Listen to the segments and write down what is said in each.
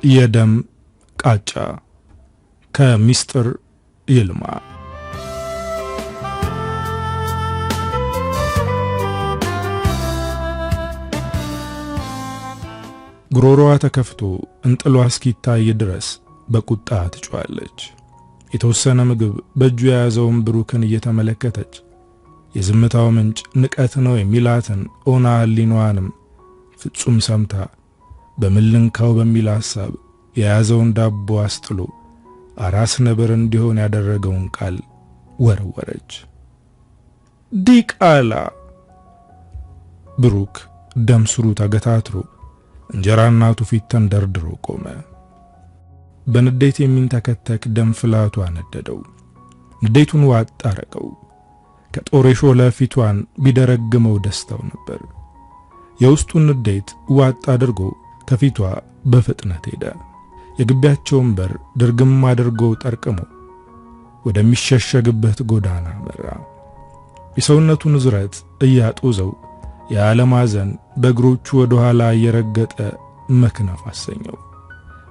የደም ቃጫ ከሚስጥር ይልማ። ጉሮሮዋ ተከፍቶ እንጥሏ እስኪታይ ድረስ በቁጣ ትጮኻለች። የተወሰነ ምግብ በእጁ የያዘውን ብሩክን እየተመለከተች የዝምታው ምንጭ ንቀት ነው የሚላትን ኦና ህሊናዋንም ፍጹም ሰምታ በምልንካው በሚል ሐሳብ የያዘውን ዳቦ አስጥሎ አራስ ነብር እንዲሆን ያደረገውን ቃል ወረወረች። ዲቃላ። ብሩክ ደም ስሩ ተገታትሮ እንጀራ እናቱ ፊት ተንደርድሮ ቆመ። በንዴት የሚንተከተክ ደም ፍላቱ አነደደው። ንዴቱን ዋጥ አረገው። ከጦር የሾለ ፊቷን ቢደረግመው ደስታው ነበር። የውስጡን ንዴት ዋጥ አድርጎ ከፊቷ በፍጥነት ሄደ። የግቢያቸውን በር ድርግም አድርጎ ጠርቅሞ ወደሚሸሸግበት ጎዳና መራ። የሰውነቱን ዝረት እያጦዘው የዓለማዘን በእግሮቹ ወደ ኋላ እየረገጠ መክነፍ አሰኘው።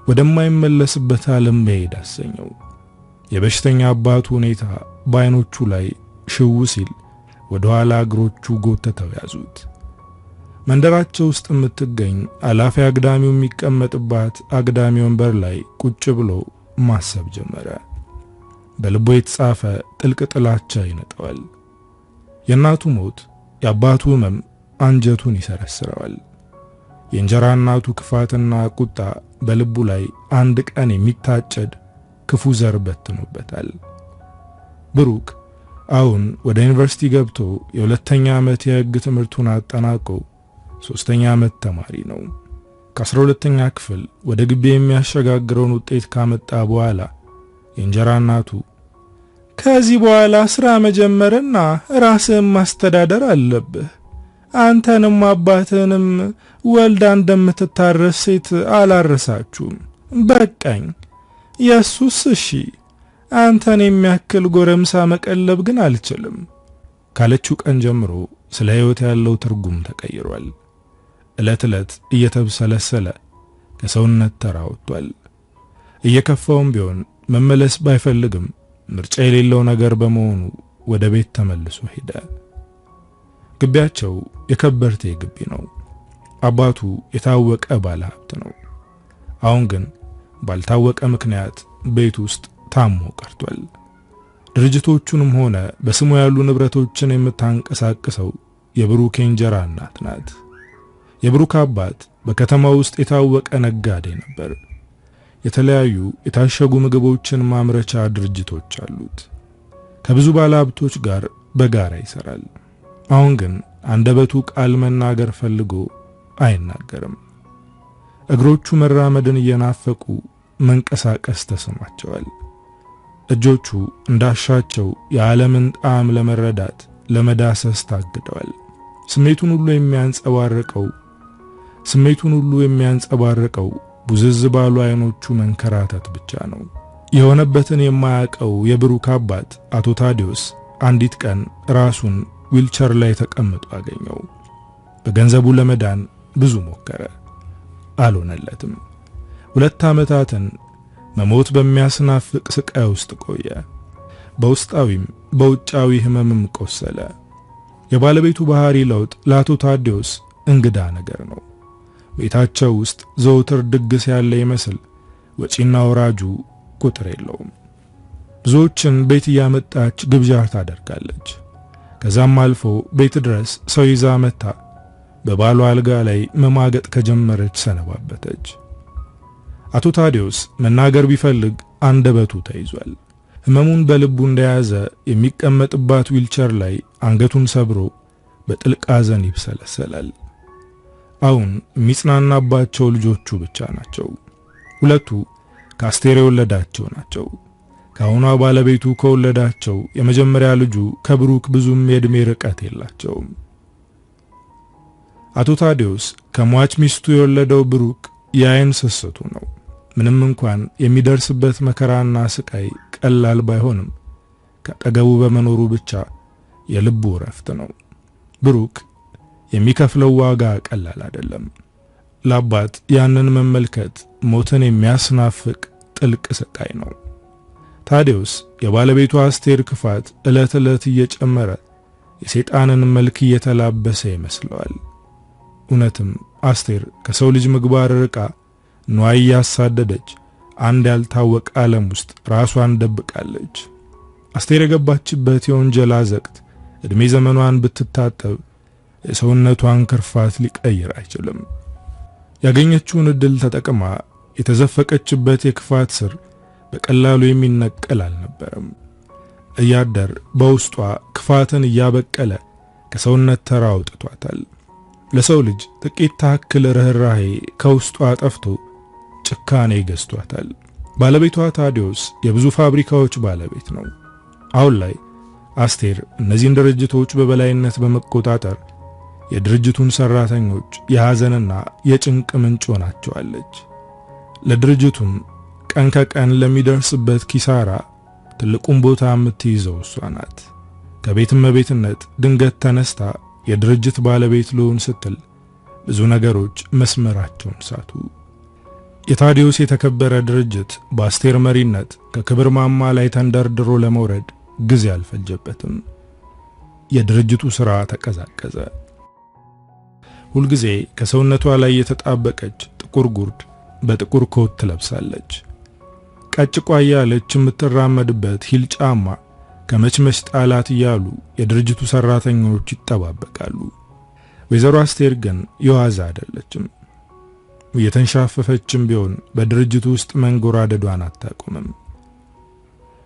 ወደማይመለስበት ዓለም መሄድ አሰኘው። የበሽተኛ አባቱ ሁኔታ በዓይኖቹ ላይ ሽው ሲል ወደ ኋላ እግሮቹ ጎተተው ያዙት። መንደራቸው ውስጥ የምትገኝ አላፊ አግዳሚው የሚቀመጥባት አግዳሚ ወንበር ላይ ቁጭ ብሎ ማሰብ ጀመረ። በልቡ የተጻፈ ጥልቅ ጥላቻ ይነጠዋል። የእናቱ ሞት፣ የአባቱ ሕመም አንጀቱን ይሰረስረዋል። የእንጀራ እናቱ ክፋትና ቁጣ በልቡ ላይ አንድ ቀን የሚታጨድ ክፉ ዘር በትኖበታል። ብሩክ አሁን ወደ ዩኒቨርሲቲ ገብቶ የሁለተኛ ዓመት የሕግ ትምህርቱን አጠናቆ 3ኛ ዓመት ተማሪ ነው። ከ12ኛ ክፍል ወደ ግቢ የሚያሸጋግረውን ውጤት ካመጣ በኋላ የእንጀራ እናቱ ከዚህ በኋላ ስራ መጀመርና ራስህን ማስተዳደር አለብህ፣ አንተንም አባትህንም ወልዳ እንደምትታረስ ሴት አላረሳችሁም፣ በቃኝ፣ ኢየሱስ እሺ፣ አንተን የሚያክል ጎረምሳ መቀለብ ግን አልችልም ካለችው ቀን ጀምሮ ስለ ሕይወት ያለው ትርጉም ተቀይሯል። ዕለት ዕለት እየተብሰለሰለ ከሰውነት ተራ ወጥቷል። እየከፋውም ቢሆን መመለስ ባይፈልግም ምርጫ የሌለው ነገር በመሆኑ ወደ ቤት ተመልሶ ሄደ። ግቢያቸው የከበርቴ ግቢ ነው። አባቱ የታወቀ ባለሀብት ነው። አሁን ግን ባልታወቀ ምክንያት ቤት ውስጥ ታሞ ቀርቷል። ድርጅቶቹንም ሆነ በስሙ ያሉ ንብረቶችን የምታንቀሳቅሰው የብሩክ እንጀራ እናት ናት። የብሩክ አባት በከተማው ውስጥ የታወቀ ነጋዴ ነበር። የተለያዩ የታሸጉ ምግቦችን ማምረቻ ድርጅቶች አሉት። ከብዙ ባለሀብቶች ጋር በጋራ ይሰራል። አሁን ግን አንደበቱ ቃል መናገር ፈልጎ አይናገርም። እግሮቹ መራመድን እየናፈቁ መንቀሳቀስ ተሰማቸዋል። እጆቹ እንዳሻቸው የዓለምን ጣዕም ለመረዳት ለመዳሰስ ታግደዋል። ስሜቱን ሁሉ የሚያንጸባርቀው ቡዝዝ ባሉ አይኖቹ መንከራተት ብቻ ነው። የሆነበትን የማያውቀው የብሩክ አባት አቶ ታዲዮስ አንዲት ቀን ራሱን ዊልቸር ላይ ተቀምጦ አገኘው። በገንዘቡ ለመዳን ብዙ ሞከረ፣ አልሆነለትም። 2 ዓመታትን መሞት በሚያስናፍቅ ስቃይ ውስጥ ቆየ። በውስጣዊም በውጫዊ ህመምም ቆሰለ። የባለቤቱ ባህሪ ለውጥ ለአቶ ታዲዮስ እንግዳ ነገር ነው። ቤታቸው ውስጥ ዘውትር ድግስ ያለ ይመስል ወጪና ወራጁ ቁጥር የለውም። ብዙዎችን ቤት እያመጣች ግብዣ ታደርጋለች። ከዛም አልፎ ቤት ድረስ ሰው ይዛ መታ በባሏ አልጋ ላይ መማገጥ ከጀመረች ሰነባበተች። አቶ ታዲዮስ መናገር ቢፈልግ አንደበቱ ተይዟል። ህመሙን በልቡ እንደያዘ የሚቀመጥባት ዊልቸር ላይ አንገቱን ሰብሮ በጥልቅ ሐዘን ይብሰለሰላል። አሁን የሚጽናናባቸው ልጆቹ ብቻ ናቸው። 2ቱ ከአስቴር የወለዳቸው ናቸው። ከአሁኗ ባለቤቱ ከወለዳቸው የመጀመሪያ ልጁ ከብሩክ ብዙም የዕድሜ ርቀት የላቸውም። አቶ ታዲዮስ ከሟች ሚስቱ የወለደው ብሩክ የአይን ስስቱ ነው። ምንም እንኳን የሚደርስበት መከራና ስቃይ ቀላል ባይሆንም ከአጠገቡ በመኖሩ ብቻ የልቡ ረፍት ነው። ብሩክ የሚከፍለው ዋጋ ቀላል አይደለም። ለአባት ያንን መመልከት ሞትን የሚያስናፍቅ ጥልቅ ስቃይ ነው። ታዲዮስ የባለቤቱ አስቴር ክፋት ዕለት ዕለት እየጨመረ የሰይጣንን መልክ እየተላበሰ ይመስለዋል። እውነትም አስቴር ከሰው ልጅ ምግባር ርቃ ንዋይ ያሳደደች አንድ ያልታወቀ ዓለም ውስጥ ራሷን ደብቃለች። አስቴር የገባችበት የወንጀል አዘቅት እድሜ ዘመኗን ብትታጠብ የሰውነቷን ክርፋት ሊቀይር አይችልም። ያገኘችውን እድል ተጠቅማ የተዘፈቀችበት የክፋት ስር በቀላሉ የሚነቀል አልነበረም። እያደር በውስጧ ክፋትን እያበቀለ ከሰውነት ተራ አውጥቷታል። ለሰው ልጅ ጥቂት ታክል ርህራሄ ከውስጧ ጠፍቶ ጭካኔ ገዝቷታል። ባለቤቷ ታዲዮስ የብዙ ፋብሪካዎች ባለቤት ነው። አሁን ላይ አስቴር እነዚህን ድርጅቶች በበላይነት በመቆጣጠር የድርጅቱን ሰራተኞች የሐዘንና የጭንቅ ምንጭ ሆናቸዋለች። ለድርጅቱም ቀን ከቀን ለሚደርስበት ኪሳራ ትልቁን ቦታ የምትይዘው እሷ ናት። ከቤትም ቤትነት ድንገት ተነስታ የድርጅት ባለቤት ልሆን ስትል ብዙ ነገሮች መስመራቸውን ሳቱ። የታዲዮስ የተከበረ ድርጅት በአስቴር መሪነት ከክብር ማማ ላይ ተንደርድሮ ለመውረድ ጊዜ አልፈጀበትም። የድርጅቱ ሥራ ተቀዛቀዘ። ሁልጊዜ ከሰውነቷ ላይ የተጣበቀች ጥቁር ጉርድ በጥቁር ኮት ትለብሳለች። ቀጭቋ ያለች የምትራመድበት ሂል ጫማ ከመችመች ጣላት እያሉ የድርጅቱ ሰራተኞች ይጠባበቃሉ። ወይዘሮ አስቴር ግን የዋዛ አይደለችም። የተንሻፈፈችም ቢሆን በድርጅቱ ውስጥ መንጎራደዷን አታቆምም።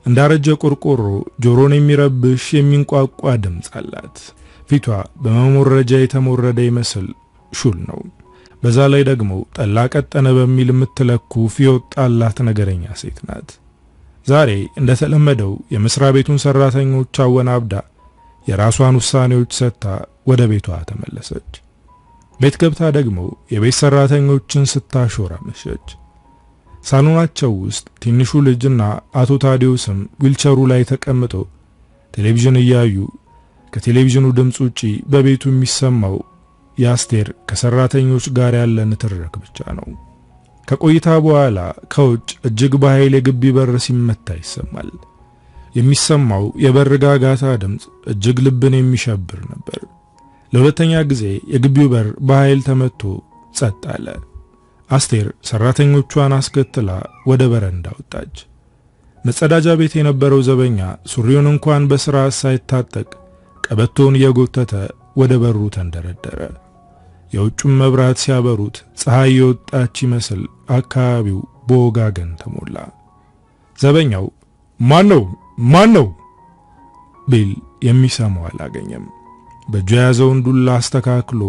እንዳረጀ ቆርቆሮ ጆሮን የሚረብሽ የሚንቋቋ ድምፅ አላት። ፊቷ በመሞረጃ የተሞረደ ይመስል ሹል ነው። በዛ ላይ ደግሞ ጠላ ቀጠነ በሚል የምትለኩፍ የወጣላት ነገረኛ ሴት ናት። ዛሬ እንደተለመደው የመስሪያ ቤቱን ሰራተኞች አወናብዳ የራሷን ውሳኔዎች ሰጥታ ወደ ቤቷ ተመለሰች። ቤት ገብታ ደግሞ የቤት ሰራተኞችን ስታሾራ መሸች። ሳሎናቸው ውስጥ ትንሹ ልጅና አቶ ታዲዮስም ዊልቸሩ ላይ ተቀምጠው ቴሌቪዥን እያዩ ከቴሌቪዥኑ ድምጽ ውጪ በቤቱ የሚሰማው የአስቴር ከሰራተኞች ጋር ያለ ንትርክ ብቻ ነው። ከቆይታ በኋላ ከውጭ እጅግ በኃይል የግቢ በር ሲመታ ይሰማል። የሚሰማው የበር ጋጋታ ድምጽ እጅግ ልብን የሚሸብር ነበር። ለሁለተኛ ጊዜ የግቢው በር በኃይል ተመቶ ጸጥ አለ። አስቴር ሰራተኞቿን አስከትላ ወደ በረንዳ ወጣች። መጸዳጃ ቤት የነበረው ዘበኛ ሱሪውን እንኳን በስርዓት ሳይታጠቅ ቀበቶን እየጎተተ ወደ በሩ ተንደረደረ። የውጭም መብራት ሲያበሩት ፀሐይ የወጣች ይመስል አካባቢው በወጋገን ተሞላ። ዘበኛው ማን ነው ቢል የሚሰማው አላገኘም። በእጁ የያዘውን ዱላ አስተካክሎ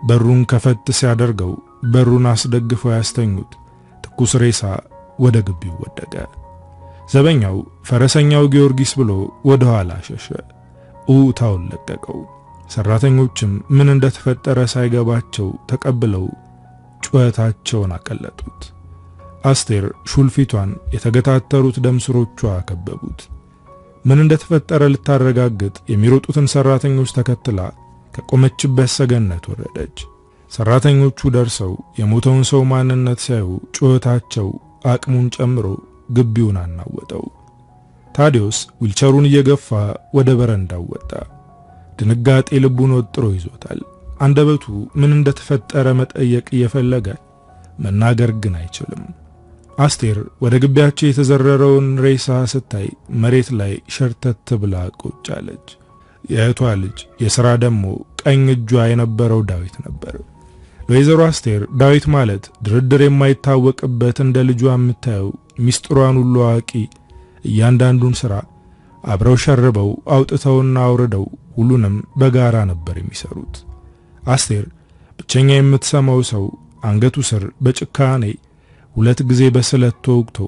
በሩን ከፈት ሲያደርገው በሩን አስደግፈው ያስተኙት ትኩስ ሬሳ ወደ ግቢው ወደቀ። ዘበኛው ፈረሰኛው ጊዮርጊስ ብሎ ወደ ኋላ ሸሸ። ኡታውን ለቀቀው። ሰራተኞችም ምን እንደተፈጠረ ሳይገባቸው ተቀብለው ጩኸታቸውን አቀለጡት። አስቴር ሹልፊቷን የተገታተሩት ደምስሮቿ ከበቡት። ምን እንደተፈጠረ ልታረጋግጥ የሚሮጡትን ሰራተኞች ተከትላ ከቆመችበት ሰገነት ወረደች። ሰራተኞቹ ደርሰው የሞተውን ሰው ማንነት ሲያዩ ጩኸታቸው አቅሙን ጨምሮ ግቢውን አናወጠው። ታዲዮስ ዊልቸሩን እየገፋ ወደ በረንዳው ወጣ። ድንጋጤ ልቡን ወጥሮ ይዞታል። አንደበቱ ምን እንደተፈጠረ መጠየቅ እየፈለገ መናገር ግን አይችልም። አስቴር ወደ ግቢያቸው የተዘረረውን ሬሳ ስታይ መሬት ላይ ሸርተት ብላ ቁጭ አለች። የእህቷ ልጅ የሥራ ደሞ ቀኝ እጇ የነበረው ዳዊት ነበር። ለወይዘሮ አስቴር ዳዊት ማለት ድርድር የማይታወቅበት እንደ ልጇ የምታየው ሚስጥሯን ሁሉ አዋቂ፣ እያንዳንዱን ሥራ አብረው ሸርበው አውጥተውና አውርደው ሁሉንም በጋራ ነበር የሚሰሩት። አስቴር ብቸኛ የምትሰማው ሰው አንገቱ ስር በጭካኔ ሁለት ጊዜ በስለት ተወግቶ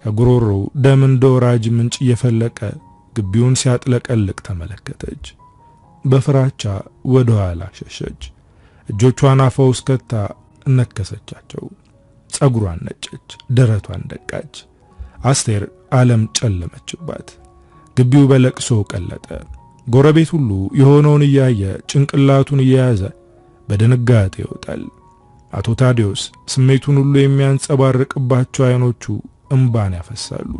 ከጉሮሮው ደም እንደ ወራጅ ምንጭ እየፈለቀ ግቢውን ሲያጥለቀልቅ ተመለከተች። በፍራቻ ወደ ኋላ ሸሸች። እጆቿን አፏ ውስጥ ከታ እነከሰቻቸው። ጸጉሯን ነጨች፣ ደረቷን ደቃች። አስቴር ዓለም ጨለመችባት። ግቢው በለቅሶ ቀለጠ። ጎረቤት ሁሉ የሆነውን እያየ ጭንቅላቱን እየያዘ በድንጋጤ ይወጣል። አቶ ታዲዮስ ስሜቱን ሁሉ የሚያንጸባርቅባቸው አይኖቹ እንባን ያፈሳሉ።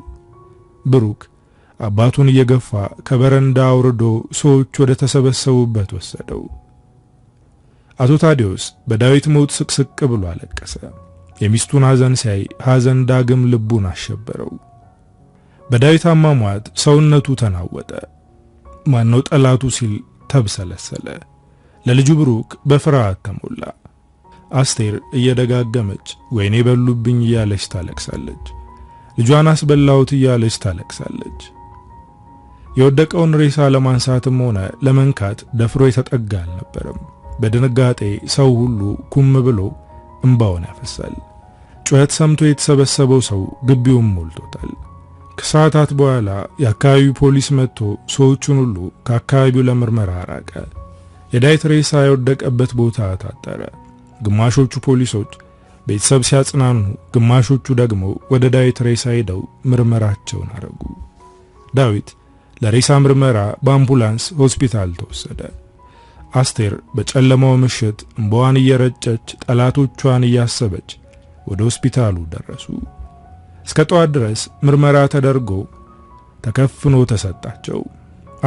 ብሩክ አባቱን እየገፋ ከበረንዳ አውርዶ ሰዎች ወደ ተሰበሰቡበት ወሰደው። አቶ ታዲዮስ በዳዊት ሞት ስቅስቅ ብሎ አለቀሰ። የሚስቱን ሐዘን ሲያይ ሐዘን ዳግም ልቡን አሸበረው። በዳዊት አሟሟት ሰውነቱ ተናወጠ። ማነው ጠላቱ ሲል ተብሰለሰለ። ለልጁ ብሩክ በፍርሃት ተሞላ። አስቴር እየደጋገመች ወይኔ በሉብኝ እያለች ታለቅሳለች። ልጇን አስበላሁት እያለች ታለቅሳለች። የወደቀውን ሬሳ ለማንሳትም ሆነ ለመንካት ደፍሮ የተጠጋ አልነበረም። በድንጋጤ ሰው ሁሉ ኩም ብሎ እንባውን ያፈሳል። ጩኸት ሰምቶ የተሰበሰበው ሰው ግቢውን ሞልቶታል። ከሰዓታት በኋላ የአካባቢው ፖሊስ መጥቶ ሰዎቹን ሁሉ ከአካባቢው ለምርመራ አራቀ። የዳዊት ሬሳ የወደቀበት ቦታ ታጠረ። ግማሾቹ ፖሊሶች ቤተሰብ ሲያጽናኑ፣ ግማሾቹ ደግሞ ወደ ዳዊት ሬሳ ሄደው ምርመራቸውን አረጉ። ዳዊት ለሬሳ ምርመራ በአምቡላንስ ሆስፒታል ተወሰደ። አስቴር በጨለማው ምሽት እንባዋን እየረጨች ጠላቶቿን እያሰበች ወደ ሆስፒታሉ ደረሱ። እስከ ጠዋት ድረስ ምርመራ ተደርጎ ተከፍኖ ተሰጣቸው።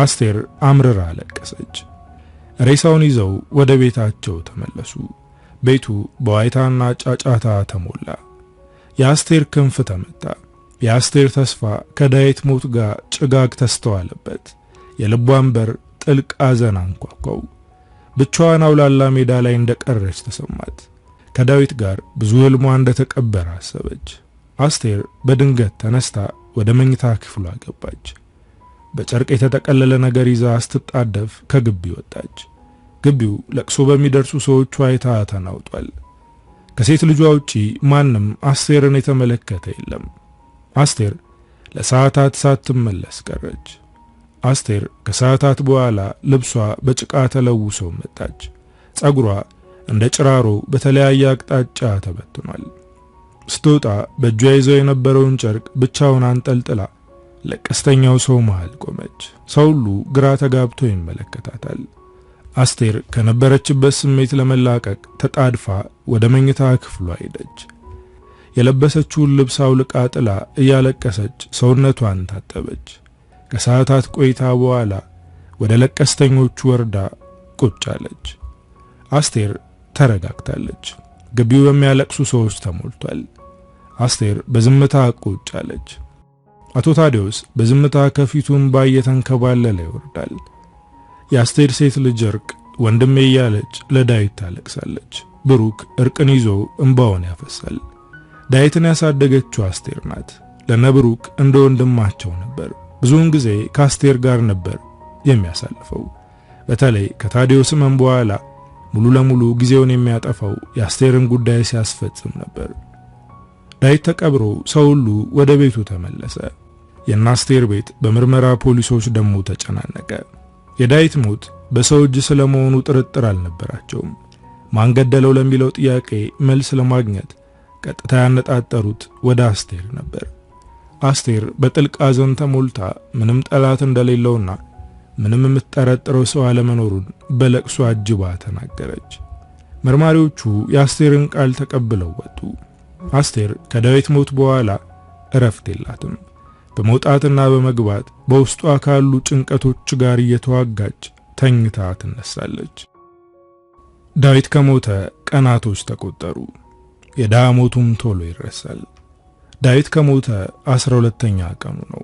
አስቴር አምርራ አለቀሰች። ሬሳውን ይዘው ወደ ቤታቸው ተመለሱ። ቤቱ በዋይታና ጫጫታ ተሞላ። የአስቴር ክንፍ ተመታ። የአስቴር ተስፋ ከዳዊት ሞት ጋር ጭጋግ ተስተዋለበት። የልቧን በር ጥልቅ ሐዘን አንኳኳው። ብቻዋን አውላላ ሜዳ ላይ እንደቀረች ተሰማት። ከዳዊት ጋር ብዙ ህልሟ እንደተቀበረ አሰበች። አስቴር በድንገት ተነስታ ወደ መኝታ ክፍሏ ገባች። በጨርቅ የተጠቀለለ ነገር ይዛ ስትጣደፍ ከግቢ ወጣች። ግቢው ለቅሶ በሚደርሱ ሰዎች ዋይታ ተናውጧል። ከሴት ልጇ ውጪ ማንም አስቴርን የተመለከተ የለም። አስቴር ለሰዓታት ሳትመለስ ቀረች። አስቴር ከሰዓታት በኋላ ልብሷ በጭቃ ተለውሶ መጣች። ጸጉሯ እንደ ጭራሮ በተለያየ አቅጣጫ ተበትኗል። ስትወጣ በእጇ ይዘው የነበረውን ጨርቅ ብቻውን አንጠልጥላ ለቀስተኛው ሰው መሃል ቆመች። ሰው ሁሉ ግራ ተጋብቶ ይመለከታታል። አስቴር ከነበረችበት ስሜት ለመላቀቅ ተጣድፋ ወደ መኝታ ክፍሏ ሄደች። የለበሰችውን ልብስ አውልቃ ጥላ እያለቀሰች ሰውነቷን ታጠበች። ከሰዓታት ቆይታ በኋላ ወደ ለቀስተኞቹ ወርዳ ቁጭ አለች። አስቴር ተረጋግታለች። ግቢው በሚያለቅሱ ሰዎች ተሞልቷል። አስቴር በዝምታ ቁጭ አለች። አቶ ታዲዮስ በዝምታ ከፊቱን ባየተንከባለለ ይወርዳል። የአስቴር ሴት ልጅ እርቅ ወንድሜ እያለች ለዳዊት ታለቅሳለች። ብሩክ እርቅን ይዞ እንባውን ያፈሳል። ዳዊትን ያሳደገችው አስቴር ናት። ለነብሩክ እንደ ወንድማቸው ነበር። ብዙውን ጊዜ ከአስቴር ጋር ነበር የሚያሳልፈው። በተለይ ከታዲዮስ ሕመም በኋላ ሙሉ ለሙሉ ጊዜውን የሚያጠፋው የአስቴርን ጉዳይ ሲያስፈጽም ነበር። ዳዊት ተቀብሮ ሰው ሁሉ ወደ ቤቱ ተመለሰ። የአስቴር ቤት በምርመራ ፖሊሶች ደግሞ ተጨናነቀ። የዳዊት ሞት በሰው እጅ ስለመሆኑ ጥርጥር አልነበራቸውም። ማን ገደለው ለሚለው ጥያቄ መልስ ለማግኘት ቀጥታ ያነጣጠሩት ወደ አስቴር ነበር። አስቴር በጥልቅ ሐዘን ተሞልታ ምንም ጠላት እንደሌለውና ምንም የምትጠረጥረው ሰው አለመኖሩን በለቅሶ አጅባ ተናገረች። መርማሪዎቹ የአስቴርን ቃል ተቀብለው ወጡ። አስቴር ከዳዊት ሞት በኋላ እረፍት የላትም። በመውጣትና በመግባት በውስጧ ካሉ ጭንቀቶች ጋር እየተዋጋች ተኝታ ትነሳለች። ዳዊት ከሞተ ቀናቶች ተቆጠሩ። የዳዊት ሞቱም ቶሎ ይረሳል። ዳዊት ከሞተ 12ኛ ቀኑ ነው።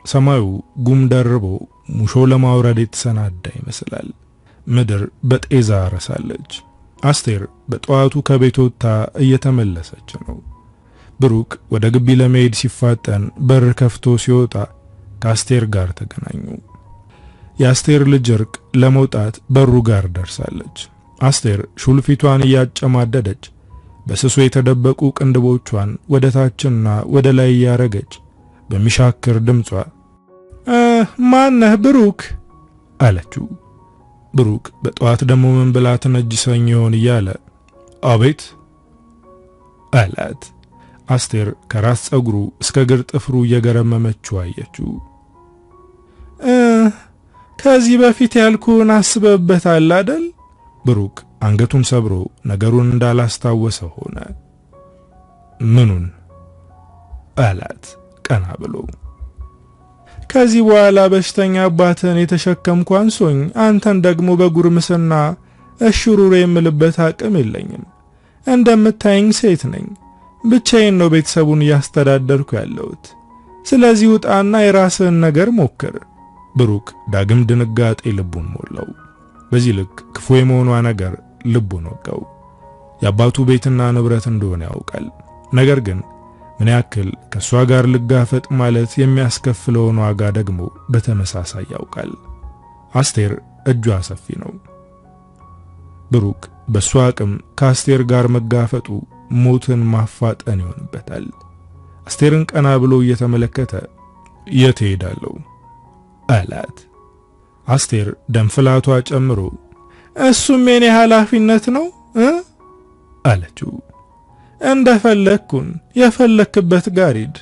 ሰማዩ ጉም ደርቦ ሙሾ ለማውረድ የተሰናዳ ይመስላል። ምድር በጤዛ ረሳለች። አስቴር በጠዋቱ ከቤት ወጥታ እየተመለሰች ነው። ብሩክ ወደ ግቢ ለመሄድ ሲፋጠን በር ከፍቶ ሲወጣ ከአስቴር ጋር ተገናኙ። የአስቴር ልጅ እርቅ ለመውጣት በሩ ጋር ደርሳለች። አስቴር ሹልፊቷን እያጨማደደች በስሱ የተደበቁ ቅንድቦቿን ወደ ታችና ወደ ላይ ያረገች በሚሻክር ድምጿ ማነህ ብሩክ አለችው። ብሩክ በጠዋት ደሞ ምን ብላ ተነጅሰኝ ይሆን እያለ አቤት አላት። አስቴር ከራስ ጸጉሩ እስከ እግር ጥፍሩ እየገረመመችው አየችው። ከዚህ በፊት ያልኩን አስበበታል አይደል? ብሩክ አንገቱን ሰብሮ ነገሩን እንዳላስታወሰ ሆነ። ምኑን አላት ቀና ብሎ። ከዚህ በኋላ በሽተኛ አባትን የተሸከምኩ አንሶኝ አንተን ደግሞ በጉርምስና እሽሩር የምልበት አቅም የለኝም። እንደምታየኝ ሴት ነኝ። ብቻዬን ነው ቤተሰቡን እያስተዳደርኩ ያለሁት። ስለዚህ ውጣና የራስህን ነገር ሞክር። ብሩክ ዳግም ድንጋጤ ልቡን ሞላው። በዚህ ልክ ክፉ የመሆኗ ነገር ልቡን ወጋው። የአባቱ ቤትና ንብረት እንደሆነ ያውቃል። ነገር ግን ምን ያክል ከሷ ጋር ልጋፈጥ ማለት የሚያስከፍለውን ዋጋ ደግሞ በተመሳሳይ ያውቃል። አስቴር እጇ ሰፊ ነው። ብሩክ በሷ አቅም ከአስቴር ጋር መጋፈጡ ሞትን ማፋጠን ይሆንበታል። አስቴርን ቀና ብሎ እየተመለከተ የት ሄዳለሁ አላት። አስቴር ደንፍላቷ ጨምሮ እሱም የኔ ኃላፊነት ነው አለችው። እንደፈለኩን የፈለክበት ጋር ሂድ፣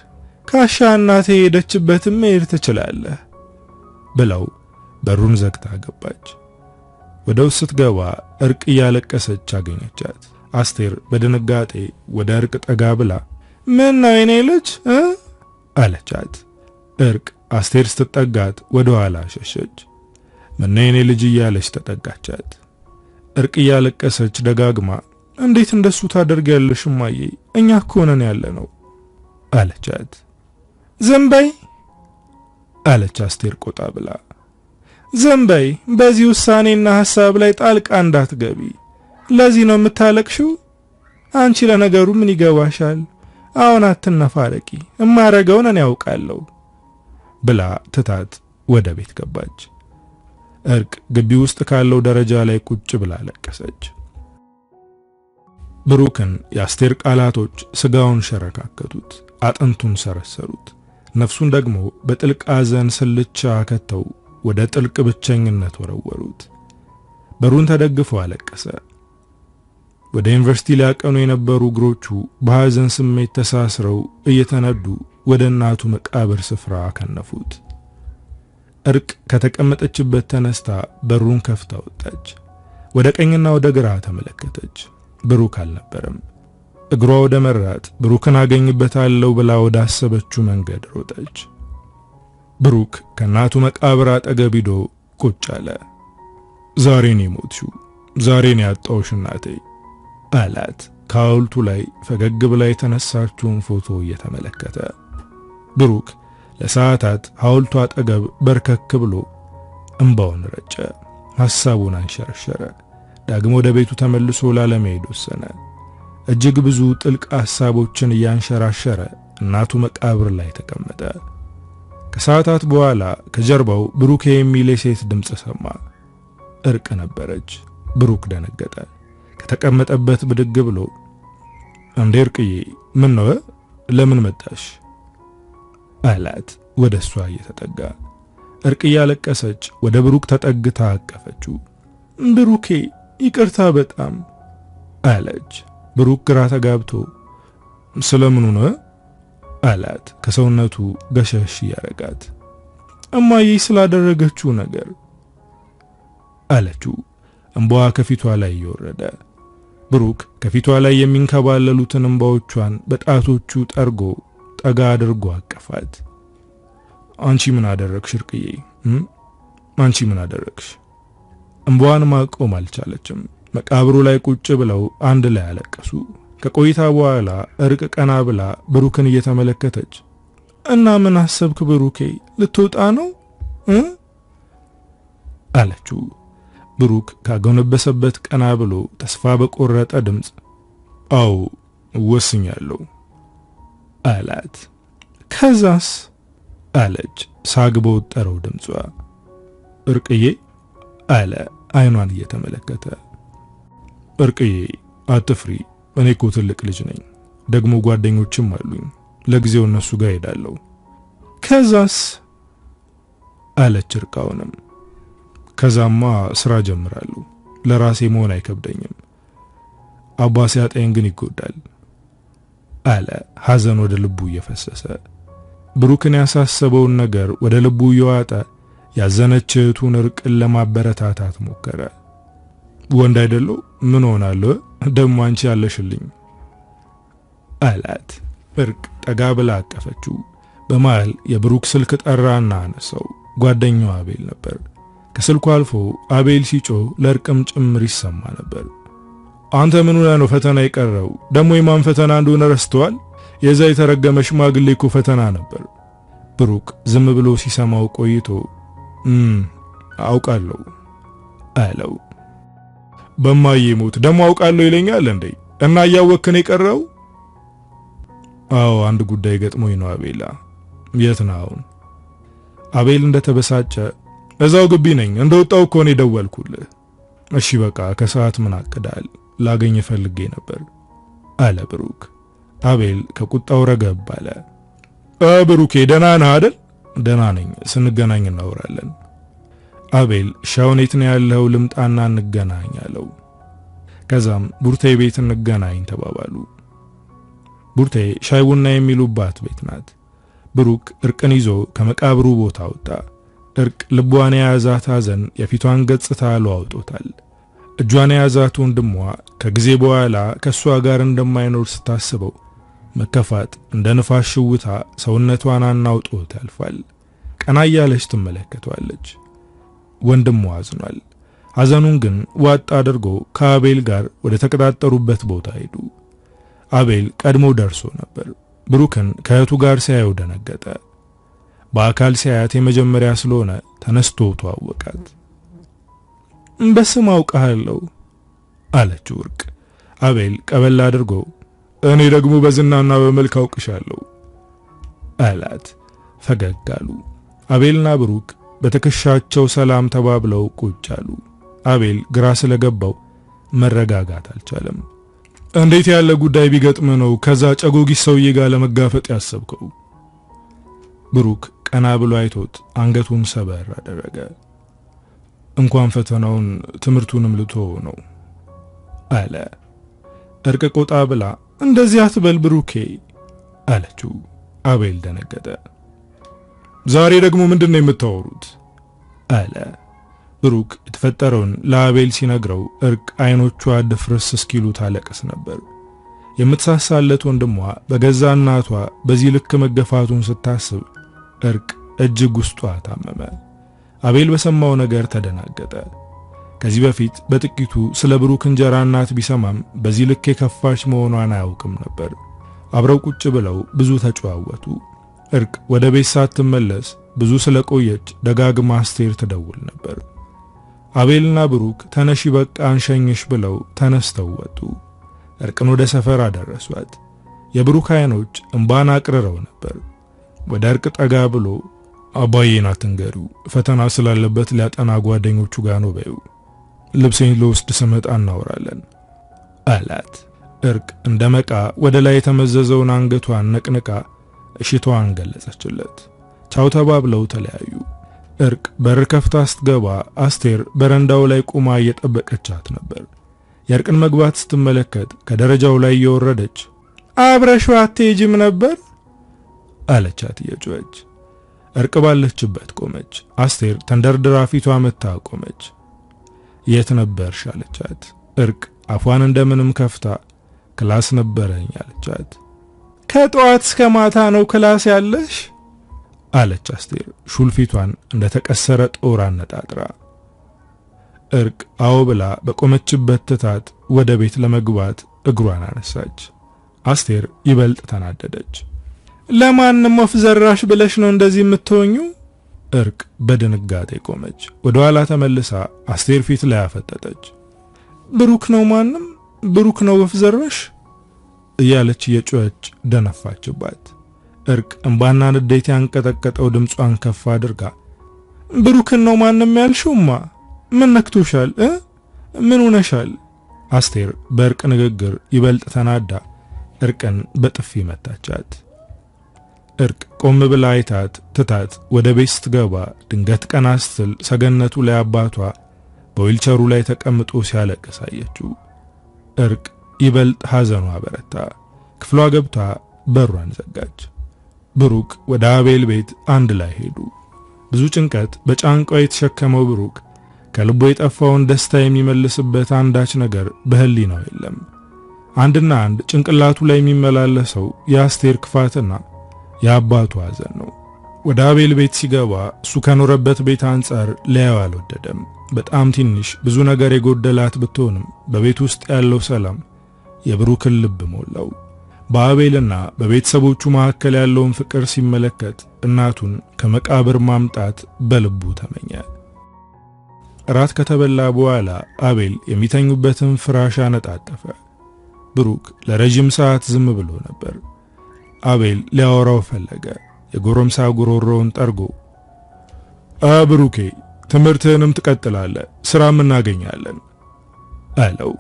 ካሻ እናቴ ሄደችበትም መሄድ ትችላለህ ብለው በሩን ዘግታ ገባች። ወደ ውስጥ ስትገባ እርቅ እያለቀሰች አገኘቻት። አስቴር በድንጋጤ ወደ እርቅ ጠጋ ብላ ምን ነው የኔ ልጅ አለቻት። እርቅ አስቴር ስትጠጋት ወደ ኋላ ሸሸች። ምን ነው የኔ ልጅ እያለች ተጠጋቻት። እርቅ እያለቀሰች ደጋግማ እንዴት እንደሱ ታደርጊያለሽ እማዬ፣ እኛ እኮ ነን ያለነው አለቻት። ዝም በይ አለች አስቴር ቆጣ ብላ። ዝም በይ፣ በዚህ ውሳኔና ሐሳብ ላይ ጣልቃ እንዳትገቢ። ለዚህ ነው የምታለቅሽው? አንቺ ለነገሩ ምን ይገባሻል? አሁን አትነፋረቂ፣ እማረገውን እኔ ያውቃለሁ ብላ ትታት ወደ ቤት ገባች። እርቅ ግቢ ውስጥ ካለው ደረጃ ላይ ቁጭ ብላ ለቀሰች። ብሩክን የአስቴር ቃላቶች ስጋውን ሸረካከቱት፣ አጥንቱን ሰረሰሩት። ነፍሱን ደግሞ በጥልቅ ሐዘን ስልቻ ከተው ወደ ጥልቅ ብቸኝነት ወረወሩት። በሩን ተደግፎ አለቀሰ። ወደ ዩኒቨርሲቲ ሊያቀኑ የነበሩ እግሮቹ በሐዘን ስሜት ተሳስረው እየተነዱ ወደ እናቱ መቃብር ስፍራ ከነፉት። እርቅ ከተቀመጠችበት ተነስታ በሩን ከፍታ ወጣች። ወደ ቀኝና ወደ ግራ ተመለከተች። ብሩክ አልነበረም። እግሯ ወደ መራት ብሩክን አገኝበታለሁ ብላ ወደ አሰበችው መንገድ ሮጠች። ብሩክ ከናቱ መቃብር አጠገብ ሄዶ ቁጭ አለ። ዛሬ ነው የሞትሽው፣ ዛሬ ነው ያጣሁሽ እናቴ አላት። ከሐውልቱ ላይ ፈገግ ብላ የተነሳችውን ፎቶ እየተመለከተ ብሩክ ለሰዓታት ሐውልቱ አጠገብ በርከክ ብሎ እንባውን ረጨ፣ ሐሳቡን አንሸረሸረ። ዳግም ወደ ቤቱ ተመልሶ ላለመሄድ ወሰነ። እጅግ ብዙ ጥልቅ ሐሳቦችን እያንሸራሸረ እናቱ መቃብር ላይ ተቀመጠ። ከሰዓታት በኋላ ከጀርባው ብሩክ የሚል የሴት ድምጽ ሰማ። እርቅ ነበረች። ብሩክ ደነገጠ። ከተቀመጠበት ብድግ ብሎ እንዴ እርቅዬ፣ ምን ነው? ለምን መጣሽ አላት ወደሷ እየተጠጋ። እርቅ እያለቀሰች ወደ ብሩክ ተጠግታ አቀፈችው። ብሩኬ ይቅርታ በጣም አለች። ብሩክ ግራ ተጋብቶ ስለምኑ ነው አላት ከሰውነቱ ገሸሽ ያረጋት። እማዬ ስላደረገችው ነገር አለችው እንባዋ ከፊቷ ላይ እየወረደ። ብሩክ ከፊቷ ላይ የሚንከባለሉትን እንባዎቿን በጣቶቹ ጠርጎ ጠጋ አድርጎ አቀፋት። አንቺ ምን አደረግሽ እርቅዬ? አንቺ ምን አደረግሽ? እንባዋን ማቆም አልቻለችም። መቃብሩ ላይ ቁጭ ብለው አንድ ላይ አለቀሱ። ከቆይታ በኋላ እርቅ ቀና ብላ ብሩክን እየተመለከተች እና ምን አሰብክ ብሩኬ? ልትወጣ ነው አለችው። ብሩክ ካጎነበሰበት ቀና ብሎ ተስፋ በቆረጠ ድምጽ አው ወስኛለሁ አላት። ከዛስ አለች ሳግ በወጠረው ድምጿ። እርቅዬ አለ አይኗን እየተመለከተ። እርቅዬ አትፍሪ፣ እኔ እኮ ትልቅ ልጅ ነኝ፣ ደግሞ ጓደኞችም አሉኝ፣ ለጊዜው እነሱ ጋር ሄዳለሁ። ከዛስ አለች እርቃውንም። ከዛማ ስራ ጀምራለሁ፣ ለራሴ መሆን አይከብደኝም፣ አባ ሲያጠኝ ግን ይጎዳል አለ ሐዘን ወደ ልቡ እየፈሰሰ። ብሩክን ያሳሰበውን ነገር ወደ ልቡ እየዋጠ ያዘነች እህቱን እርቅን ለማበረታታት ሞከረ። ወንድ አይደለው ምን ሆናለሁ ደሞ አንቺ ያለሽልኝ አላት። እርቅ ጠጋ ብላ አቀፈችው። በመሃል የብሩክ ስልክ ጠራና አነሳው። ጓደኛው አቤል ነበር። ከስልኩ አልፎ አቤል ሲጮህ ለእርቅም ጭምር ይሰማ ነበር። አንተ ምን ሆነ ነው ፈተና የቀረው? ደሞ የማን ፈተና እንደሆነ ረስተዋል? የዛ የተረገመ ሽማግሌ እኮ ፈተና ነበር። ብሩክ ዝም ብሎ ሲሰማው ቆይቶ አውቃለሁ አለው። በማዬ ሞት ደሞ አውቃለሁ ይለኛል እንዴ? እና ያወከነ የቀረው? አዎ አንድ ጉዳይ ገጥሞኝ ነው አቤላ። የት ነው? አቤል እንደተበሳጨ እዛው ግቢ ነኝ፣ እንደወጣው እኮ ነው የደወልኩልህ። እሺ በቃ ከሰዓት ምን አቅዳል? ላገኝ ፈልጌ ነበር አለ ብሩክ። አቤል ከቁጣው ረገብ አለ። ብሩኬ ደህና ነህ አይደል? ደህና ነኝ፣ ስንገናኝ እናወራለን። አቤል ሻውኔት ነው ያለው፣ ልምጣና እንገናኝ አለው። ከዛም ቡርቴ ቤት እንገናኝ ተባባሉ። ቡርቴ ሻይ ቡና የሚሉባት ቤት ናት። ብሩክ እርቅን ይዞ ከመቃብሩ ቦታ ወጣ። እርቅ ልቧን የያዛት ሐዘን የፊቷን ገጽታ ለዋውጦታል። እጇን የያዛት ወንድሟ ከጊዜ በኋላ ከሷ ጋር እንደማይኖር ስታስበው መከፋት እንደ ንፋስ ሽውታ ሰውነቷን አናውጦት ያልፋል። ቀና እያለች ትመለከቷለች። ወንድሟ አዝኗል። ሐዘኑን ግን ዋጥ አድርጎ ከአቤል ጋር ወደ ተቀጣጠሩበት ቦታ ሄዱ። አቤል ቀድሞ ደርሶ ነበር። ብሩክን ከእህቱ ጋር ሲያየው ደነገጠ። በአካል ሲያያት የመጀመሪያ ስለሆነ ተነስቶ ተዋወቃት። በስም አውቃለሁ አለችው እርቅ። አቤል ቀበል አድርጎ እኔ ደግሞ በዝናና በመልክ አውቅሻለሁ አላት። ፈገግ አሉ። አቤልና ብሩክ በትከሻቸው ሰላም ተባብለው ቁጭ አሉ። አቤል ግራ ስለገባው መረጋጋት አልቻለም። እንዴት ያለ ጉዳይ ቢገጥም ነው ከዛ ጨጎጊስ ሰውዬ ጋር ለመጋፈጥ ያሰብከው? ብሩክ ቀና ብሎ አይቶት አንገቱን ሰበር አደረገ። እንኳን ፈተናውን ትምህርቱንም ልቶ ነው አለ። እርቅ ቆጣ ብላ እንደዚህ አትበል ብሩኬ አለችው። አቤል ደነገጠ። ዛሬ ደግሞ ምንድነው የምታወሩት? አለ። ብሩክ የተፈጠረውን ለአቤል ሲነግረው እርቅ አይኖቿ ድፍርስ እስኪሉ ታለቅስ ነበር። የምትሳሳለት ወንድሟ በገዛ እናቷ በዚህ ልክ መገፋቱን ስታስብ እርቅ እጅግ ውስጧ ታመመ። አቤል በሰማው ነገር ተደናገጠ። ከዚህ በፊት በጥቂቱ ስለ ብሩክ እንጀራ እናት ቢሰማም በዚህ ልክ የከፋች መሆኗን አያውቅም ነበር። አብረው ቁጭ ብለው ብዙ ተጨዋወቱ። እርቅ ወደ ቤት ሳትመለስ ብዙ ስለቆየች ደጋግማ አስቴር ትደውል ነበር። አቤልና ብሩክ ተነሺ በቃ አንሸኝሽ ብለው ተነስተው ወጡ። እርቅን ወደ ሰፈር አደረሷት። የብሩክ አይኖች እንባን አቅርረው ነበር። ወደ እርቅ ጠጋ ብሎ አባዬን አትንገሪው፣ ፈተና ስላለበት ሊያጠና ጓደኞቹ ጋር ነው በይው፣ ልብሴን ልወስድ ስመጣ እናወራለን አላት። እርቅ እንደመቃ ወደ ላይ የተመዘዘውን አንገቷን ነቅንቃ እሽቷን ገለጸችለት። ቻው ተባብለው ተለያዩ። እርቅ በር ከፍታ ስትገባ አስቴር በረንዳው ላይ ቁማ እየጠበቀቻት ነበር። የእርቅን መግባት ስትመለከት ከደረጃው ላይ እየወረደች አብረሽው አትሄጂም ነበር አለቻት እየጮኸች። እርቅ ባለችበት ቆመች። አስቴር ተንደርድራ ፊቷ መታ ቆመች። የት ነበርሽ አለቻት። እርቅ አፏን እንደምንም ከፍታ ክላስ ነበረኝ አለቻት። ከጠዋት እስከ ማታ ነው ክላስ ያለሽ አለች አስቴር ሹል ፊቷን እንደተቀሰረ ጦር አነጣጥራ። እርቅ አዎ ብላ በቆመችበት ትታት ወደ ቤት ለመግባት እግሯን አነሳች። አስቴር ይበልጥ ተናደደች። ለማንም ወፍ ዘራሽ ብለሽ ነው እንደዚህ የምትሆኙ? እርቅ በድንጋጤ ቆመች። ወደ ኋላ ተመልሳ አስቴር ፊት ላይ አፈጠጠች። ብሩክ ነው ማንም? ብሩክ ነው ወፍ ዘራሽ እያለች የጮኸች ደነፋችባት። እርቅ እንባና ንዴት ያንቀጠቀጠው ድምጿን ከፍ አድርጋ ብሩክን ነው ማንም ያልሽውማ? ምን ነክቶሻል? ምን ሆነሻል? አስቴር በእርቅ ንግግር ይበልጥ ተናዳ እርቅን በጥፊ መታቻት። እርቅ ቆም ብላ አይታት ትታት ወደ ቤት ስትገባ ድንገት ቀና ስትል ሰገነቱ ላይ አባቷ በዊልቸሩ ላይ ተቀምጦ ሲያለቅስ አየችው። እርቅ ይበልጥ ሐዘኗ በረታ። ክፍሏ ገብታ በሯን ዘጋች። ብሩክ ወደ አቤል ቤት አንድ ላይ ሄዱ። ብዙ ጭንቀት በጫንቃው የተሸከመው ብሩክ ከልቡ የጠፋውን ደስታ የሚመልስበት አንዳች ነገር በህሊናው የለም። አንድና አንድ ጭንቅላቱ ላይ የሚመላለሰው የአስቴር ክፋትና የአባቱ ሐዘን ነው። ወደ አቤል ቤት ሲገባ እሱ ከኖረበት ቤት አንጻር ሊያየው አልወደደም። በጣም ትንሽ ብዙ ነገር የጎደላት ብትሆንም በቤት ውስጥ ያለው ሰላም የብሩክን ልብ ሞላው። በአቤልና በቤተሰቦቹ መካከል ያለውን ፍቅር ሲመለከት እናቱን ከመቃብር ማምጣት በልቡ ተመኘ። እራት ከተበላ በኋላ አቤል የሚተኙበትን ፍራሽ አነጣጠፈ። ብሩክ ለረጅም ሰዓት ዝም ብሎ ነበር። አቤል ሊያወራው ፈለገ። የጎረምሳ ጉሮሮውን ጠርጎ ብሩኬ ትምህርትህንም ትቀጥላለህ፣ ስራም እናገኛለን አለው።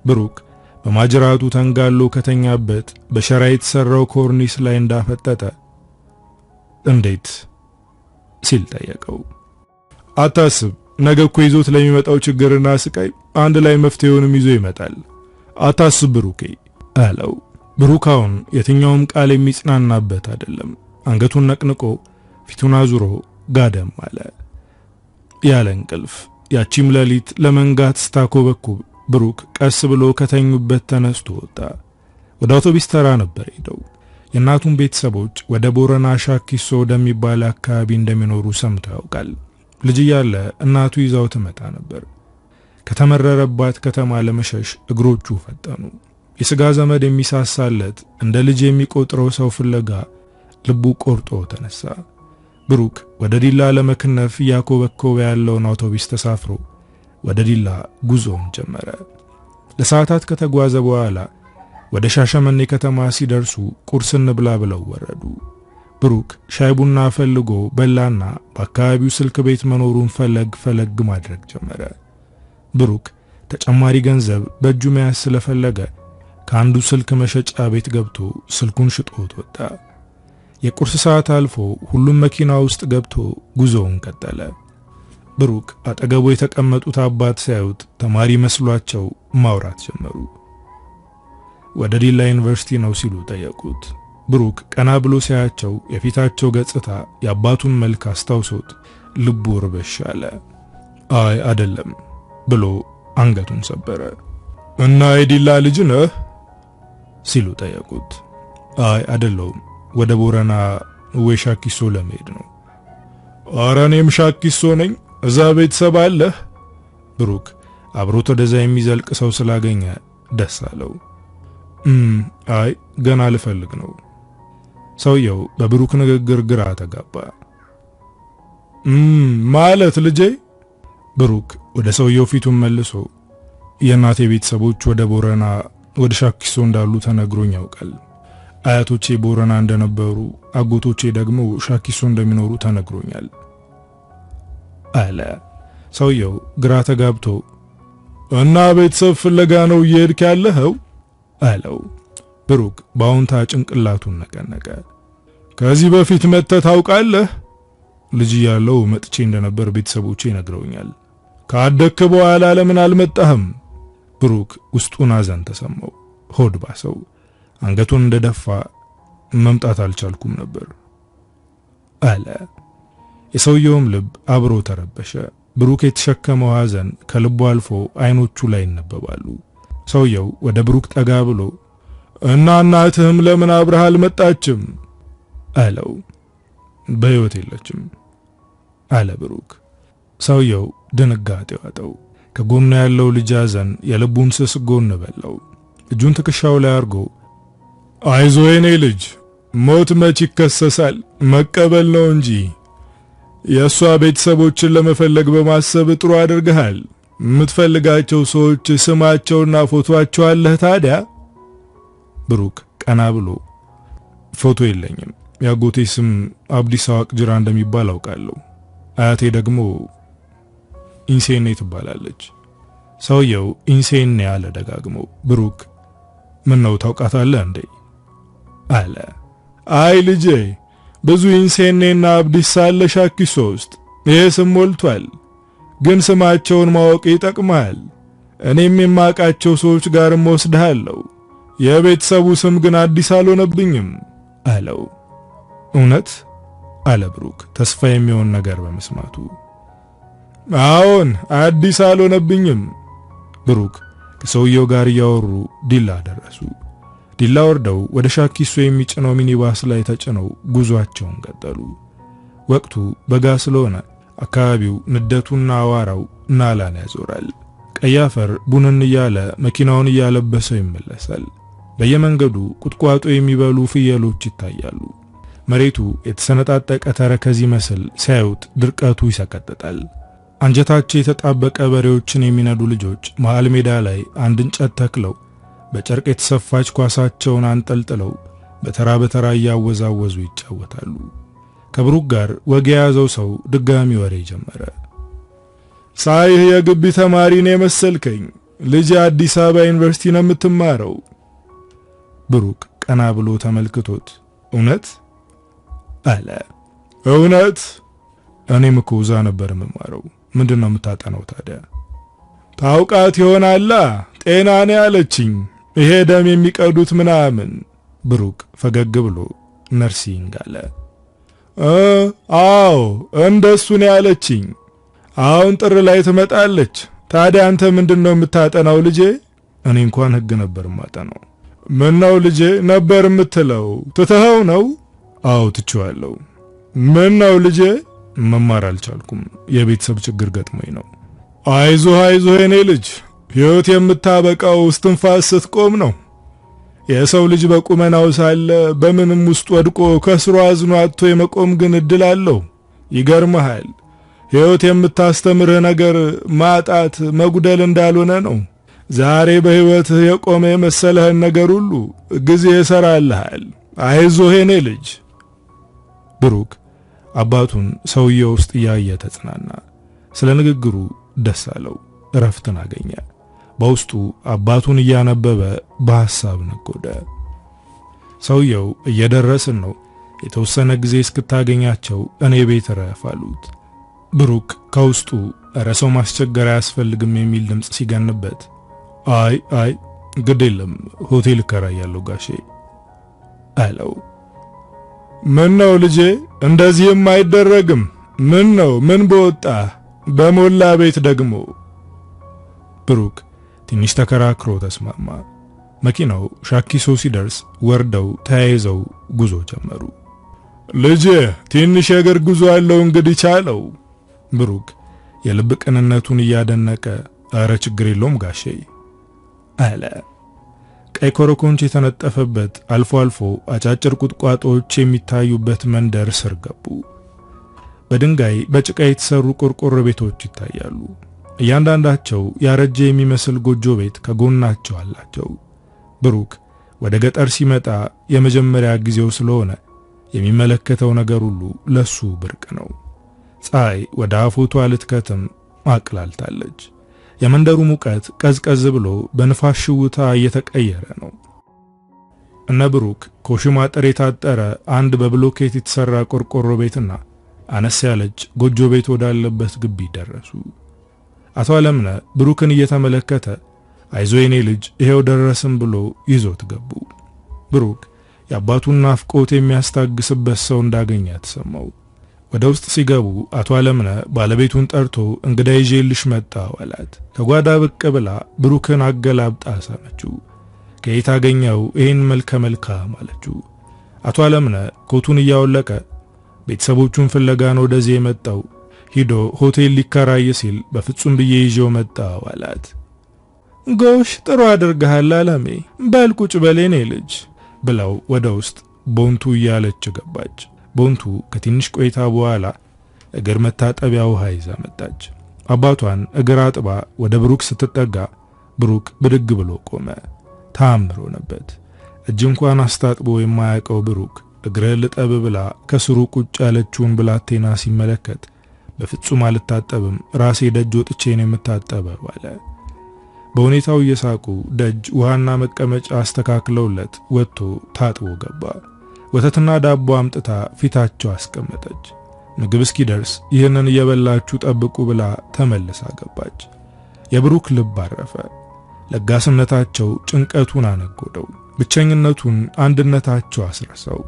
ብሩክ በማጅራቱ ተንጋሎ ከተኛበት በሸራ የተሰራው ኮርኒስ ላይ እንዳፈጠጠ እንዴት ሲል ጠየቀው። አታስብ፣ ነገ እኮ ይዞት ለሚመጣው ችግርና ስቃይ አንድ ላይ መፍትሄውንም ይዞ ይመጣል። አታስብ ብሩኬ አለው። ብሩካውን የትኛውም ቃል የሚጽናናበት አይደለም። አንገቱን ነቅንቆ ፊቱን አዙሮ ጋደም አለ። ያለ እንቅልፍ ያቺም ሌሊት ለመንጋት ስታኮበኩብ ብሩክ ቀስ ብሎ ከተኙበት ተነስቶ ወጣ። ወደ አውቶቡስ ተራ ነበር ሄደው። የእናቱን ቤተሰቦች ወደ ቦረና ሻኪሶ ወደሚባል አካባቢ እንደሚኖሩ ሰምቶ ያውቃል። ልጅ እያለ እናቱ ይዛው ትመጣ ነበር። ከተመረረባት ከተማ ለመሸሽ እግሮቹ ፈጠኑ። የሥጋ ዘመድ የሚሳሳለት እንደ ልጅ የሚቆጥረው ሰው ፍለጋ ልቡ ቆርጦ ተነሳ። ብሩክ ወደ ዲላ ለመክነፍ እያኮበኮበ ያለውን አውቶቡስ ተሳፍሮ ወደ ዲላ ጉዞውን ጀመረ። ለሰዓታት ከተጓዘ በኋላ ወደ ሻሸመኔ ከተማ ሲደርሱ ቁርስ እንብላ ብለው ወረዱ። ብሩክ ሻይ ቡና ፈልጎ በላና በአካባቢው ስልክ ቤት መኖሩን ፈለግ ማድረግ ጀመረ። ብሩክ ተጨማሪ ገንዘብ በእጁ መያዝ ስለፈለገ ከአንዱ ስልክ መሸጫ ቤት ገብቶ ስልኩን ሽጦት ወጣ። የቁርስ ሰዓት አልፎ ሁሉም መኪና ውስጥ ገብቶ ጉዞውን ቀጠለ። ብሩክ አጠገቡ የተቀመጡት አባት ሲያዩት ተማሪ መስሏቸው ማውራት ጀመሩ። ወደ ዲላ ዩኒቨርሲቲ ነው ሲሉ ጠየቁት። ብሩክ ቀና ብሎ ሲያያቸው የፊታቸው ገጽታ የአባቱን መልክ አስታውሶት ልቡ ርበሽ አለ። አይ አይደለም ብሎ አንገቱን ሰበረ። እና የዲላ ልጅ ነህ ሲሉ ጠየቁት። አይ አይደለም፣ ወደ ቦረና ወይ ሻኪሶ ለመሄድ ነው። ኧረ እኔም ሻኪሶ ነኝ። እዛ ቤተሰብ አለህ? ብሩክ አብሮት ወደዛ የሚዘልቅ ሰው ስላገኘ ደስ አለው። አይ ገና ልፈልግ ነው። ሰውየው በብሩክ ንግግር ግራ ተጋባ። ማለት ልጄ? ብሩክ ወደ ሰውየው ፊቱን መልሶ የእናቴ ቤተሰቦች ወደ ቦረና ወደ ሻኪሶ እንዳሉ ተነግሮኝ ያውቃል። አያቶቼ ቦረና እንደነበሩ፣ አጎቶቼ ደግሞ ሻኪሶ እንደሚኖሩ ተነግሮኛል አለ። ሰውየው ግራ ተጋብቶ እና ቤተሰብ ፍለጋ ነው እየሄድክ ያለኸው አለው። ብሩክ በአዎንታ ጭንቅላቱን ነቀነቀ። ከዚህ በፊት መጥተህ ታውቃለህ? ልጅ ያለው መጥቼ እንደነበር ቤተሰቦቼ ነግረውኛል። ካደክ በኋላ ለምን አልመጣህም? ብሩክ ውስጡን አዘን ተሰማው። ሆድ ባሰው። አንገቱን እንደደፋ መምጣት አልቻልኩም ነበር አለ። የሰውየውም ልብ አብሮ ተረበሸ። ብሩክ የተሸከመው ሐዘን ከልቡ አልፎ አይኖቹ ላይ ይነበባሉ። ሰውየው ወደ ብሩክ ጠጋ ብሎ እና እናትህም ለምን አብረህ አልመጣችም አለው። በሕይወት የለችም አለ ብሩክ። ሰውየው ድንጋጤ ዋጠው። ከጎኑ ያለው ልጅ ሐዘን የልቡን ስስ ጎን በላው። እጁን ትከሻው ላይ አርጎ አይዞ የኔ ልጅ፣ ሞት መች ይከሰሳል፣ መቀበል ነው እንጂ። የእሷ ቤተሰቦችን ለመፈለግ በማሰብ ጥሩ አድርገሃል። የምትፈልጋቸው ሰዎች ስማቸውና ፎቶአቸው አለህ ታዲያ? ብሩክ ቀና ብሎ ፎቶ የለኝም፣ ያጎቴ ስም አብዲስ ዋቅጅራ እንደሚባል አውቃለሁ። አያቴ ደግሞ ኢንሴኔ ትባላለች። ሰውየው ኢንሴኔ ያለ ደጋግሞ። ብሩክ ምን ነው ታውቃታለህ እንዴ አለ። አይ ልጄ፣ ብዙ ኢንሴኔና አብዲስ ሳለ ሻኪሶ ውስጥ ይሄ ስም ሞልቷል። ግን ስማቸውን ማወቅ ይጠቅማል። እኔም የማውቃቸው ሰዎች ጋርም ወስድሃለሁ። የቤተሰቡ ስም ግን አዲስ አልሆነብኝም አለው። እውነት አለ ብሩክ ተስፋ የሚሆን ነገር በመስማቱ። አዎን አዲስ አልሆነብኝም። ብሩክ ከሰውየው ጋር ያወሩ ዲላ ደረሱ። ዲላ ወርደው ወደ ሻኪሶ የሚጭነው ሚኒባስ ላይ ተጭነው ጉዟቸውን ቀጠሉ። ወቅቱ በጋ ስለሆነ አካባቢው ንደቱና አዋራው ናላን ያዞራል። ቀይ አፈር ቡንን እያለ መኪናውን እያለበሰው ይመለሳል። በየመንገዱ ቁጥቋጦ የሚበሉ ፍየሎች ይታያሉ። መሬቱ የተሰነጣጠቀ ተረከዝ ይመስል ሲያዩት ድርቀቱ ይሰቀጥጣል። አንጀታቸው የተጣበቀ በሬዎችን የሚነዱ ልጆች መሃል ሜዳ ላይ አንድ እንጨት ተክለው በጨርቅ የተሰፋች ኳሳቸውን አንጠልጥለው በተራ በተራ እያወዛወዙ ይጫወታሉ። ከብሩክ ጋር ወግ የያዘው ሰው ድጋሚ ወሬ ጀመረ። ሳይህ የግቢ ተማሪ ነው የመሰልከኝ። ልጅ አዲስ አበባ ዩኒቨርሲቲ ነው የምትማረው። ብሩክ ቀና ብሎ ተመልክቶት እውነት አለ። እውነት? እኔም እኮ እዛ ነበር የምማረው። ምንድነው የምታጠናው ታዲያ? ታውቃት ይሆናላ ጤና ነው ያለችኝ። ይሄ ደም የሚቀዱት ምናምን። ብሩክ ፈገግ ብሎ ነርሲንግ አለ። አዎ እንደሱ ነው ያለችኝ። አሁን ጥር ላይ ትመጣለች። ታዲያ አንተ ምንድነው የምታጠናው ልጄ? እኔ እንኳን ህግ ነበር የማጠናው። ምን ነው ልጄ ነበር የምትለው? ትተኸው ነው? አዎ ትቼዋለሁ። ምን ነው ልጄ? መማር አልቻልኩም። የቤተሰብ ችግር ገጥሞኝ ነው። አይዞህ አይዞህ የኔ ልጅ፣ ህይወት የምታበቃው እስትንፋስ ስትቆም ነው። የሰው ልጅ በቁመናው ሳለ በምንም ውስጥ ወድቆ ከስሩ አዝኖ አጥቶ የመቆም ግን እድል አለው። ይገርምሃል፣ ህይወት የምታስተምርህ ነገር ማጣት መጉደል እንዳልሆነ ነው። ዛሬ በህይወት የቆመ የመሰለህን ነገር ሁሉ ጊዜ ይሰራልሃል። አይዞህ የኔ ልጅ። ብሩክ አባቱን ሰውየው ውስጥ ያየ ተጽናና። ስለ ንግግሩ ደስ አለው፣ እረፍትን አገኘ። በውስጡ አባቱን እያነበበ በሐሳብ ነጎደ። ሰውየው እየደረስን ነው፣ የተወሰነ ጊዜ እስክታገኛቸው እኔ ቤት ረፍ አሉት። ብሩክ ከውስጡ እረ ሰው ማስቸገር አያስፈልግም የሚል ድምጽ ሲገንበት አይ ግድ የለም ሆቴል እከራያለሁ ጋሼ አለው። ምን ነው ልጄ እንደዚህም አይደረግም። ምን ነው ምን በወጣ በሞላ ቤት ደግሞ። ብሩክ ትንሽ ተከራክሮ ተስማማ። መኪናው ሻኪሶ ሲደርስ ወርደው ተያይዘው ጉዞ ጀመሩ። ልጄ ትንሽ የእግር ጉዞ ያለው እንግዲህ ቻለው። ብሩክ የልብ ቅንነቱን እያደነቀ አረ ችግር የለውም ጋሼ አለ። ቀይ ኮረኮንች የተነጠፈበት አልፎ አልፎ አጫጭር ቁጥቋጦዎች የሚታዩበት መንደር ስር ገቡ። በድንጋይ በጭቃ የተሰሩ ቆርቆሮ ቤቶች ይታያሉ። እያንዳንዳቸው ያረጀ የሚመስል ጎጆ ቤት ከጎናቸው አላቸው። ብሩክ ወደ ገጠር ሲመጣ የመጀመሪያ ጊዜው ስለሆነ የሚመለከተው ነገር ሁሉ ለሱ ብርቅ ነው። ፀሐይ ወደ አፎቷ ልትከትም አቅላልታለች። የመንደሩ ሙቀት ቀዝቀዝ ብሎ በንፋስ ሽውታ እየተቀየረ ነው። እነ ብሩክ ኮሽማ አጥር የታጠረ አንድ በብሎኬት የተሰራ ቆርቆሮ ቤትና አነስ ያለች ጎጆ ቤት ወዳለበት ግቢ ደረሱ። አቶ አለምነ ብሩክን እየተመለከተ አይዞ የኔ ልጅ ይሄው ደረስን ብሎ ይዞት ገቡ። ብሩክ የአባቱን ናፍቆት የሚያስታግስበት ሰው እንዳገኘ ተሰማው። ወደ ውስጥ ሲገቡ አቶ አለምነ ባለቤቱን ጠርቶ እንግዳ ይዤልሽ መጣሁ አላት። ከጓዳ ብቅ ብላ ብሩክን አገላብጣ ሳመችው። ከየት አገኘው ይህን መልከ መልካም አለችው። አቶ አለምነ ኮቱን እያወለቀ ቤተሰቦቹን ፍለጋ ነው ወደዚህ የመጣው፣ ሂዶ ሆቴል ሊከራይ ሲል በፍጹም ብዬ ይዤው መጣሁ አላት። ጎሽ ጥሩ አድርገሃል አለሜ፣ በል ቁጭ በል የኔ ልጅ ብለው ወደ ውስጥ ቦንቱ እያለች ገባች። ቦንቱ ከትንሽ ቆይታ በኋላ እግር መታጠቢያ ውሃ ይዛ መጣች። አባቷን እግር አጥባ ወደ ብሩክ ስትጠጋ ብሩክ ብድግ ብሎ ቆመ። ታምሮ ሆነበት። እጅ እንኳን አስታጥቦ የማያውቀው ብሩክ እግርህን ልጠብ ብላ ከስሩ ቁጭ ያለችውን ብላቴና ሲመለከት በፍጹም አልታጠብም፣ ራሴ ደጅ ወጥቼ ነው የምታጠበው አለ። በሁኔታው እየሳቁ ደጅ ውሃና መቀመጫ አስተካክለውለት ወጥቶ ታጥቦ ገባ። ወተትና ዳቦ አምጥታ ፊታቸው አስቀመጠች። ምግብ እስኪደርስ ይህንን እየበላችሁ ጠብቁ ብላ ተመልሳ ገባች። የብሩክ ልብ አረፈ። ለጋስነታቸው ጭንቀቱን አነጎደው። ብቸኝነቱን አንድነታቸው አስረሳው።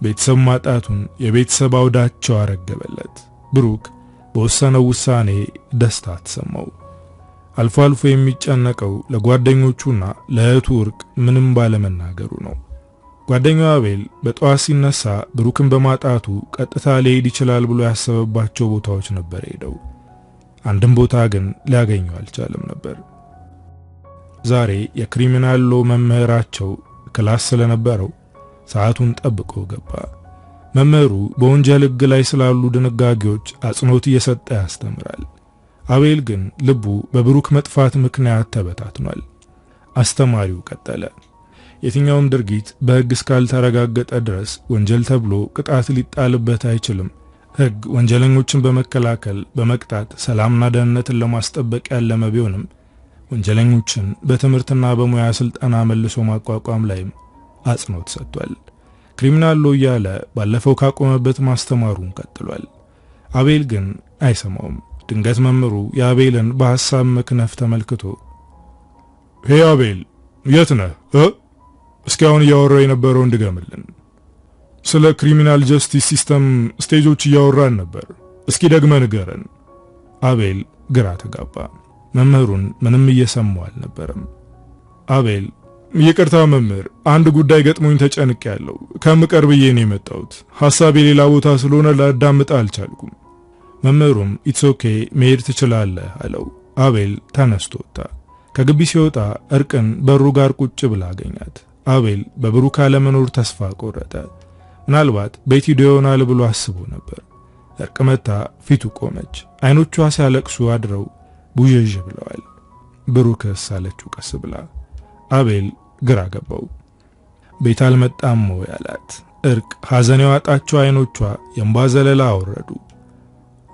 ቤተሰብ ማጣቱን የቤተሰብ አውዳቸው አረገበለት። ብሩክ በወሰነው ውሳኔ ደስታ ተሰማው። አልፎ አልፎ የሚጨነቀው ለጓደኞቹና ለእህቱ ወርቅ ምንም ባለመናገሩ ነው። ጓደኛው አቤል በጠዋት ሲነሳ ብሩክን በማጣቱ ቀጥታ ሊሄድ ይችላል ብሎ ያሰበባቸው ቦታዎች ነበር ሄደው። አንድም ቦታ ግን ሊያገኘው አልቻለም ነበር። ዛሬ የክሪሚናል ሎ መምህራቸው ክላስ ስለነበረው ሰዓቱን ጠብቆ ገባ። መምህሩ በወንጀል ሕግ ላይ ስላሉ ድንጋጌዎች አጽንኦት እየሰጠ ያስተምራል። አቤል ግን ልቡ በብሩክ መጥፋት ምክንያት ተበታትኗል። አስተማሪው ቀጠለ። የትኛውም ድርጊት በሕግ እስካልተረጋገጠ ድረስ ወንጀል ተብሎ ቅጣት ሊጣልበት አይችልም። ሕግ ወንጀለኞችን በመከላከል በመቅጣት ሰላምና ደህንነትን ለማስጠበቅ ያለመ ቢሆንም ወንጀለኞችን በትምህርትና በሙያ ስልጠና መልሶ ማቋቋም ላይም አጽንኦት ሰጥቷል። ክሪሚናል ሎ እያለ ባለፈው ካቆመበት ማስተማሩን ቀጥሏል። አቤል ግን አይሰማውም። ድንገት መምህሩ የአቤልን በሐሳብ መክነፍ ተመልክቶ ሄይ አቤል የት ነህ? እስኪ አሁን እያወራህ የነበረው እንድገምልን። ስለ ክሪሚናል ጀስቲስ ሲስተም ስቴጆች እያወራን ነበር። እስኪ ደግመህ ንገረን። አቤል ግራ ተጋባ። መምህሩን ምንም እየሰማው አልነበረም። አቤል ይቅርታ መምህር፣ አንድ ጉዳይ ገጥሞኝ ተጨንቄያለሁ። ከምቀርብዬ ነው የመጣሁት። ሐሳቤ ሌላ ቦታ ስለሆነ ላዳምጥ አልቻልኩም። መምህሩም ኢትስ ኦኬ መሄድ ትችላለህ አለው። አቤል ተነስቶ ወጣ። ከግቢ ሲወጣ እርቅን በሩ ጋር ቁጭ ብላ አገኛት። አቤል በብሩክ አለመኖር ተስፋ ቆረጠ። ምናልባት ቤት ሂዶ ይሆናል ብሎ አስቦ ነበር። እርቅ መታ ፊቱ ቆመች። አይኖቿ ሲያለቅሱ አድረው ቡዥዥ ብለዋል። ብሩክስ አለችው ቀስ ብላ። አቤል ግራ ገባው። ቤት አልመጣም ወይ አላት። እርቅ ሐዘን ያወጣቸው አይኖቿ የእንባ ዘለላ አወረዱ።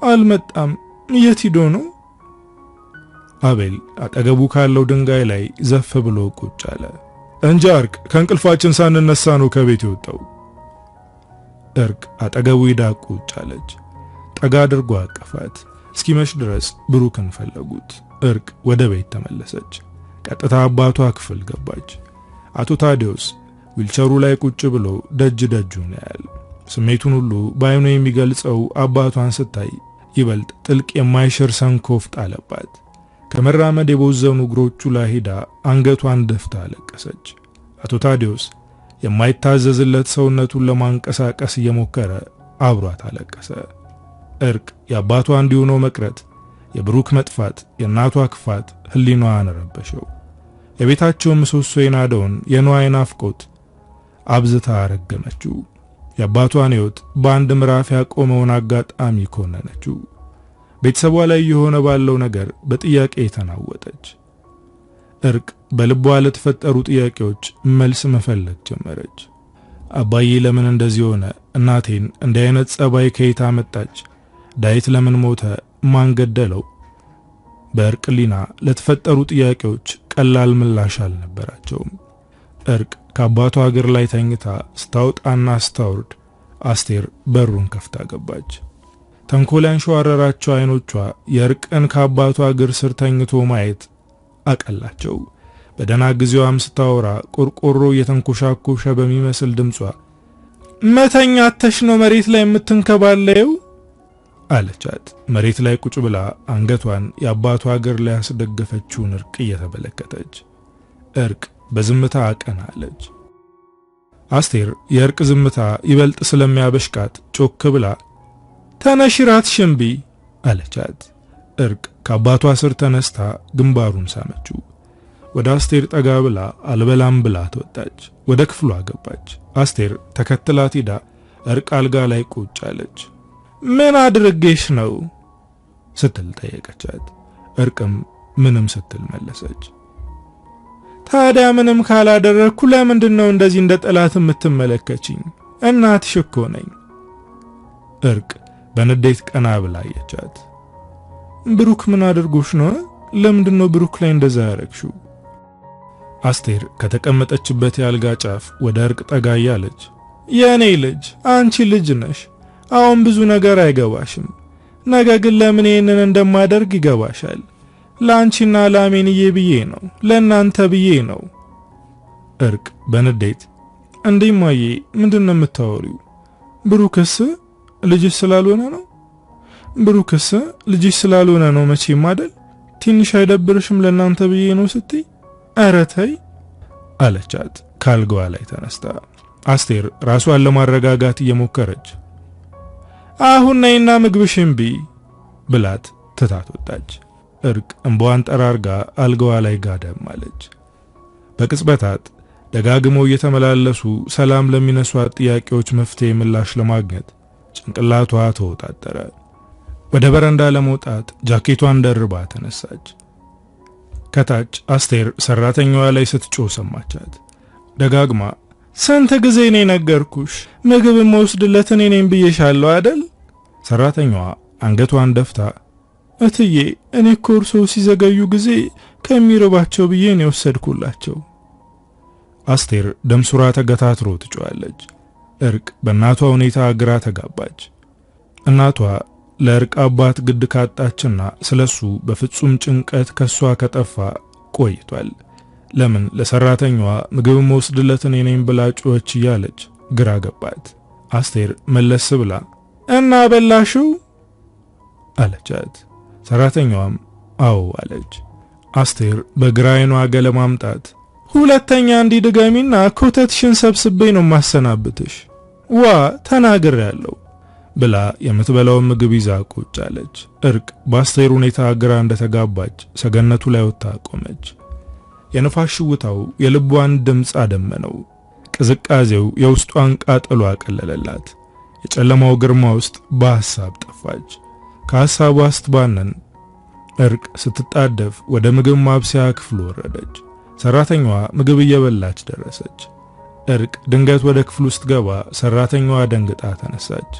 አልመጣም፣ የት ሂዶ ነው? አቤል አጠገቡ ካለው ድንጋይ ላይ ዘፍ ብሎ ቁጭ አለ። እንጃ እርቅ፣ ከእንቅልፋችን ሳንነሳ ነው ከቤት የወጣው። እርቅ አጠገቡ ሂዳ ቁጭ አለች። ጠጋ አድርጎ አቀፋት። እስኪመሽ ድረስ ብሩክን ፈለጉት። እርቅ ወደ ቤት ተመለሰች። ቀጥታ አባቷ ክፍል ገባች። አቶ ታዲዮስ ዊልቸሩ ላይ ቁጭ ብሎ ደጅ ደጁን ያያል። ስሜቱን ሁሉ በአይኑ የሚገልጸው አባቷን ስታይ ይበልጥ ጥልቅ የማይሽር ሰንኮፍ ጣለባት። ከመራመድ የቦዘኑ እግሮቹ ላይ ሄዳ አንገቷን ደፍታ አለቀሰች። አቶ ታዲዮስ የማይታዘዝለት ሰውነቱን ለማንቀሳቀስ እየሞከረ አብሯት አለቀሰ። እርቅ የአባቷ እንዲሆኖ መቅረት፣ የብሩክ መጥፋት፣ የእናቷ ክፋት ህሊናዋን ረበሸው። የቤታቸው ምሰሶ የናደውን የነዋይ ናፍቆት አብዝታ ረገመችው። የአባቷን ሕይወት በአንድ ምዕራፍ ያቆመውን አጋጣሚ ኮነነችው። ቤተሰቧ ላይ የሆነ ባለው ነገር በጥያቄ ተናወጠች። እርቅ በልቧ ለተፈጠሩ ጥያቄዎች መልስ መፈለግ ጀመረች። አባዬ ለምን እንደዚህ ሆነ? እናቴን እንዲህ አይነት ጸባይ ከየት አመጣች? ዳዊት ለምን ሞተ? ማን ገደለው? በእርቅ ሊና ለተፈጠሩ ጥያቄዎች ቀላል ምላሽ አልነበራቸውም። እርቅ ከአባቷ እግር ላይ ተኝታ ስታውጣና ስታወርድ አስቴር በሩን ከፍታ ገባች። ተንኮል ያንሸዋረራቸው አይኖቿ የእርቅን ከአባቷ እግር ስር ተኝቶ ማየት አቀላቸው። በደና ጊዜዋም ስታወራ ቆርቆሮ የተንኮሻኮሸ በሚመስል ድምጿ መተኛ አተሽ ነው መሬት ላይ የምትንከባለየው አለቻት። መሬት ላይ ቁጭ ብላ አንገቷን የአባቷ እግር ላይ ያስደገፈችውን እርቅ እየተመለከተች እርቅ በዝምታ አቀናለች። አስቴር የእርቅ ዝምታ ይበልጥ ስለሚያበሽቃት ጮክ ብላ ተነሽራት ሽምቢ አለቻት። እርቅ ከአባቷ ስር ተነስታ ግንባሩን ሳመችው። ወደ አስቴር ጠጋ ብላ አልበላም ብላ ተወጣች። ወደ ክፍሏ ገባች። አስቴር ተከትላት ሄዳ እርቅ አልጋ ላይ ቁጭ አለች። ምን አድርጌሽ ነው ስትል ጠየቀቻት። እርቅም ምንም ስትል መለሰች። ታዲያ ምንም ካላደረኩ ለምንድነው እንደዚህ እንደ ጠላት የምትመለከቺኝ? እናትሽ እኮ ነኝ። እርቅ በንዴት ቀና ብላ አየቻት። ብሩክ ምን አድርጎሽ ነው? ለምንድነው ብሩክ ላይ እንደዛ ያረግሽው? አስቴር ከተቀመጠችበት የአልጋ ጫፍ ወደ እርቅ ጠጋ ያለች የኔ ልጅ አንቺ ልጅ ነሽ። አሁን ብዙ ነገር አይገባሽም። ነገ ግን ለምን ይሄንን እንደማደርግ ይገባሻል። ላንቺና ላሜንዬ ብዬ ነው፣ ለናንተ ብዬ ነው። እርቅ በንዴት እንዴማዬ ምንድነው የምታወሪው? ብሩክስ ልጅሽ ስላልሆነ ነው? ብሩክስ ልጅሽ ስላልሆነ ነው መቼም አይደል? ትንሽ አይደብርሽም ለናንተ ብዬ ነው ስትይ? ኧረ ተይ አለቻት ካልጋዋ ላይ ተነስታ። አስቴር ራሷን ለማረጋጋት እየሞከረች አሁን ነይና ምግብሽን ብይ ብላት ትታት ወጣች። እርቅ እንባዋን ጠራርጋ አልጋዋ ላይ ጋደም አለች። በቅጽበታት ደጋግመው እየተመላለሱ ሰላም ለሚነሷት ጥያቄዎች መፍትሄ ምላሽ ለማግኘት ጭንቅላቷ ተወጣጠረ። ወደ በረንዳ ለመውጣት ጃኬቷን ደርባ ተነሳች። ከታች አስቴር ሰራተኛዋ ላይ ስትጮህ ሰማቻት። ደጋግማ ስንት ጊዜ ነው ነገርኩሽ? ምግብ መውሰድለት እኔ ነኝ ብዬሻለሁ አይደል? ሰራተኛዋ አንገቷን ደፍታ እትዬ እኔ እኮ እርሶ ሲዘገዩ ጊዜ ከሚርባቸው ብዬ ነው የወሰድኩላቸው። አስቴር ደምሱራ ተገታትሮ ትጮኻለች። እርቅ በእናቷ ሁኔታ ግራ ተጋባች። እናቷ ለእርቅ አባት ግድ ካጣችና ስለሱ በፍጹም ጭንቀት ከሷ ከጠፋ ቆይቷል። ለምን ለሰራተኛዋ ምግብ መወስድለት እኔ ነኝ ብላ ጮኸች እያለች ግራ ገባት። አስቴር መለስ ብላ እና በላሽው አለቻት። ሰራተኛዋም አዎ አለች። አስቴር በግራ ዓይኗ ገለማምጣት ሁለተኛ እንዲድገሚና ኮተትሽን ሰብስቤ ነው ማሰናብትሽ ዋ ተናግሬያለሁ ብላ የምትበላውን ምግብ ይዛ ቁጭ አለች። እርቅ በአስቴር ሁኔታ ግራ እንደተጋባች ሰገነቱ ላይ ወጣ ቆመች። የነፋስ ሽውታው የልቧን ድምፅ አደመነው። ቅዝቃዜው የውስጧን ቃጠሎ አቀለለላት። የጨለማው ግርማ ውስጥ በሐሳብ ጠፋች። ከሐሳቧ ስትባነን እርቅ ስትጣደፍ ወደ ምግብ ማብሰያ ክፍሉ ወረደች። ሰራተኛዋ ምግብ እየበላች ደረሰች። እርቅ ድንገት ወደ ክፍሉ ውስጥ ገባ። ሰራተኛዋ ደንግጣ ተነሳች።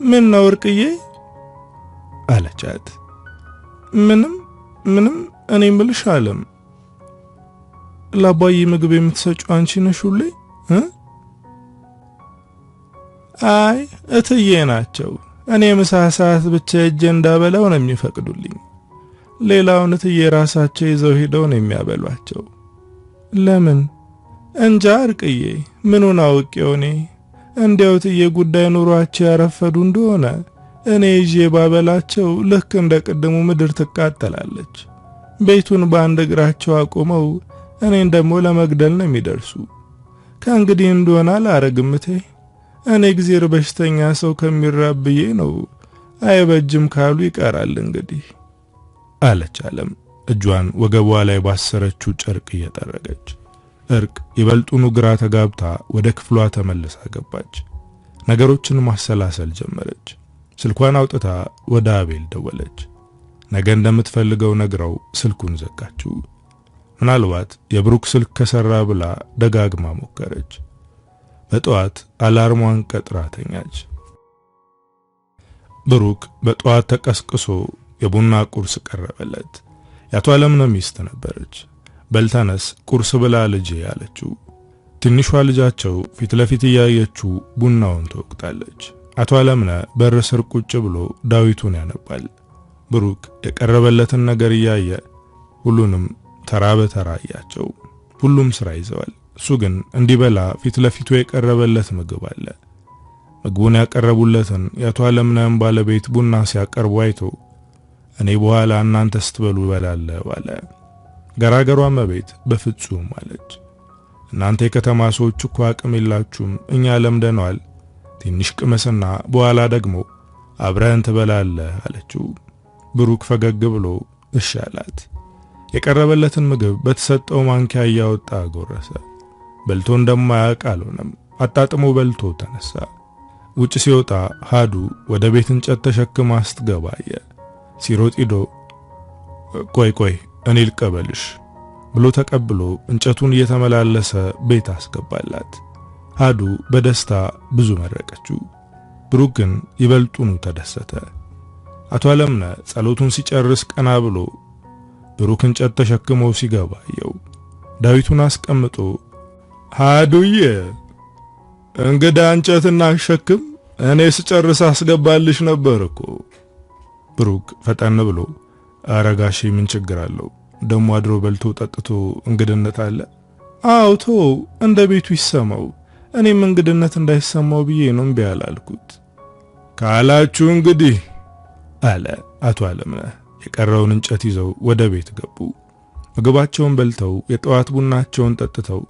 ምን ነው እርቅዬ አለቻት። ምንም እኔ ምልሽ አለም ለአባዬ ምግብ የምትሰጪው አንቺ ነሽ ሁሌ? አይ እትዬ ናቸው። እኔ ምሳ ሰዓት ብቻ እጄ እንዳበላው ነው የሚፈቅዱልኝ። ሌላውን እትዬ ራሳቸው ይዘው ሄደው ነው የሚያበሏቸው። ለምን እንጃ እርቅዬ፣ ምኑን አውቄው እኔ እንዲያው እትዬ ጉዳይ ኑሯቸው ያረፈዱ እንደሆነ እኔ ይዤ ባበላቸው ልክ እንደ ቅድሙ ምድር ትቃጠላለች። ቤቱን በአንድ እግራቸው አቆመው እኔን ደግሞ ለመግደል ነው የሚደርሱ። ከእንግዲህ እንደሆነ አላረግም እቴ። እኔ እግዚአብሔር በሽተኛ ሰው ከሚራብዬ ነው። አይበጅም ካሉ ይቀራል እንግዲህ አለች አለም እጇን ወገቧ ላይ ባሰረችው ጨርቅ እየጠረገች። እርቅ ይበልጡኑ ግራ ተጋብታ ወደ ክፍሏ ተመልሳ ገባች። ነገሮችን ማሰላሰል ጀመረች። ስልኳን አውጥታ ወደ አቤል ደወለች። ነገ እንደምትፈልገው ነግራው ስልኩን ዘጋችው። ምናልባት የብሩክ ስልክ ከሰራ ብላ ደጋግማ ሞከረች። በጠዋት አላርሟን ቀጥራ ተኛች። ብሩክ በጠዋት ተቀስቅሶ የቡና ቁርስ ቀረበለት። ያቶ አለምነህ ሚስት ነበረች። በልተነስ ቁርስ ብላ ልጄ ያለችው። ትንሿ ልጃቸው ፊት ለፊት እያየችው ቡናውን ተወቅጣለች። አቶ አለምነህ በር ስር ቁጭ ብሎ ዳዊቱን ያነባል። ብሩክ የቀረበለትን ነገር እያየ ሁሉንም ተራ በተራ እያቸው። ሁሉም ስራ ይዘዋል። እሱ ግን እንዲበላ ፊት ለፊቱ የቀረበለት ምግብ አለ። ምግቡን ያቀረቡለትን የአቶ አለምነህን ባለቤት ቡና ሲያቀርቡ አይቶ እኔ በኋላ እናንተ ስትበሉ እበላለሁ አለ። ገራገሯ መቤት በፍጹም አለች። እናንተ የከተማ ሰዎች እኮ አቅም የላችሁም፣ እኛ ለምደነዋል። ትንሽ ቅመስና በኋላ ደግሞ አብረን ትበላለህ አለችው። ብሩክ ፈገግ ብሎ እሺ አላት። የቀረበለትን ምግብ በተሰጠው ማንኪያ እያወጣ ጎረሰ። በልቶ እንደማያውቅ አልሆነም። አጣጥሞ በልቶ ተነሳ። ውጭ ሲወጣ ሃዱ ወደ ቤት እንጨት ተሸክማ ስትገባ አየ። ሲሮጥ ሄዶ ቆይ እኔ ልቀበልሽ ብሎ ተቀብሎ እንጨቱን እየተመላለሰ ቤት አስገባላት። ሃዱ በደስታ ብዙ መረቀችው። ብሩክ ግን ይበልጡኑ ተደሰተ። አቶ አለምነህ ጸሎቱን ሲጨርስ ቀና ብሎ ብሩክ እንጨት ተሸክሞ ሲገባ አየው። ዳዊቱን አስቀምጦ ሃዱዬ እንግዳ እንጨትና ሸክም እኔ ስጨርስ አስገባልሽ ነበር እኮ። ብሩክ ፈጠን ብሎ አረጋሽ ምን ችግር አለው? ደሞ አድሮ በልቶ ጠጥቶ እንግድነት አለ? አውቶ እንደ ቤቱ ይሰማው። እኔም እንግድነት እንዳይሰማው ብዬ ነው እምቢ ያላልኩት። ካላችሁ እንግዲህ አለ አቶ አለምነህ። የቀረውን እንጨት ይዘው ወደ ቤት ገቡ። ምግባቸውን በልተው የጠዋት ቡናቸውን ጠጥተው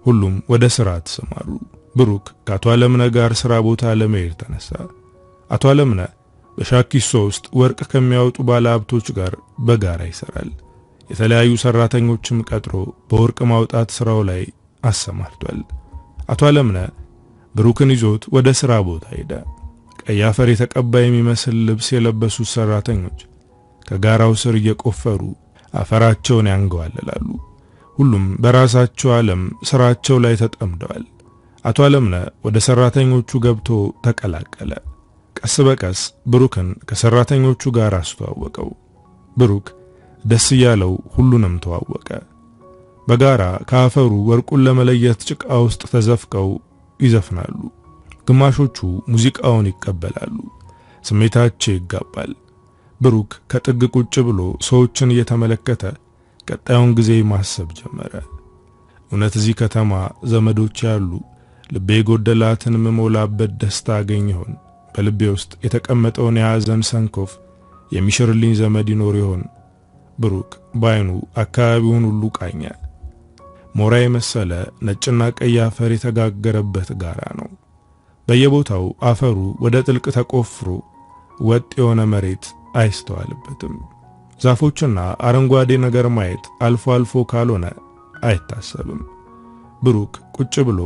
ሁሉም ወደ ሥራ ተሰማሩ። ብሩክ ከአቶ አለምነህ ጋር ሥራ ቦታ ለመሄድ ተነሳ። አቶ አለምነህ በሻኪሶ ውስጥ ወርቅ ከሚያወጡ ባለሀብቶች ጋር በጋራ ይሰራል። የተለያዩ ሰራተኞችም ቀጥሮ በወርቅ ማውጣት ሥራው ላይ አሰማርቷል። አቶ አለምነህ ብሩክን ይዞት ወደ ሥራ ቦታ ሄደ። ቀይ አፈር የተቀባ የሚመስል ልብስ የለበሱት ሰራተኞች ከጋራው ስር እየቆፈሩ አፈራቸውን ያንገዋልላሉ። ሁሉም በራሳቸው ዓለም ሥራቸው ላይ ተጠምደዋል። አቶ አለምነህ ወደ ሰራተኞቹ ገብቶ ተቀላቀለ። ቀስ በቀስ ብሩክን ከሰራተኞቹ ጋር አስተዋወቀው። ብሩክ ደስ እያለው ሁሉንም ተዋወቀ። በጋራ ከአፈሩ ወርቁን ለመለየት ጭቃ ውስጥ ተዘፍቀው ይዘፍናሉ። ግማሾቹ ሙዚቃውን ይቀበላሉ። ስሜታቸው ይጋባል። ብሩክ ከጥግ ቁጭ ብሎ ሰዎችን እየተመለከተ ቀጣዩን ጊዜ ማሰብ ጀመረ። እውነት እዚህ ከተማ ዘመዶች ያሉ ልቤ ጎደላትን መሞላበት ደስታ አገኝ ይሆን? በልቤ ውስጥ የተቀመጠውን የሐዘን ሰንኮፍ የሚሽርልኝ ዘመድ ይኖር ይሆን? ብሩክ ባይኑ አካባቢውን ሁሉ ቃኘ። ሞራ የመሰለ ነጭና ቀይ አፈር የተጋገረበት ጋራ ነው። በየቦታው አፈሩ ወደ ጥልቅ ተቆፍሮ ወጥ የሆነ መሬት አይስተዋልበትም። ዛፎችና አረንጓዴ ነገር ማየት አልፎ አልፎ ካልሆነ አይታሰብም። ብሩክ ቁጭ ብሎ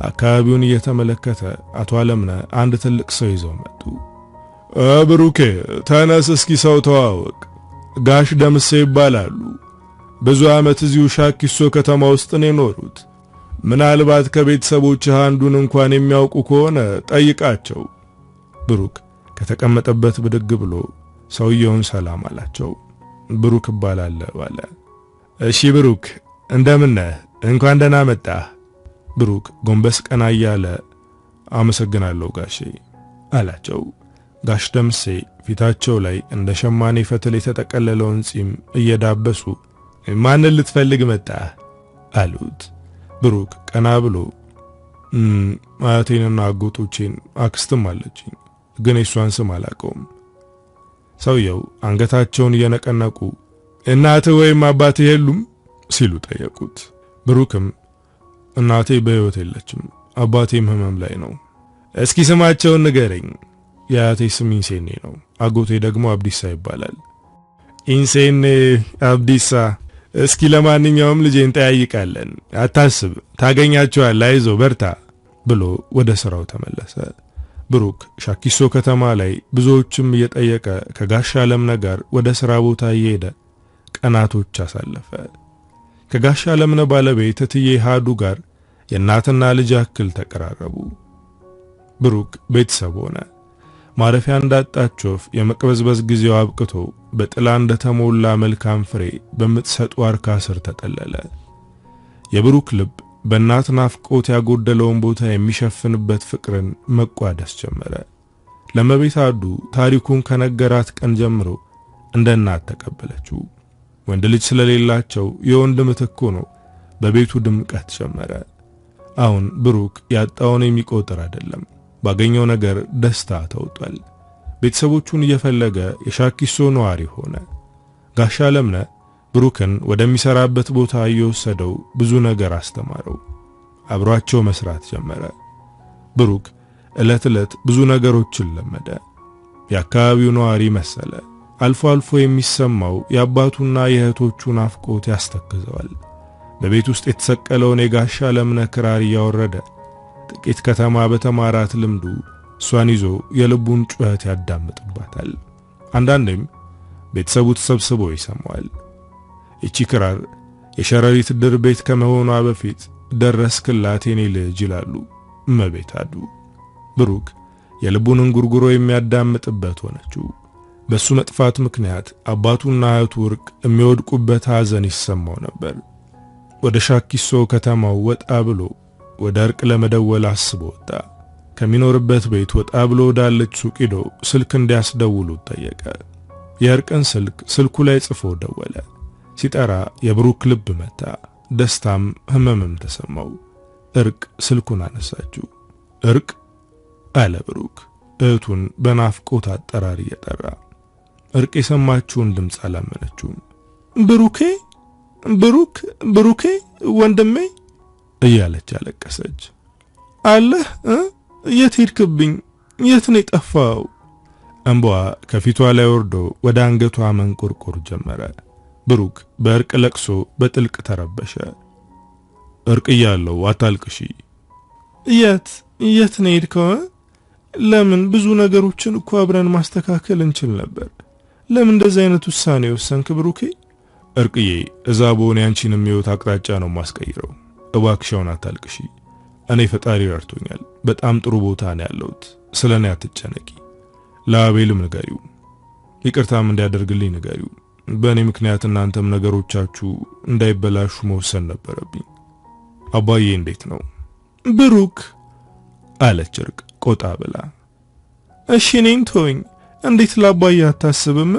አካባቢውን እየተመለከተ አቶ አለምነህ አንድ ትልቅ ሰው ይዘው መጡ። ብሩኬ ተነስ፣ እስኪ ሰው ተዋወቅ። ጋሽ ደምሴ ይባላሉ። ብዙ ዓመት እዚሁ ሻኪሶ ከተማ ውስጥ ነው የኖሩት። ምናልባት ከቤተሰቦችህ አንዱን እንኳን የሚያውቁ ከሆነ ጠይቃቸው። ብሩክ ከተቀመጠበት ብድግ ብሎ ሰውየውን ሰላም አላቸው። ብሩክ እባላለሁ አለ። እሺ ብሩክ እንደምን ነህ? እንኳን ደህና መጣህ። ብሩክ ጎንበስ ቀና እያለ አመሰግናለሁ ጋሼ አላቸው። ጋሽ ደምሴ ፊታቸው ላይ እንደ ሸማኔ ፈትል የተጠቀለለውን ጺም እየዳበሱ ማንን ልትፈልግ መጣህ አሉት። ብሩክ ቀና ብሎ አያቴንና አጎቶቼን አክስትም አለችኝ፣ ግን የሷን ስም አላውቀውም። ሰውየው አንገታቸውን እየነቀነቁ እናትህ ወይም አባትህ የሉም ሲሉ ጠየቁት። ብሩክም እናቴ በሕይወት የለችም፣ አባቴም ሕመም ላይ ነው። እስኪ ስማቸውን ንገረኝ። የአያቴ ስም ኢንሴኔ ነው፣ አጎቴ ደግሞ አብዲሳ ይባላል። ኢንሴኔ አብዲሳ፣ እስኪ ለማንኛውም ልጄን ጠያይቃለን፣ አታስብ፣ ታገኛቸዋለህ፣ አይዞህ በርታ ብሎ ወደ ሥራው ተመለሰ። ብሩክ ሻኪሶ ከተማ ላይ ብዙዎችም እየጠየቀ ከጋሽ አለምነህ ጋር ወደ ሥራ ቦታ እየሄደ ቀናቶች አሳለፈ። ከጋሽ አለምነህ ባለቤት እትዬ ሃዱ ጋር የእናትና ልጅ ያክል ተቀራረቡ። ብሩክ ቤተሰብ ሆነ። ማረፊያ እንዳጣች ወፍ የመቅበዝበዝ ጊዜው አብቅቶ በጥላ እንደተሞላ መልካም ፍሬ በምትሰጥ ዋርካ ስር ተጠለለ። የብሩክ ልብ በእናት ናፍቆት ያጎደለውን ቦታ የሚሸፍንበት ፍቅርን መቋደስ ጀመረ። ለመቤት ሃዱ ታሪኩን ከነገራት ቀን ጀምሮ እንደ እናት ተቀበለችው። ወንድ ልጅ ስለሌላቸው የወንድ ምትክ ሆኖ በቤቱ ድምቀት ጀመረ። አሁን ብሩክ ያጣውን የሚቆጥር አይደለም። ባገኘው ነገር ደስታ ተውጧል። ቤተሰቦቹን እየፈለገ የሻኪሶ ነዋሪ ሆነ። ጋሽ አለምነህ ብሩክን ወደሚሰራበት ቦታ እየወሰደው ብዙ ነገር አስተማረው። አብሯቸው መስራት ጀመረ። ብሩክ ዕለት ዕለት ብዙ ነገሮችን ለመደ። የአካባቢው ነዋሪ መሰለ። አልፎ አልፎ የሚሰማው የአባቱና የእህቶቹ ናፍቆት ያስተክዘዋል። በቤት ውስጥ የተሰቀለውን የጋሽ አለምነህ ክራር እያወረደ ጥቂት ከተማ በተማራት ልምዱ እሷን ይዞ የልቡን ጩኸት ያዳምጥባታል። አንዳንዴም ቤተሰቡ ተሰብስቦ ይሰማዋል። እቺ ክራር የሸረሪት ድር ቤት ከመሆኗ በፊት ደረስክላት የኔ ልጅ ይላሉ እመቤት ሃዱ። ብሩክ የልቡን እንጉርጉሮ የሚያዳምጥበት ሆነችው። በሱ መጥፋት ምክንያት አባቱና እህቱ ወርቅ የሚወድቁበት ሐዘን ይሰማው ነበር። ወደ ሻኪሶ ከተማው ወጣ ብሎ ወደ እርቅ ለመደወል አስቦ ወጣ። ከሚኖርበት ቤት ወጣ ብሎ ወዳለች ሱቅ ሄዶ ስልክ እንዲያስደውሉት ጠየቀ። የእርቅን ስልኩ ላይ ጽፎ ደወለ። ሲጠራ የብሩክ ልብ መታ። ደስታም ህመምም ተሰማው። እርቅ ስልኩን አነሳችው። እርቅ አለ ብሩክ እህቱን በናፍቆት አጠራር እየጠራ። እርቅ የሰማችውን ድምፅ አላመነችውም። ብሩኬ ወንድሜ እያለች አለቀሰች። አለህ? የት ሄድክብኝ? የት ነው የጠፋው? እንቧ ከፊቷ ላይ ወርዶ ወደ አንገቷ መንቆርቆር ጀመረ። ብሩክ በእርቅ ለቅሶ በጥልቅ ተረበሸ። እርቅ እያለው አታልቅሺ። የት ነው ሄድከው? ለምን? ብዙ ነገሮችን እኮ አብረን ማስተካከል እንችል ነበር። ለምን እንደዚህ አይነት ውሳኔ ወሰንክ ብሩኬ? እርቅዬ፣ እዛ በሆነ ያንቺንም ሕይወት አቅጣጫ ነው ማስቀይረው። እባክሽውን አታልቅሺ። እኔ ፈጣሪ ረድቶኛል። በጣም ጥሩ ቦታ ነው ያለሁት። ስለኔ አትጨነቂ። ለአቤልም ንገሪው፣ ይቅርታም እንዲያደርግልኝ ንገሪው። በእኔ ምክንያት እናንተም ነገሮቻችሁ እንዳይበላሹ መወሰን ነበረብኝ። አባዬ እንዴት ነው? ብሩክ አለች እርቅ ቆጣ ብላ። እሺ እኔን ተወኝ። እንዴት ለአባዬ አታስብም?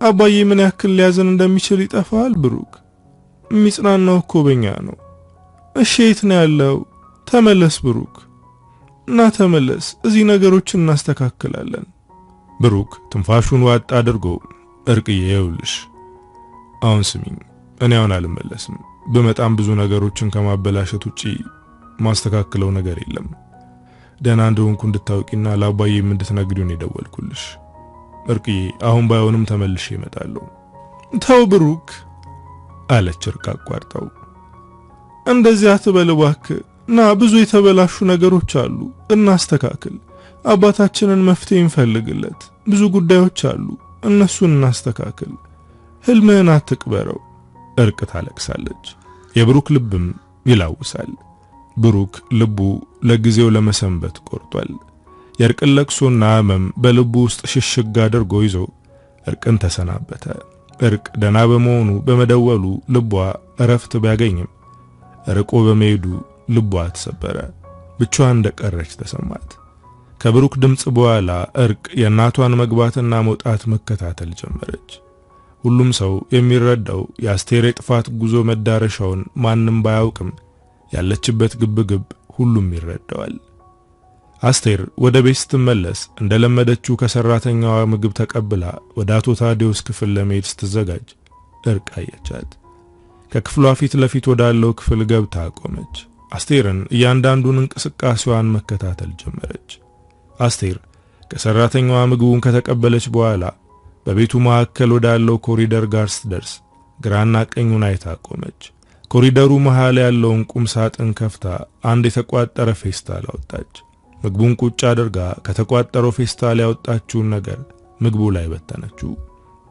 አባዬ ምን ያክል ሊያዝን እንደሚችል ይጠፋል ብሩክ። የሚጽናናው እኮ በኛ ነው። እሺ የት ነው ያለው? ተመለስ ብሩክ፣ እና ተመለስ። እዚህ ነገሮችን እናስተካክላለን። ብሩክ ትንፋሹን ዋጥ አድርጎ እርቅዬ፣ ይኸውልሽ አሁን ስሚኝ፣ እኔ አሁን አልመለስም። በመጣም ብዙ ነገሮችን ከማበላሸት ውጪ ማስተካከለው ነገር የለም። ደህና እንደሆንኩ እንድታውቂና ለአባዬም እንድትነግሪው ነው የደወልኩልሽ። እርቅዬ፣ አሁን ባይሆንም ተመልሼ እመጣለሁ። ተው ብሩክ አለች እርቅ አቋርጠው። እንደዚህ አትበል እባክህ። ና፣ ብዙ የተበላሹ ነገሮች አሉ፣ እናስተካክል። አባታችንን መፍትሄ እንፈልግለት። ብዙ ጉዳዮች አሉ፣ እነሱን እናስተካክል። ህልምህን አትቅበረው። እርቅ ታለቅሳለች። የብሩክ ልብም ይላውሳል። ብሩክ ልቡ ለጊዜው ለመሰንበት ቆርጧል። የእርቅን ለቅሶና ህመም በልቡ ውስጥ ሽሽግ አድርጎ ይዞ እርቅን ተሰናበተ። እርቅ ደና በመሆኑ በመደወሉ ልቧ እረፍት ቢያገኝም ርቆ በመሄዱ ልቧ ተሰበረ። ብቻዋን እንደቀረች ተሰማት። ከብሩክ ድምጽ በኋላ እርቅ የእናቷን መግባትና መውጣት መከታተል ጀመረች። ሁሉም ሰው የሚረዳው የአስቴር የጥፋት ጉዞ መዳረሻውን ማንም ባያውቅም ያለችበት ግብግብ ሁሉም ይረዳዋል። አስቴር ወደ ቤት ስትመለስ እንደለመደችው ከሰራተኛዋ ምግብ ተቀብላ ወደ አቶ ታዲዮስ ክፍል ለመሄድ ስትዘጋጅ እርቅ አየቻት። ከክፍሏ ፊት ለፊት ወዳለው ክፍል ገብታ ቆመች። አስቴርን እያንዳንዱን እንቅስቃሴዋን መከታተል ጀመረች። አስቴር ከሰራተኛዋ ምግቡን ከተቀበለች በኋላ በቤቱ መካከል ወዳለው ኮሪደር ጋር ስትደርስ ግራና ቀኙን አይታ ቆመች። ኮሪደሩ መሃል ያለውን ቁም ሳጥን ከፍታ አንድ የተቋጠረ ፌስታል አወጣች። ምግቡን ቁጭ አድርጋ ከተቋጠረው ፌስታል ያወጣችውን ነገር ምግቡ ላይ በተነችው።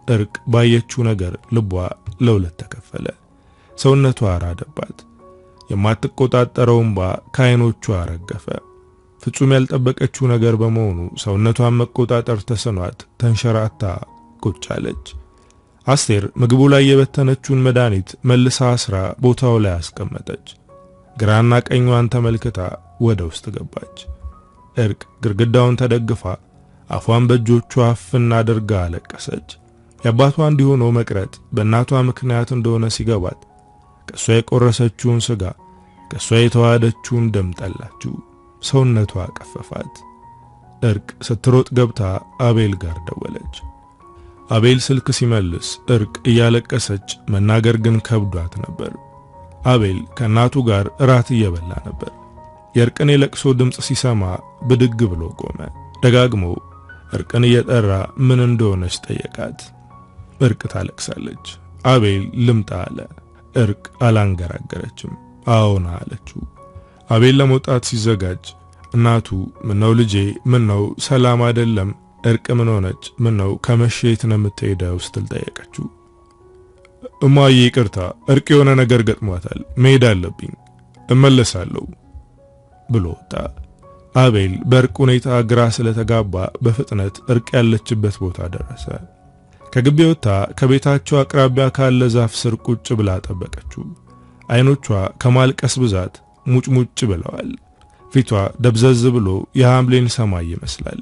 እርቅ ባየችው ነገር ልቧ ለሁለት ተከፈለ። ሰውነቷ አራደባት። የማትቆጣጠረው እንባ ከዓይኖቿ ረገፈ። ፍጹም ያልጠበቀችው ነገር በመሆኑ ሰውነቷን መቆጣጠር ተስኗት ተንሸራታ ቁጭ አለች። አስቴር ምግቡ ላይ የበተነችውን መድኃኒት መልሳ አስራ ቦታው ላይ አስቀመጠች። ግራና ቀኟን ተመልክታ ወደ ውስጥ ገባች። እርቅ ግድግዳውን ተደግፋ አፏን በእጆቿ አፍና አድርጋ አለቀሰች። የአባቷ እንዲሆነው መቅረት በእናቷ ምክንያት እንደሆነ ሲገባት ከሷ የቆረሰችውን ስጋ ከሷ የተዋሃደችውን ደም ጠላችው። ሰውነቷ ቀፈፋት። እርቅ ስትሮጥ ገብታ አቤል ጋር ደወለች። አቤል ስልክ ሲመልስ እርቅ እያለቀሰች መናገር ግን ከብዷት ነበር። አቤል ከእናቱ ጋር እራት እየበላ ነበር። የእርቅን የለቅሶ ድምፅ ሲሰማ ብድግ ብሎ ቆመ። ደጋግሞ እርቅን እየጠራ ምን እንደሆነች ጠየቃት። እርቅ ታለቅሳለች። አቤል ልምጣ አለ። እርቅ አላንገራገረችም። አዎና አለችው። አቤል ለመውጣት ሲዘጋጅ እናቱ ምነው ልጄ፣ ምነው ሰላም አይደለም? እርቅ ምን ሆነች? ምነው ከመሸ የት ነው የምትሄደው ስትል ጠየቀችው። እማዬ ይቅርታ፣ እርቅ የሆነ ነገር ገጥሟታል፣ መሄድ አለብኝ፣ እመለሳለሁ ብሎ ወጣ። አቤል በእርቅ ሁኔታ ግራ ስለተጋባ በፍጥነት እርቅ ያለችበት ቦታ ደረሰ። ከግቢ ወጥታ ከቤታቸው አቅራቢያ ካለ ዛፍ ስር ቁጭ ብላ ጠበቀችው። አይኖቿ ከማልቀስ ብዛት ሙጭሙጭ ብለዋል። ፊቷ ደብዘዝ ብሎ የሐምሌን ሰማይ ይመስላል።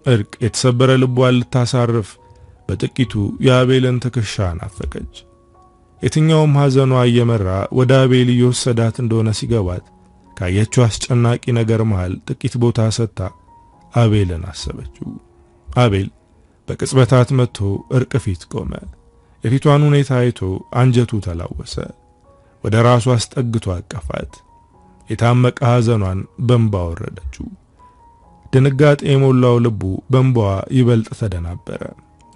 እርቅ የተሰበረ ልቧን ልታሳርፍ በጥቂቱ የአቤልን ትከሻ ናፈቀች። የትኛውም ሐዘኗ እየመራ ወደ አቤል እየወሰዳት እንደሆነ ሲገባት ካየችው አስጨናቂ ነገር መሃል ጥቂት ቦታ ሰጥታ አቤልን አሰበችው። አቤል በቅጽበታት መጥቶ እርቅ ፊት ቆመ። የፊቷን ሁኔታ አይቶ አንጀቱ ተላወሰ። ወደ ራሱ አስጠግቶ አቀፋት። የታመቀ ሐዘኗን በእንባ ወረደችው። ድንጋጤ የሞላው ልቡ በእንባዋ ይበልጥ ተደናበረ።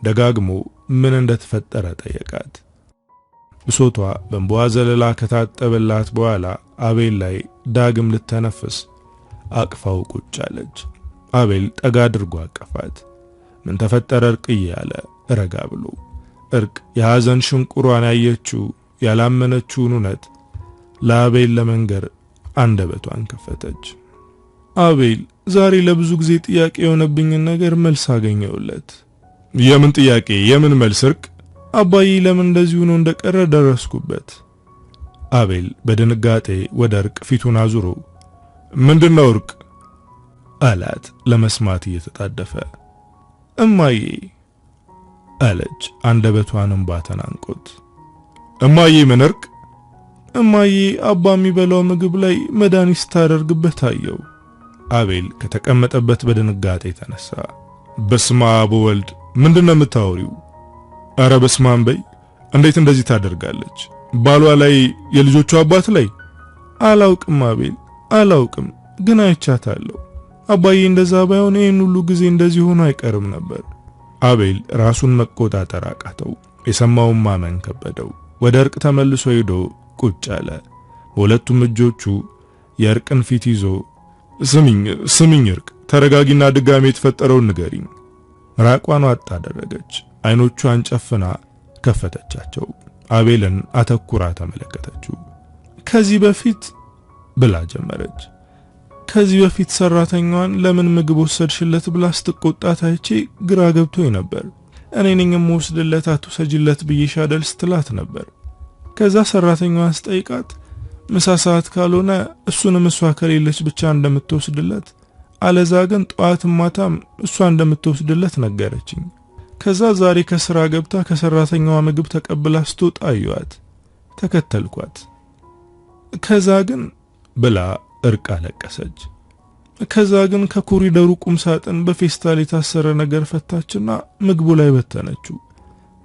ደጋግሞ ምን እንደተፈጠረ ጠየቃት። ብሶቷ በእንባዋ ዘለላ ከታጠበላት በኋላ አቤል ላይ ዳግም ልተነፍስ አቅፋው ቁጭ አለች። አቤል ጠጋ አድርጎ አቀፋት። ምን ተፈጠረ እርቅዬ አለ ረጋ ብሎ። እርቅ የሐዘን ሽንቁሯን ያየችው ያላመነችውን እውነት ለአቤል ለመንገር አንደበቷን ከፈተች። አቤል ዛሬ ለብዙ ጊዜ ጥያቄ የሆነብኝን ነገር መልስ አገኘውለት። የምን ጥያቄ? የምን መልስ? እርቅ? አባዬ ለምን እንደዚህ ሆኖ እንደቀረ ደረስኩበት። አቤል በድንጋጤ ወደ እርቅ ፊቱን አዙሮ ምንድነው እርቅ አላት ለመስማት እየተጣደፈ። እማዬ አለች አንደበቷን እንባ ተናንቆት። እማዬ ምን እርቅ? እማዬ አባ የሚበላው ምግብ ላይ መድኃኒት ስታደርግበት አየው። አቤል ከተቀመጠበት በድንጋጤ ተነሳ። በስመ አብ ወወልድ፣ ምንድነው የምታወሪው? አረ በስመ አብ በይ። እንዴት እንደዚህ ታደርጋለች? ባሏ ላይ የልጆቿ አባት ላይ? አላውቅም አቤል አላውቅም፣ ግን አይቻታለሁ። አባዬ እንደዛ ባይሆን ይህን ሁሉ ጊዜ እንደዚህ ሆኖ አይቀርም ነበር። አቤል ራሱን መቆጣጠር አቃተው። የሰማውን ማመን ከበደው። ወደ እርቅ ተመልሶ ሄዶ ቁጭ አለ። በሁለቱም እጆቹ የእርቅን ፊት ይዞ ስሚኝ እርቅ፣ ተረጋጊና ድጋሜ የተፈጠረውን ንገሪኝ። ራቋን ዋጥ አደረገች። አይኖቿን ጨፍና ከፈተቻቸው። አቤልን አተኩራ ተመለከተችው። ከዚህ በፊት ብላ ጀመረች። ከዚህ በፊት ሰራተኛዋን ለምን ምግብ ወሰድሽለት ብላ ስትቆጣት አይቼ ግራ ገብቶኝ ነበር። እኔ ነኝ የምወስድለት አትውሰጂለት ብዬሽ አይደል ስትላት ነበር። ከዛ ሰራተኛዋን ስጠይቃት ምሳ ሰዓት ካልሆነ እሱንም እሷ ከሌለች ብቻ እንደምትወስድለት፣ አለዛ ግን ጠዋትም ማታም እሷ እንደምትወስድለት ነገረችኝ። ከዛ ዛሬ ከስራ ገብታ ከሰራተኛዋ ምግብ ተቀብላ ስትወጣ አየኋት፣ ተከተልኳት። ከዛ ግን ብላ እርቅ አለቀሰች። ከዛ ግን ከኮሪደሩ ቁም ሳጥን በፌስታል የታሰረ ነገር ፈታችና ምግቡ ላይ በተነችው።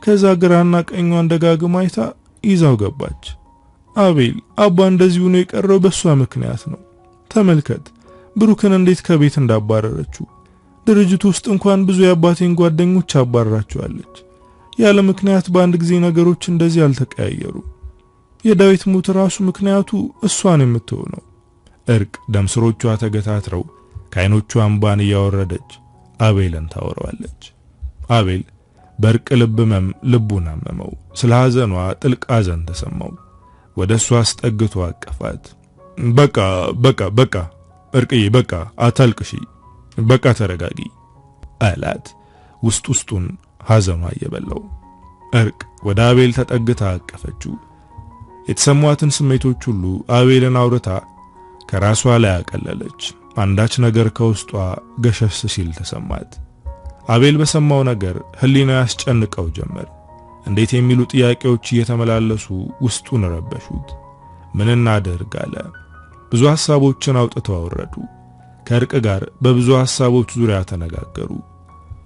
ከዛ ግራና ቀኟን ደጋግማ አይታ ይዛው ገባች። አቤል አባ እንደዚህ ሆኖ የቀረው በሷ ምክንያት ነው። ተመልከት ብሩክን እንዴት ከቤት እንዳባረረችው። ድርጅቱ ውስጥ እንኳን ብዙ የአባቴን ጓደኞች አባረራቸዋለች። ያለ ምክንያት በአንድ ጊዜ ነገሮች እንደዚህ አልተቀያየሩ። የዳዊት ሞት ራሱ ምክንያቱ እሷን የምትሆነው። እርቅ ደምስሮቿ ተገታትረው ከዓይኖቿ እንባን እያወረደች አቤልን ታወራዋለች። አቤል በእርቅ ልብመም ልቡን አመመው። ስለ ሐዘኗ ጥልቅ ሐዘን ተሰማው። ወደ እሷ አስጠግቶ አቀፋት። በቃ እርቅዬ በቃ አታልቅሺ፣ በቃ ተረጋጊ አላት። ውስጡን ሐዘኗ እየበላው። እርቅ ወደ አቤል ተጠግታ አቀፈችው። የተሰሟትን ስሜቶች ሁሉ አቤልን አውርታ ከራሷ ላይ አቀለለች። አንዳች ነገር ከውስጧ ገሸስ ሲል ተሰማት። አቤል በሰማው ነገር ህሊና ያስጨንቀው ጀመር። እንዴት የሚሉ ጥያቄዎች እየተመላለሱ ውስጡን ረበሹት። ምን እናድርግ አለ። ብዙ ሐሳቦችን አውጥተው አወረዱ። ከእርቅ ጋር በብዙ ሐሳቦች ዙሪያ ተነጋገሩ።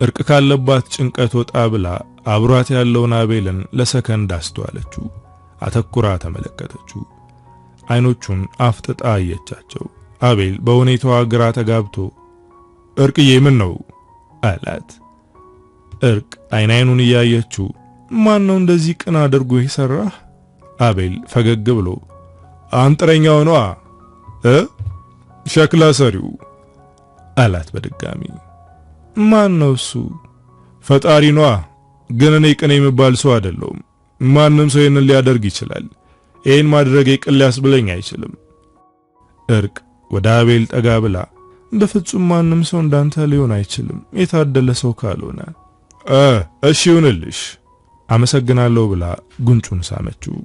እርቅ ካለባት ጭንቀት ወጣ ብላ አብሯት ያለውን አቤልን ለሰከንድ አስተዋለችው። አተኩራ ተመለከተችው። አይኖቹን አፍጥጣ አየቻቸው። አቤል በሁኔታዋ ግራ ተጋብቶ እርቅዬ ምን ነው አላት። እርቅ አይኑን እያየችው ማን ነው እንደዚህ ቅን አድርጎ ይሰራህ? አቤል ፈገግ ብሎ አንጥረኛው ነዋ ሸክላ ሰሪው አላት በድጋሚ። ማን ነው እሱ? ፈጣሪ ነዋ። ግን እኔ ቅን የምባል ሰው አይደለሁም። ማንም ሰው ይህንን ሊያደርግ ይችላል። ይህን ማድረግ ቅን ሊያስብለኝ አይችልም። እርቅ ወደ አቤል ጠጋ ብላ በፍጹም ማንም ሰው እንዳንተ ሊሆን አይችልም የታደለ ሰው ካልሆነ። እሺ ይሁንልሽ አመሰግናለሁ ብላ ጉንጩን ሳመችው።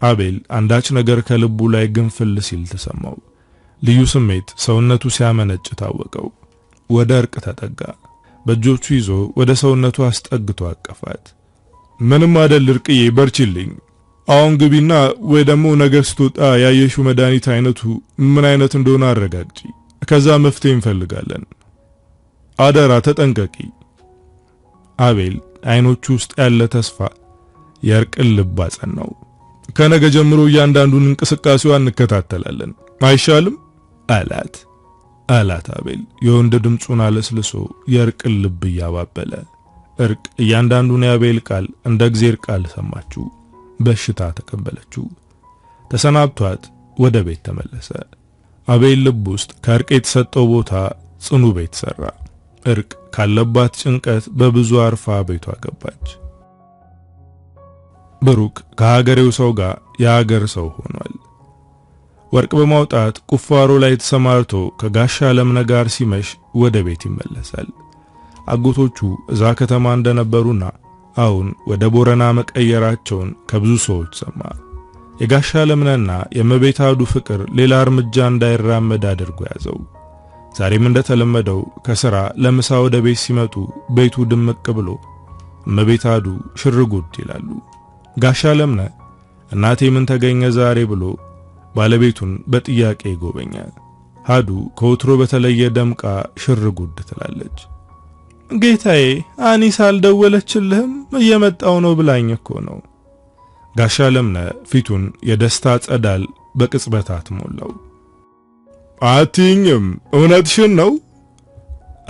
አቤል አንዳች ነገር ከልቡ ላይ ግንፍል ሲል ተሰማው። ልዩ ስሜት ሰውነቱ ሲያመነጭ ታወቀው። ወደ እርቅ ተጠጋ። በእጆቹ ይዞ ወደ ሰውነቱ አስጠግቶ አቀፋት። ምንም አይደል እርቅዬ በርቺልኝ። አሁን ግቢና ወይ ደግሞ ነገር ስትወጣ ያየሽው መድኃኒት አይነቱ ምን አይነት እንደሆነ አረጋግጪ። ከዛ መፍትሄ እንፈልጋለን። አደራ ተጠንቀቂ አቤል አይኖቹ ውስጥ ያለ ተስፋ የእርቅን ልብ አጸናው። ከነገ ጀምሮ እያንዳንዱን እንቅስቃሴዋን እንከታተላለን አይሻልም አላት አቤል የወንድ ድምጹን አለስልሶ የእርቅን ልብ ያባበለ። እርቅ እያንዳንዱን የአቤል ቃል እንደ እግዚአብሔር ቃል ሰማችው፣ በሽታ ተቀበለችው። ተሰናብቷት ወደ ቤት ተመለሰ። አቤል ልብ ውስጥ ከእርቅ የተሰጠው ቦታ ጽኑ ቤት ሰራ። እርቅ ካለባት ጭንቀት በብዙ አርፋ ቤቷ ገባች። ብሩክ ከሀገሬው ሰው ጋር የሀገር ሰው ሆኗል። ወርቅ በማውጣት ቁፋሮ ላይ ተሰማርቶ ከጋሻ ለምነ ጋር ሲመሽ ወደ ቤት ይመለሳል። አጎቶቹ እዛ ከተማ እንደነበሩና አሁን ወደ ቦረና መቀየራቸውን ከብዙ ሰዎች ሰማ። የጋሻ ለምነና የመቤት አዱ ፍቅር ሌላ እርምጃ እንዳይራመድ አድርጎ ያዘው። ዛሬም እንደተለመደው ከሥራ ለምሳ ወደ ቤት ሲመጡ ቤቱ ድምቅ ብሎ መቤት አዱ ሽርጉድ ይላሉ። ጋሻ ለምነ እናቴ ምን ተገኘ ዛሬ ብሎ ባለቤቱን በጥያቄ ይጎበኛል። አዱ ከወትሮ በተለየ ደምቃ ሽርጉድ ትላለች። ጌታዬ አኒስ አልደወለችልህም? እየመጣው ነው ብላኝ እኮ ነው። ጋሻ ለምነ ፊቱን የደስታ ጸዳል በቅጽበታት ሞላው። አትይኝም? እውነትሽን ነው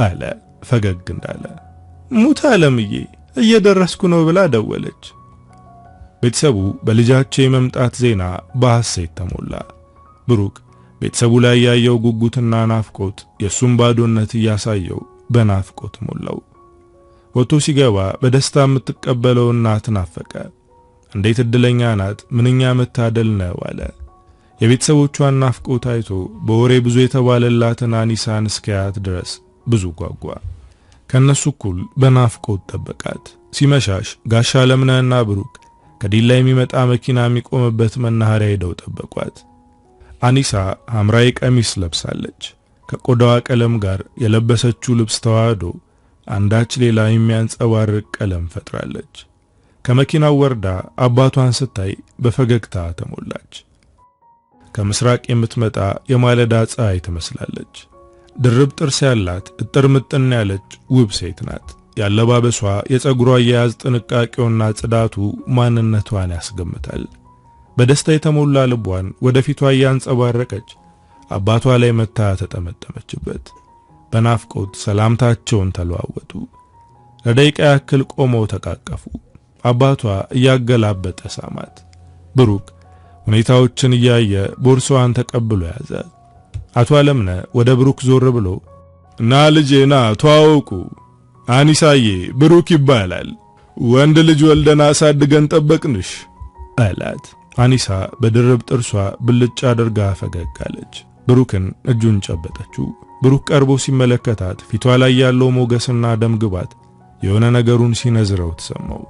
አለ ፈገግ እንዳለ። ሙት አለምዬ እየደረስኩ ነው ብላ ደወለች። ቤተሰቡ በልጃቸው የመምጣት ዜና በሐሴት ተሞላ። ብሩክ ቤተሰቡ ላይ ያየው ጉጉትና ናፍቆት የሱም ባዶነት እያሳየው በናፍቆት ሞላው። ወጥቶ ሲገባ በደስታ የምትቀበለው እናት ናፈቀ። እንዴት እድለኛ ናት፣ ምንኛ መታደል ነው አለ። የቤተሰቦቿን ናፍቆት አይቶ በወሬ ብዙ የተባለላትን አኒሳን እስኪያት ድረስ ብዙ ጓጓ። ከነሱ እኩል በናፍቆት ጠበቃት። ሲመሻሽ ጋሻ ለምነና ብሩክ ከዲላ የሚመጣ መኪና የሚቆምበት መናኸሪያ ሄደው ጠበቋት። አኒሳ ሐምራዊ ቀሚስ ለብሳለች። ከቆዳዋ ቀለም ጋር የለበሰችው ልብስ ተዋህዶ አንዳች ሌላ የሚያንጸባርቅ ቀለም ፈጥራለች። ከመኪናው ወርዳ አባቷን ስታይ በፈገግታ ተሞላች። ከምስራቅ የምትመጣ የማለዳ ፀሐይ ትመስላለች። ድርብ ጥርስ ያላት እጥር ምጥን ያለች ውብ ሴት ናት። ያለባበሷ የፀጉሯ አያያዝ ጥንቃቄውና ጽዳቱ ማንነቷን ያስገምታል። በደስታ የተሞላ ልቧን ወደፊቷ ያንጸባረቀች አባቷ ላይ መታ ተጠመጠመችበት። በናፍቆት ሰላምታቸውን ተለዋወጡ። ለደቂቃ ያክል ቆመው ተቃቀፉ። አባቷ እያገላበጠ ሳማት። ብሩክ ሁኔታዎችን እያየ ቦርሳዋን ተቀብሎ ያዘ። አቶ አለምነ ወደ ብሩክ ዞር ብሎ ና ልጄ ና ተዋወቁ፣ አኒሳዬ ብሩክ ይባላል፣ ወንድ ልጅ ወልደና አሳድገን ጠበቅንሽ አላት። አኒሳ በድርብ ጥርሷ ብልጭ አድርጋ ፈገግ አለች። ብሩክን እጁን ጨበጠችው። ብሩክ ቀርቦ ሲመለከታት ፊቷ ላይ ያለው ሞገስና ደም ግባት የሆነ ነገሩን ሲነዝረው ተሰማው።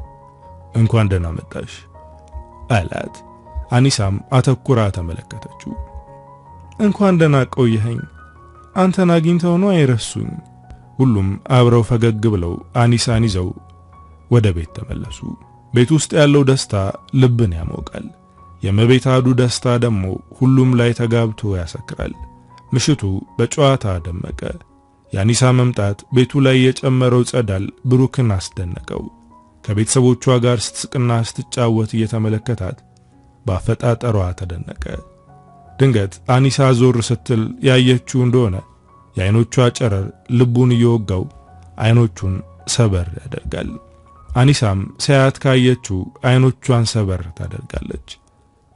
እንኳን ደህና መጣሽ አላት። አኒሳም አተኩራ ተመለከተችው። እንኳን ደህና ቆየኸኝ፣ አንተን አግኝተው ነው አይረሱኝ። ሁሉም አብረው ፈገግ ብለው አኒሳን ይዘው ወደ ቤት ተመለሱ። ቤት ውስጥ ያለው ደስታ ልብን ያሞቃል። የመቤት አዱ ደስታ ደግሞ ሁሉም ላይ ተጋብቶ ያሰክራል። ምሽቱ በጨዋታ ደመቀ። የአኒሳ መምጣት ቤቱ ላይ የጨመረው ጸዳል ብሩክን አስደነቀው። ከቤተሰቦቿ ጋር ስትስቅና ስትጫወት እየተመለከታት ባፈጣጠሯ ተደነቀ። ድንገት አኒሳ ዞር ስትል ያየችው እንደሆነ የአይኖቿ ጨረር ልቡን እየወጋው አይኖቹን ሰበር ያደርጋል። አኒሳም ሲያያት ካየችው አይኖቿን ሰበር ታደርጋለች።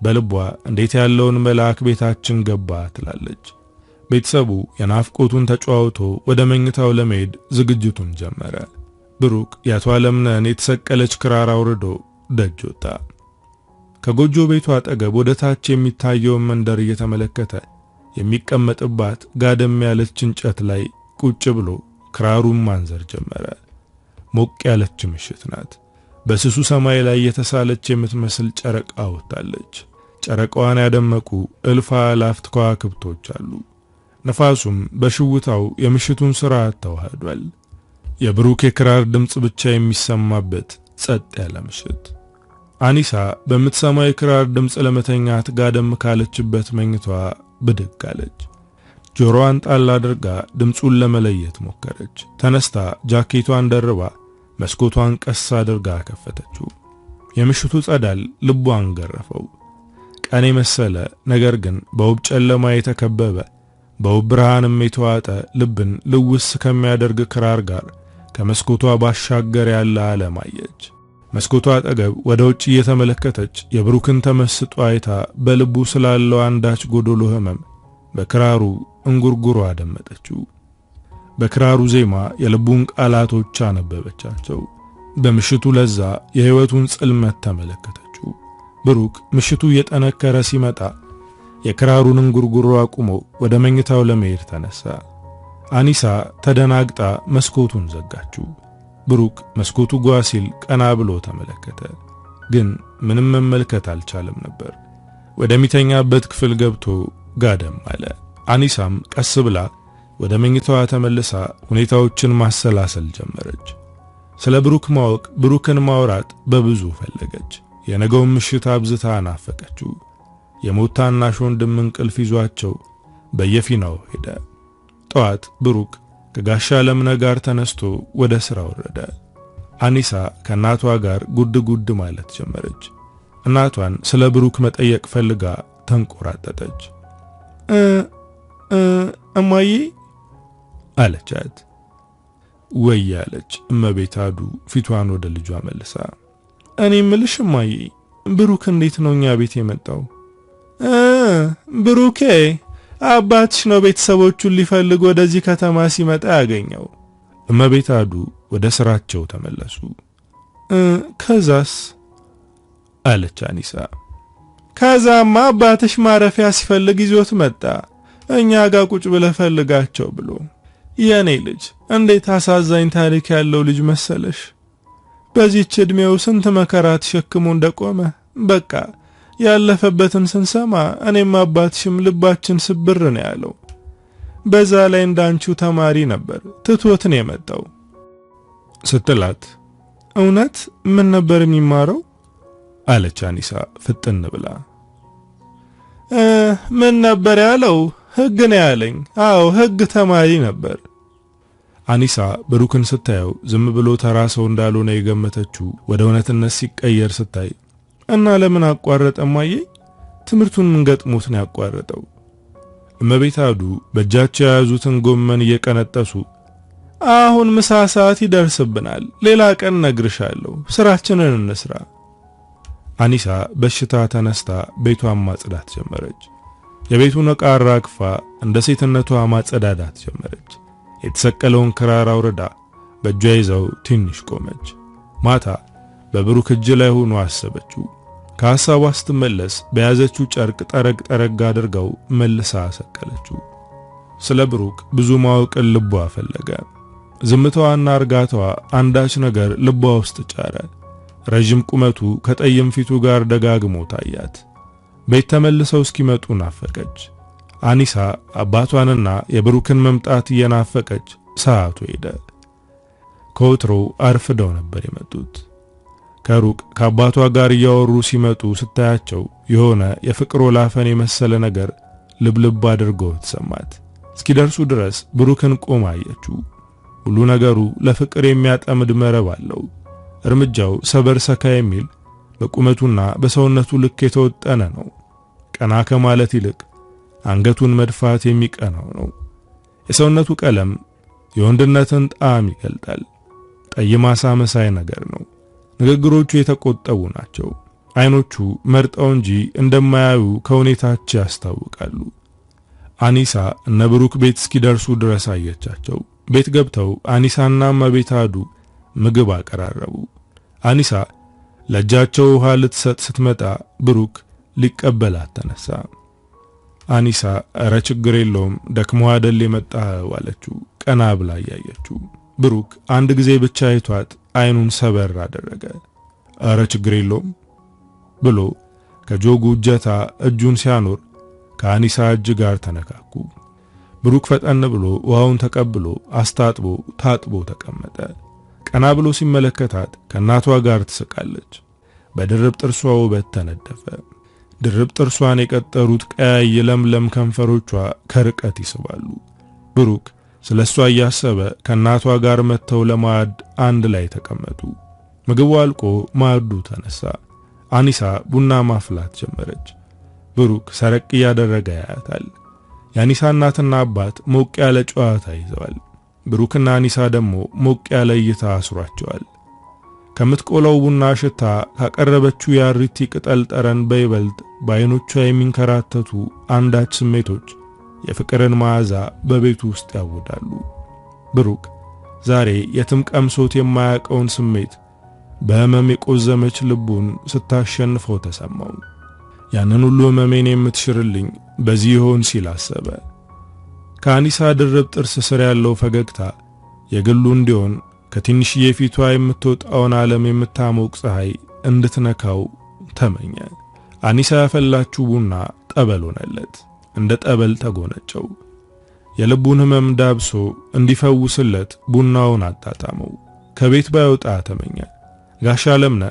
በልቧ እንዴት ያለውን መልአክ ቤታችን ገባ ትላለች። ቤተሰቡ የናፍቆቱን ተጫዋውቶ ወደ መኝታው ለመሄድ ዝግጅቱን ጀመረ። ብሩክ የአቶ አለምነን የተሰቀለች ክራር አውርዶ ደጅ ወጣ። ከጎጆ ቤቱ አጠገብ ወደ ታች የሚታየውን መንደር እየተመለከተ የሚቀመጥባት ጋደም ያለች እንጨት ላይ ቁጭ ብሎ ክራሩን ማንዘር ጀመረ። ሞቅ ያለች ምሽት ናት። በስሱ ሰማይ ላይ የተሳለች የምትመስል ጨረቃ ወጣለች። ጨረቃዋን ያደመቁ እልፍ አላፍት ከዋክብቶች አሉ። ነፋሱም በሽውታው የምሽቱን ስርዓት ተዋህዷል። የብሩክ የክራር ድምጽ ብቻ የሚሰማበት ጸጥ ያለ ምሽት። አኒሳ በምትሰማው የክራር ድምጽ ለመተኛት ጋደም ካለችበት መኝቷ ብድግ አለች። ጆሮዋን ጣል አድርጋ ድምጹን ለመለየት ሞከረች። ተነስታ ጃኬቷን ደርባ መስኮቷን ቀስ አድርጋ ከፈተችው። የምሽቱ ጸዳል ልቧን ገረፈው። ቀን የመሰለ ነገር ግን በውብ ጨለማ የተከበበ በውብ ብርሃንም የተዋጠ ልብን ልውስ ከሚያደርግ ክራር ጋር ከመስኮቷ ባሻገር ያለ ዓለም አየች። መስኮቷ አጠገብ ወደ ውጭ እየተመለከተች የብሩክን ተመስጦ አይታ በልቡ ስላለው አንዳች ጎዶሎ ህመም በክራሩ እንጉርጉሮ አደመጠችው። በክራሩ ዜማ የልቡን ቃላቶች አነበበቻቸው። በምሽቱ ለዛ የህይወቱን ጽልመት ተመለከተችው። ብሩክ ምሽቱ እየጠነከረ ሲመጣ የክራሩን እንጉርጉሮ አቁሞ ወደ መኝታው ለመሄድ ተነሳ። አኒሳ ተደናግጣ መስኮቱን ዘጋችው። ብሩክ መስኮቱ ጓ ሲል ቀና ብሎ ተመለከተ፣ ግን ምንም መመልከት አልቻለም ነበር። ወደሚተኛበት ክፍል ገብቶ ጋደም አለ። አኒሳም ቀስ ብላ ወደ መኝታዋ ተመልሳ ሁኔታዎችን ማሰላሰል ጀመረች። ስለ ብሩክ ማወቅ፣ ብሩክን ማውራት በብዙ ፈለገች። የነገውን ምሽት አብዝታ ናፈቀችው። የሞታናሽ ወንድም እንቅልፍ ይዟቸው በየፊናው ሄደ። ጠዋት ብሩክ ከጋሻ ለምነ ጋር ተነስቶ ወደ ሥራ ወረደ። አኒሳ ከእናቷ ጋር ጉድ ማለት ጀመረች። እናቷን ስለ ብሩክ መጠየቅ ፈልጋ ተንቆራጠጠች። እማዬ አለቻት። ወይ ያለች እመቤት አዱ ፊቷን ወደ ልጇ መልሳ፣ እኔ ምልሽ እማዬ ብሩክ እንዴት ነው እኛ ቤት የመጣው? ብሩኬ አባትሽ ነው ቤተሰቦቹን ሊፈልግ ወደዚህ ከተማ ሲመጣ ያገኘው። እመቤት አዱ ወደ ስራቸው ተመለሱ። ከዛስ አለች አኒሳ። ከዛማ አባትሽ ማረፊያ ሲፈልግ ይዞት መጣ፣ እኛ ጋር ቁጭ ብለህ ፈልጋቸው ብሎ። የኔ ልጅ እንዴት አሳዛኝ ታሪክ ያለው ልጅ መሰለሽ። በዚህች እድሜው ስንት መከራ ተሸክሞ እንደቆመ በቃ ያለፈበትን ስንሰማ እኔም አባትሽም ልባችን ስብር ነው ያለው። በዛ ላይ እንዳንቺው ተማሪ ነበር፣ ትቶት ነው የመጣው ስትላት፣ እውነት ምን ነበር የሚማረው አለች አኒሳ ፍጥን ብላ። ምን ነበር ያለው? ሕግ ነው ያለኝ። አዎ ሕግ ተማሪ ነበር። አኒሳ ብሩክን ስታየው ዝም ብሎ ተራ ሰው እንዳልሆነ የገመተችው ወደ እውነትነት ሲቀየር ስታይ፣ እና ለምን አቋረጠ እማዬ? ትምህርቱን ምን ገጥሞት ነው ያቋረጠው? እመቤት አዱ በእጃቸው የያዙትን ጎመን እየቀነጠሱ፣ አሁን ምሳ ሰዓት ይደርስብናል፣ ሌላ ቀን ነግርሻለሁ፣ ስራችንን እንስራ። አኒሳ በሽታ ተነስታ ቤቷን ማጽዳት ጀመረች። የቤቱን ዕቃ አራግፋ እንደ ሴትነቷ ማጸዳዳት ጀመረች። የተሰቀለውን ክራር አውርዳ በእጇ ይዘው ትንሽ ቆመች። ማታ በብሩክ እጅ ላይ ሆኖ አሰበችው። ከሐሳቧ ስትመለስ በያዘችው ጨርቅ ጠረግ አድርገው መልሳ ሰቀለችው። ስለ ብሩክ ብዙ ማወቅን ልቧ ፈለገ። ዝምታዋና እርጋታዋ አንዳች ነገር ልቧ ውስጥ ጫረ። ረጅም ቁመቱ ከጠይም ፊቱ ጋር ደጋግሞ ታያት። ቤት ተመልሰው እስኪመጡ ናፈቀች። አኒሳ አባቷንና የብሩክን መምጣት እየናፈቀች ሰዓቱ ሄደ። ከወትሮ አርፍደው ነበር የመጡት። ከሩቅ ከአባቷ ጋር እያወሩ ሲመጡ ስታያቸው የሆነ የፍቅር ወላፈን የመሰለ ነገር ልብልብ አድርጎ ተሰማት። እስኪደርሱ ድረስ ብሩክን ቆማ አየችው። ሁሉ ነገሩ ለፍቅር የሚያጠምድ መረብ አለው። እርምጃው ሰበር ሰካ የሚል በቁመቱና በሰውነቱ ልክ የተወጠነ ነው። ቀና ከማለት ይልቅ አንገቱን መድፋት የሚቀናው ነው። የሰውነቱ ቀለም የወንድነትን ጣዕም ይገልጣል። ጠይም አሳ መሳይ ነገር ነው። ንግግሮቹ የተቆጠቡ ናቸው። አይኖቹ መርጠው እንጂ እንደማያዩ ከሁኔታቸው ያስታውቃሉ። አኒሳ እነ ብሩክ ቤት እስኪደርሱ ድረስ አየቻቸው። ቤት ገብተው አኒሳና እመቤት አዱ ምግብ አቀራረቡ። አኒሳ ለእጃቸው ውሃ ልትሰጥ ስትመጣ ብሩክ ሊቀበላት ተነሳ። አኒሳ እረ ችግር የለውም ደክሞ አይደል የመጣው አለችው፣ ቀና ብላ ያየችው። ብሩክ አንድ ጊዜ ብቻ አይቷት አይኑን ሰበር አደረገ። እረ ችግር የለውም ብሎ ከጆጉ እጀታ እጁን ሲያኖር ከአኒሳ እጅ ጋር ተነካኩ። ብሩክ ፈጠን ብሎ ውሃውን ተቀብሎ አስታጥቦ ታጥቦ ተቀመጠ። ቀና ብሎ ሲመለከታት ከእናቷ ጋር ትስቃለች። በድርብ ጥርሷ ውበት ተነደፈ። ድርብ ጥርሷን የቀጠሩት ቀያይ ለምለም ከንፈሮቿ ከርቀት ይስባሉ። ብሩክ ስለሷ እያሰበ ከናቷ ጋር መተው ለማዕድ አንድ ላይ ተቀመጡ። ምግቡ አልቆ ማዕዱ ተነሳ። አኒሳ ቡና ማፍላት ጀመረች። ብሩክ ሰረቅ እያደረገ ያያታል። የአኒሳ እናትና አባት ሞቅ ያለ ጨዋታ ይዘዋል። ብሩክና አኒሳ ደግሞ ሞቅ ያለ እይታ አስሯቸዋል። ከምትቆለው ቡና ሽታ ካቀረበችው የአሪቲ ቅጠል ጠረን በይበልጥ በአይኖቿ የሚንከራተቱ አንዳች ስሜቶች የፍቅርን መዓዛ በቤቱ ውስጥ ያውዳሉ። ብሩክ ዛሬ የትም ቀምሶት የማያውቀውን ስሜት በህመም የቆዘመች ልቡን ስታሸንፈው ተሰማው። ያንን ሁሉ ህመሜን የምትሽርልኝ በዚህ ይሆን ሲል አሰበ። ከአኒሳ ድርብ ጥርስ ስር ያለው ፈገግታ የግሉ እንዲሆን ከትንሽዬ ፊቷ የምትወጣውን ዓለም የምታሞቅ ፀሐይ እንድትነካው ተመኘ። አኒሳ ያፈላችው ቡና ጠበል ሆነለት። እንደ ጠበል ተጎነጨው። የልቡን ህመም ዳብሶ እንዲፈውስለት ቡናውን አጣጣመው። ከቤት ባይወጣ ተመኘ። ጋሻ ለምነ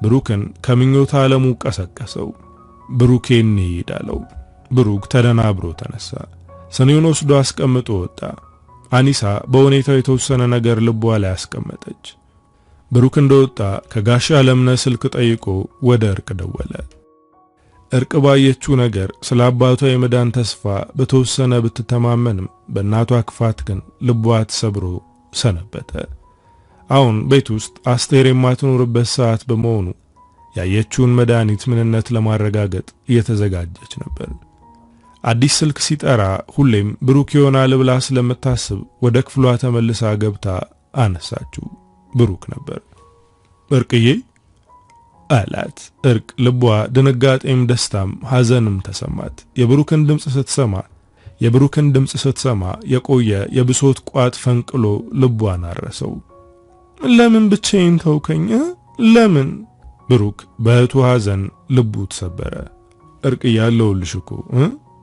ብሩክን ከምኞት ዓለሙ ቀሰቀሰው። ብሩኬን ይሄዳለው። ብሩክ ተደናብሮ ተነሳ። ስኒውን ወስዶ አስቀምጦ ወጣ። አኒሳ በሁኔታው የተወሰነ ነገር ልቧ ላይ አስቀመጠች። ብሩክ እንደወጣ ከጋሻ ለምነ ስልክ ጠይቆ ወደ እርቅ ደወለ። እርቅ ባየችው ነገር ስለ አባቷ የመዳን ተስፋ በተወሰነ ብትተማመንም በእናቷ ክፋት ግን ልቧ ተሰብሮ ሰነበተ። አሁን ቤት ውስጥ አስቴር የማትኖርበት ሰዓት በመሆኑ ያየችውን መድኃኒት ምንነት ለማረጋገጥ እየተዘጋጀች ነበር። አዲስ ስልክ ሲጠራ ሁሌም ብሩክ ይሆናል ብላ ስለምታስብ ወደ ክፍሏ ተመልሳ ገብታ አነሳችው። ብሩክ ነበር። እርቅዬ አላት። እርቅ ልቧ ድንጋጤም ደስታም ሐዘንም ተሰማት። የብሩክን ድምጽ ስትሰማ የቆየ የብሶት ቋት ፈንቅሎ ልቧን አረሰው። ለምን ብቻዬን ተውከኝ? ለምን? ብሩክ በእህቱ ሐዘን ልቡ ተሰበረ። እርቅዬ አለሁልሽ እኮ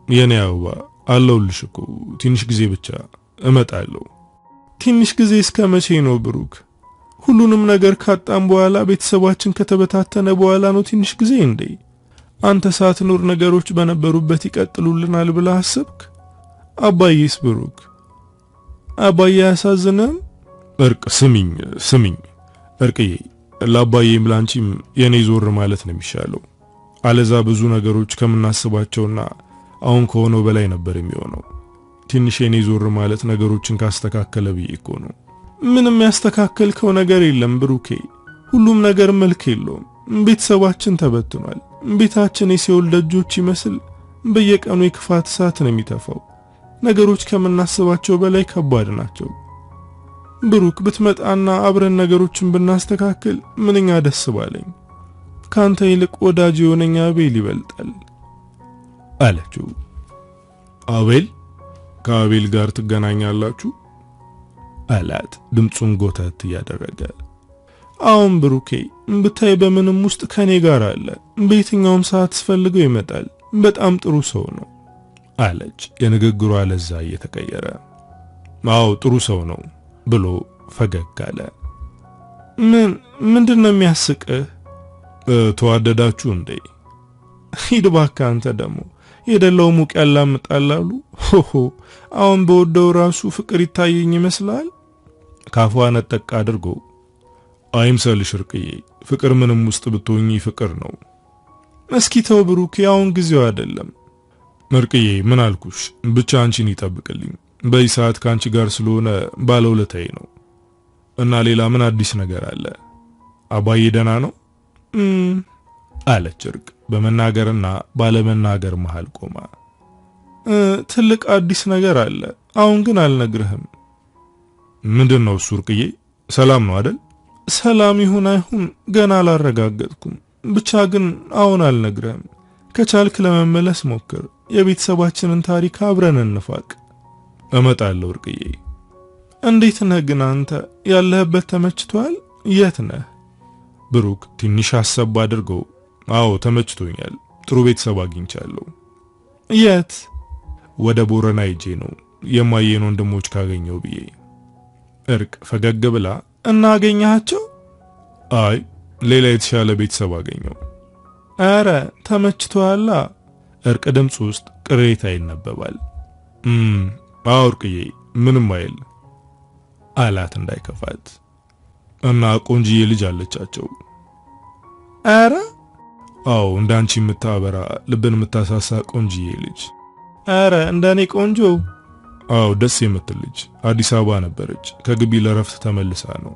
የኔ አበባ አለሁልሽ እኮ ትንሽ ጊዜ ብቻ እመጣለሁ። ትንሽ ጊዜ እስከ መቼ ነው ብሩክ? ሁሉንም ነገር ካጣም በኋላ ቤተሰባችን ከተበታተነ በኋላ ነው ትንሽ ጊዜ እንዴ? አንተ ሳትኖር ነገሮች በነበሩበት ይቀጥሉልናል ብለህ አሰብክ? አባዬስ ብሩክ አባዬ ያሳዝነም? እርቅ ስሚኝ እርቅዬ፣ ለአባዬም ላንቺም የኔ ዞር ማለት ነው የሚሻለው። አለዛ ብዙ ነገሮች ከምናስባቸውና አሁን ከሆነው በላይ ነበር የሚሆነው። ትንሽ የኔ ዞር ማለት ነገሮችን ካስተካከለ ብዬ እኮ ነው። ምንም ያስተካከልከው ነገር የለም ብሩኬ። ሁሉም ነገር መልክ የለውም። ቤተሰባችን ተበትኗል። ቤታችን የሲኦል ደጆች ይመስል በየቀኑ የክፋት እሳት ነው የሚተፋው። ነገሮች ከምናስባቸው በላይ ከባድ ናቸው። ብሩክ ብትመጣና አብረን ነገሮችን ብናስተካክል ምንኛ ደስ ባለኝ። ካንተ ይልቅ ወዳጅ የሆነኛ አቤል ይበልጣል አለችው። አቤል? ከአቤል ጋር ትገናኛላችሁ? አላት ድምጹን ጎተት እያደረገ። አሁን ብሩኬ ብታይ በምንም ውስጥ ከኔ ጋር አለ። በየትኛውም ሰዓት ስፈልገው ይመጣል። በጣም ጥሩ ሰው ነው አለች፣ የንግግሯ ለዛ እየተቀየረ። አዎ ጥሩ ሰው ነው ብሎ ፈገግ አለ። ምንድነው የሚያስቅህ? ተዋደዳችሁ እንዴ? ሂድ እባክህ አንተ ደግሞ የደላው ሙቅ ያላምጣላሉ። ሆሆ አሁን በወደው ራሱ ፍቅር ይታየኝ ይመስላል። ካፏ ነጠቅ አድርጎ አይምሰልሽ እርቅዬ፣ ፍቅር ምንም ውስጥ ብትሆኚ ፍቅር ነው። እስኪ ተው ብሩክ፣ ያውን ጊዜው አይደለም። እርቅዬ ምን አልኩሽ? ብቻ አንቺን ይጠብቅልኝ። በዚህ ሰዓት ካንቺ ጋር ስለሆነ ባለውለታዬ ነው። እና ሌላ ምን አዲስ ነገር አለ? አባዬ ደህና ነው? አለች እርቅ በመናገርና ባለመናገር መሃል ቆማ። ትልቅ አዲስ ነገር አለ፣ አሁን ግን አልነግርህም። ምንድነው እሱ እርቅዬ? ሰላም ነው አይደል? ሰላም ይሁን አይሁን ገና አላረጋገጥኩም። ብቻ ግን አሁን አልነግርህም። ከቻልክ ለመመለስ ሞክር። የቤተሰባችንን ታሪክ አብረን እንፋቅ። እመጣለሁ እርቅዬ። እንዴት ነህ ግን አንተ? ያለህበት ተመችቷል? የት ነህ? ብሩክ ትንሽ አሰብ አድርጎ አዎ ተመችቶኛል፣ ጥሩ ቤተሰብ አግኝቻለሁ። የት? ወደ ቦረና ሄጄ ነው የማየን ወንድሞች ካገኘው ብዬ። እርቅ ፈገግ ብላ እና አገኛቸው? አይ ሌላ የተሻለ ቤተሰብ አገኘው። አረ ተመችቷላ። እርቅ ድምጽ ውስጥ ቅሬታ ይነበባል። አዎ እርቅዬ ምንም አይል አላት እንዳይከፋት። እና ቆንጂዬ ልጅ አለቻቸው። አረ አዎ እንዳንቺ የምታበራ ልብን የምታሳሳ ቆንጂዬ ልጅ። አረ እንደኔ ቆንጆ? አዎ ደስ የምትል ልጅ። አዲስ አበባ ነበረች፣ ከግቢ ለረፍት ተመልሳ ነው።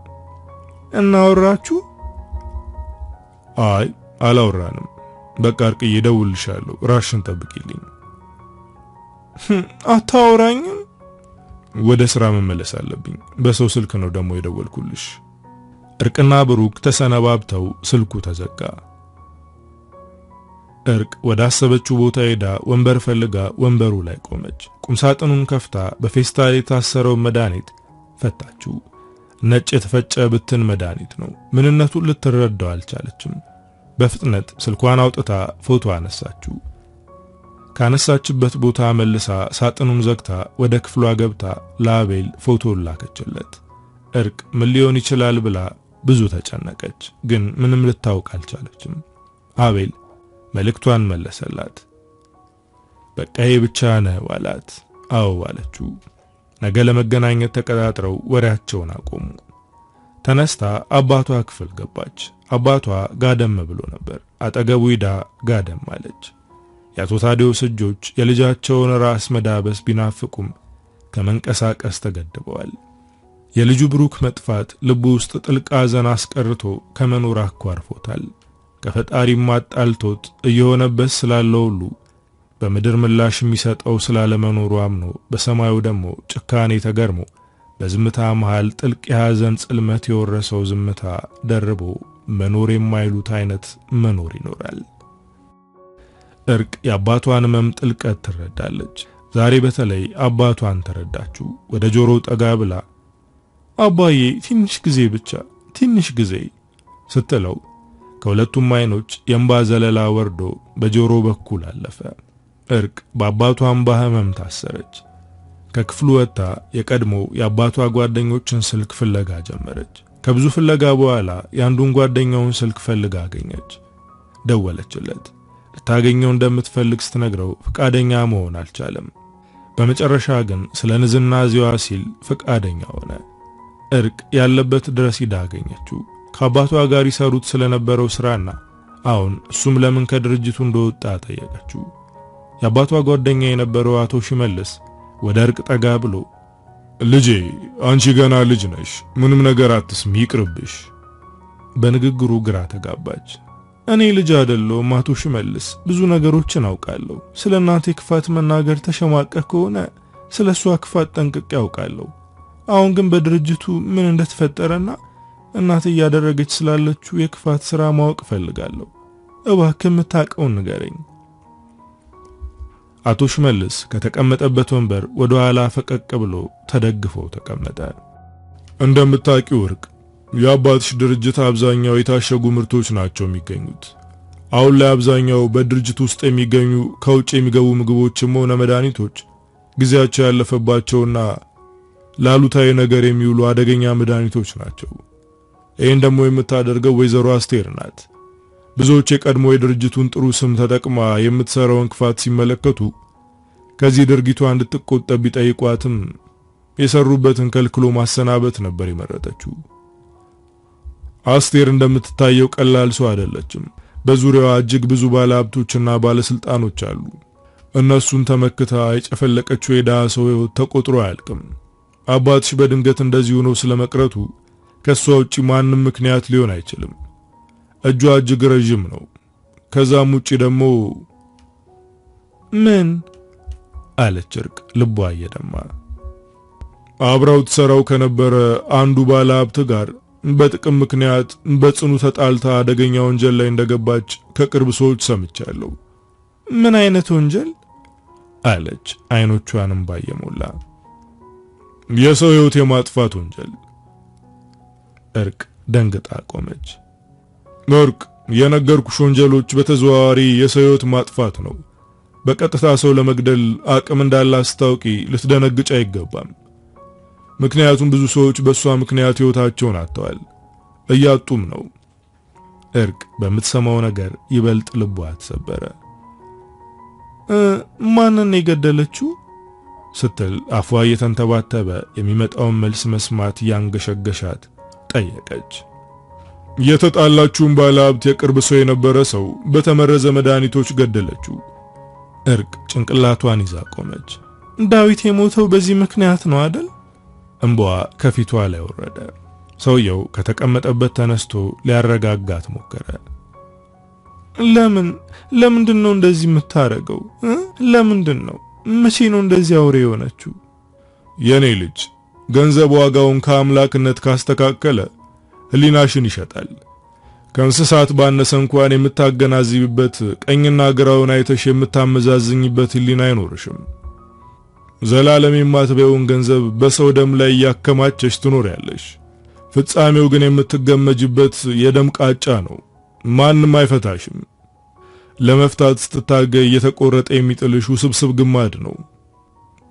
እናወራችሁ? አይ አላወራንም። በቃ እርቅዬ እደውልልሻለሁ፣ ራስሽን ጠብቂልኝ። አታወራኝም? ወደ ስራ መመለስ አለብኝ። በሰው ስልክ ነው ደግሞ የደወልኩልሽ። እርቅና ብሩክ ተሰነባብተው ስልኩ ተዘጋ። እርቅ ወደ አሰበችው ቦታ ሄዳ ወንበር ፈልጋ ወንበሩ ላይ ቆመች። ቁምሳጥኑን ከፍታ በፌስታል የታሰረውን መድኃኒት ፈታችው። ነጭ የተፈጨ ብትን መድኃኒት ነው። ምንነቱን ልትረዳው አልቻለችም። በፍጥነት ስልኳን አውጥታ ፎቶ አነሳችው። ካነሳችበት ቦታ መልሳ ሳጥኑን ዘግታ ወደ ክፍሏ ገብታ ለአቤል ፎቶ ላከችለት። እርቅ ምን ሊሆን ይችላል ብላ ብዙ ተጨነቀች፣ ግን ምንም ልታውቅ አልቻለችም። አቤል መልእክቷን መለሰላት። በቃ ይሄ ብቻ ነው አላት። አዎ አለችው። ነገ ለመገናኘት ተቀጣጥረው ወሬያቸውን አቆሙ። ተነስታ አባቷ ክፍል ገባች። አባቷ ጋደም ብሎ ነበር። አጠገቡ ሄዳ ጋደም አለች። የአቶ ታዲዮስ እጆች የልጃቸውን ራስ መዳበስ ቢናፍቁም ከመንቀሳቀስ ተገድበዋል። የልጁ ብሩክ መጥፋት ልቡ ውስጥ ጥልቅ ሐዘን አስቀርቶ ከመኖር አኳርፎታል። ከፈጣሪም አጣልቶት እየሆነበት ስላለው ሁሉ በምድር ምላሽ የሚሰጠው ስላለመኖሩ አምኖ በሰማዩ ደግሞ ጭካኔ ተገርሞ በዝምታ መሃል ጥልቅ የሐዘን ጽልመት የወረሰው ዝምታ ደርቦ መኖር የማይሉት አይነት መኖር ይኖራል። እርቅ የአባቷን ሕመም ጥልቀት ትረዳለች። ዛሬ በተለይ አባቷን ተረዳችው። ወደ ጆሮ ጠጋ ብላ አባዬ ትንሽ ጊዜ ብቻ ትንሽ ጊዜ ስትለው ከሁለቱም አይኖች የእንባ ዘለላ ወርዶ በጆሮ በኩል አለፈ። እርቅ በአባቷ እንባ ሕመም ታሰረች። ከክፍሉ ወጥታ የቀድሞ የአባቷ ጓደኞችን ስልክ ፍለጋ ጀመረች። ከብዙ ፍለጋ በኋላ የአንዱን ጓደኛውን ስልክ ፈልጋ አገኘች። ደወለችለት። ልታገኘው እንደምትፈልግ ስትነግረው ፍቃደኛ መሆን አልቻለም። በመጨረሻ ግን ስለ ንዝናዜዋ ሲል ፍቃደኛ ሆነ። እርቅ ያለበት ድረስ ሂዳ አገኘችው። ከአባቷ ጋር ይሰሩት ስለነበረው ስራና አሁን እሱም ለምን ከድርጅቱ እንደወጣ ጠየቀችው። የአባቷ ጓደኛ የነበረው አቶ ሽመልስ ወደ እርቅ ጠጋ ብሎ ልጄ አንቺ ገና ልጅ ነሽ፣ ምንም ነገር አትስሚ፣ ይቅርብሽ። በንግግሩ ግራ ተጋባች። እኔ ልጅ አይደለሁም አቶ ሽመልስ፣ ብዙ ነገሮችን አውቃለሁ። ስለ እናቴ ክፋት መናገር ተሸማቀህ ከሆነ ስለ እሷ ክፋት ጠንቅቄ ያውቃለሁ። አሁን ግን በድርጅቱ ምን እንደተፈጠረና እናቴ እያደረገች ስላለችው የክፋት ሥራ ማወቅ ፈልጋለሁ። እባክህ የምታውቀውን ንገረኝ። አቶ ሽመልስ ከተቀመጠበት ወንበር ወደ ኋላ ፈቀቅ ብሎ ተደግፎ ተቀመጠ። እንደምታውቂው እርቅ የአባትሽ ድርጅት አብዛኛው የታሸጉ ምርቶች ናቸው የሚገኙት። አሁን ላይ አብዛኛው በድርጅት ውስጥ የሚገኙ ከውጭ የሚገቡ ምግቦችም ሆነ መድኃኒቶች ጊዜያቸው ያለፈባቸውና ላሉታዊ ነገር የሚውሉ አደገኛ መድኃኒቶች ናቸው። ይህን ደግሞ የምታደርገው ወይዘሮ አስቴር ናት። ብዙዎች የቀድሞ የድርጅቱን ጥሩ ስም ተጠቅማ የምትሰራውን ክፋት ሲመለከቱ ከዚህ ድርጊቷ እንድትቆጠብ ቢጠይቋትም የሰሩበትን ከልክሎ ማሰናበት ነበር የመረጠችው። አስቴር እንደምትታየው ቀላል ሰው አይደለችም። በዙሪያዋ እጅግ ብዙ ባለሀብቶችና ባለስልጣኖች አሉ። እነሱን ተመክታ የጨፈለቀችው የደሃ ሰው ሕይወት ተቆጥሮ አያልቅም። አባትሽ በድንገት እንደዚህ ሆኖ ስለመቅረቱ ከሷ ውጪ ማንም ምክንያት ሊሆን አይችልም። እጇ እጅግ ረጅም ነው። ከዛም ውጪ ደግሞ ምን አለች እርቅ ልቧ እየደማ። አብራው ተሰራው ከነበረ አንዱ ባለሀብት ጋር በጥቅም ምክንያት በጽኑ ተጣልታ አደገኛ ወንጀል ላይ እንደገባች ከቅርብ ሰዎች ሰምቻለሁ። ምን አይነት ወንጀል አለች አይኖቿንም ባየሞላ። የሰው ሕይወት የማጥፋት ወንጀል። እርቅ ደንግጣ ቆመች። እርቅ የነገርኩሽ ወንጀሎች በተዘዋዋሪ የሰው ሕይወት ማጥፋት ነው። በቀጥታ ሰው ለመግደል አቅም እንዳላት ስታውቂ ልትደነግጭ አይገባም። ምክንያቱም ብዙ ሰዎች በሷ ምክንያት ሕይወታቸውን አጥተዋል፣ እያጡም ነው። እርቅ በምትሰማው ነገር ይበልጥ ልቧ ተሰበረ። ማንን የገደለችው ስትል አፏ እየተንተባተበ የሚመጣውን መልስ መስማት ያንገሸገሻት ጠየቀች። የተጣላችውን ባለሀብት የቅርብ ሰው የነበረ ሰው በተመረዘ መድኃኒቶች ገደለችው። እርቅ ጭንቅላቷን ይዛ ቆመች። ዳዊት የሞተው በዚህ ምክንያት ነው አይደል? እንባዋ ከፊቷ ላይ ወረደ። ሰውየው ከተቀመጠበት ተነስቶ ሊያረጋጋት ሞከረ። ለምንድን ነው እንደዚህ የምታረገው? ለምንድን ነው? መቼ ነው እንደዚህ አውሬ የሆነችው? የኔ ልጅ ገንዘብ ዋጋውን ከአምላክነት ካስተካከለ ህሊናሽን ይሸጣል። ከእንስሳት ባነሰ እንኳን የምታገናዝብበት ቀኝና ግራውን አይተሽ የምታመዛዝኝበት ህሊና አይኖርሽም። ዘላለም የማትበየውን ገንዘብ በሰው ደም ላይ ያከማቸሽ ትኖሪያለሽ። ፍጻሜው ግን የምትገመጅበት የደም ቃጫ ነው። ማንም አይፈታሽም። ለመፍታት ስትታገይ የተቆረጠ የሚጥልሽ ውስብስብ ግማድ ነው።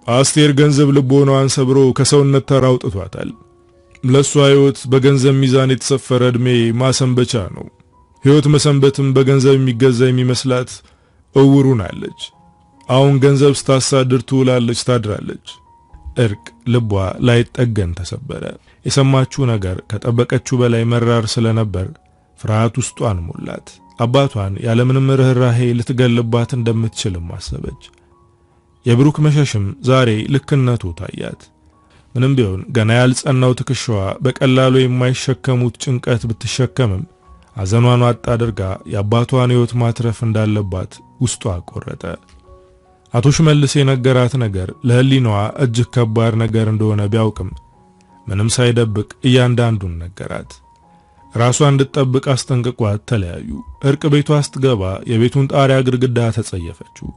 አስቴር ገንዘብ ልቦናዋን ሰብሮ ከሰውነት ተራ አውጥቷታል። ለሷ ህይወት በገንዘብ ሚዛን የተሰፈረ እድሜ ማሰንበቻ ነው። ህይወት መሰንበትም በገንዘብ የሚገዛ የሚመስላት እውሩን አለች። አሁን ገንዘብ ስታሳድር ትውላለች፣ ታድራለች። እርቅ ልቧ ላይጠገን ተሰበረ። የሰማችው ነገር ከጠበቀችው በላይ መራር ስለነበር ፍርሃት ውስጧን ሞላት። አባቷን ያለምንም ርህራሄ ልትገልባት እንደምትችልም አሰበች። የብሩክ መሸሽም ዛሬ ልክነቱ ታያት። ምንም ቢሆን ገና ያልጸናው ትከሻዋ በቀላሉ የማይሸከሙት ጭንቀት ብትሸከምም አዘኗን ዋጥ አድርጋ የአባቷን ህይወት ማትረፍ እንዳለባት ውስጧ ቆረጠ። አቶ ሽመልስ የነገራት ነገር ለህሊናዋ እጅግ ከባድ ነገር እንደሆነ ቢያውቅም ምንም ሳይደብቅ እያንዳንዱን ነገራት። ራሷን እንድትጠብቅ አስጠንቅቋት ተለያዩ። እርቅ ቤቷ ስትገባ የቤቱን ጣሪያ ግድግዳ ተጸየፈችው።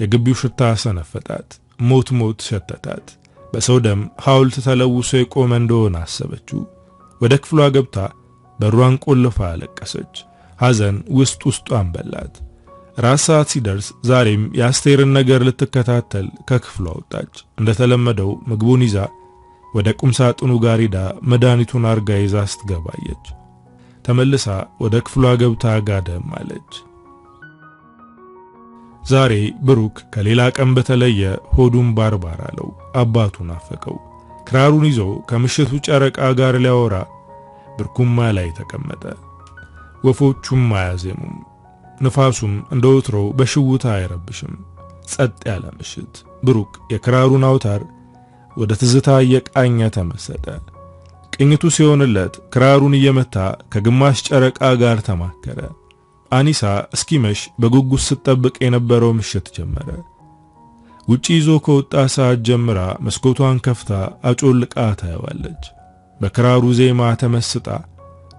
የግቢው ሽታ ሰነፈጣት። ሞት ሸተታት። በሰው ደም ሐውልት ተለውሶ የቆመ እንደሆነ አሰበችው። ወደ ክፍሏ ገብታ በሯን ቆልፋ አለቀሰች። ሐዘን ውስጧን በላት። ራስ ሰዓት ሲደርስ ዛሬም የአስቴርን ነገር ልትከታተል ከክፍሏ ወጣች። እንደተለመደው ምግቡን ይዛ ወደ ቁምሳጥኑ ጋር ሄዳ መድኃኒቱን አርጋ ይዛ ስትገባየች ተመልሳ ወደ ክፍሏ ገብታ ጋደም አለች። ዛሬ ብሩክ ከሌላ ቀን በተለየ ሆዱን ባርባር አለው። አባቱን አፈቀው። ክራሩን ይዞ ከምሽቱ ጨረቃ ጋር ሊያወራ ብርኩማ ላይ ተቀመጠ። ወፎቹም አያዜሙም። ንፋሱም እንደ ወትሮው በሽውታ አይረብሽም። ጸጥ ያለ ምሽት። ብሩክ የክራሩን አውታር ወደ ትዝታ እየቃኘ ተመሰጠ። ቅኝቱ ሲሆንለት ክራሩን እየመታ ከግማሽ ጨረቃ ጋር ተማከረ። አኒሳ እስኪመሽ በጉጉት ስትጠብቅ የነበረው ምሽት ጀመረ። ውጪ ይዞ ከወጣ ሰዓት ጀምራ መስኮቷን ከፍታ አጮልቃ ታየዋለች። በክራሩ ዜማ ተመስጣ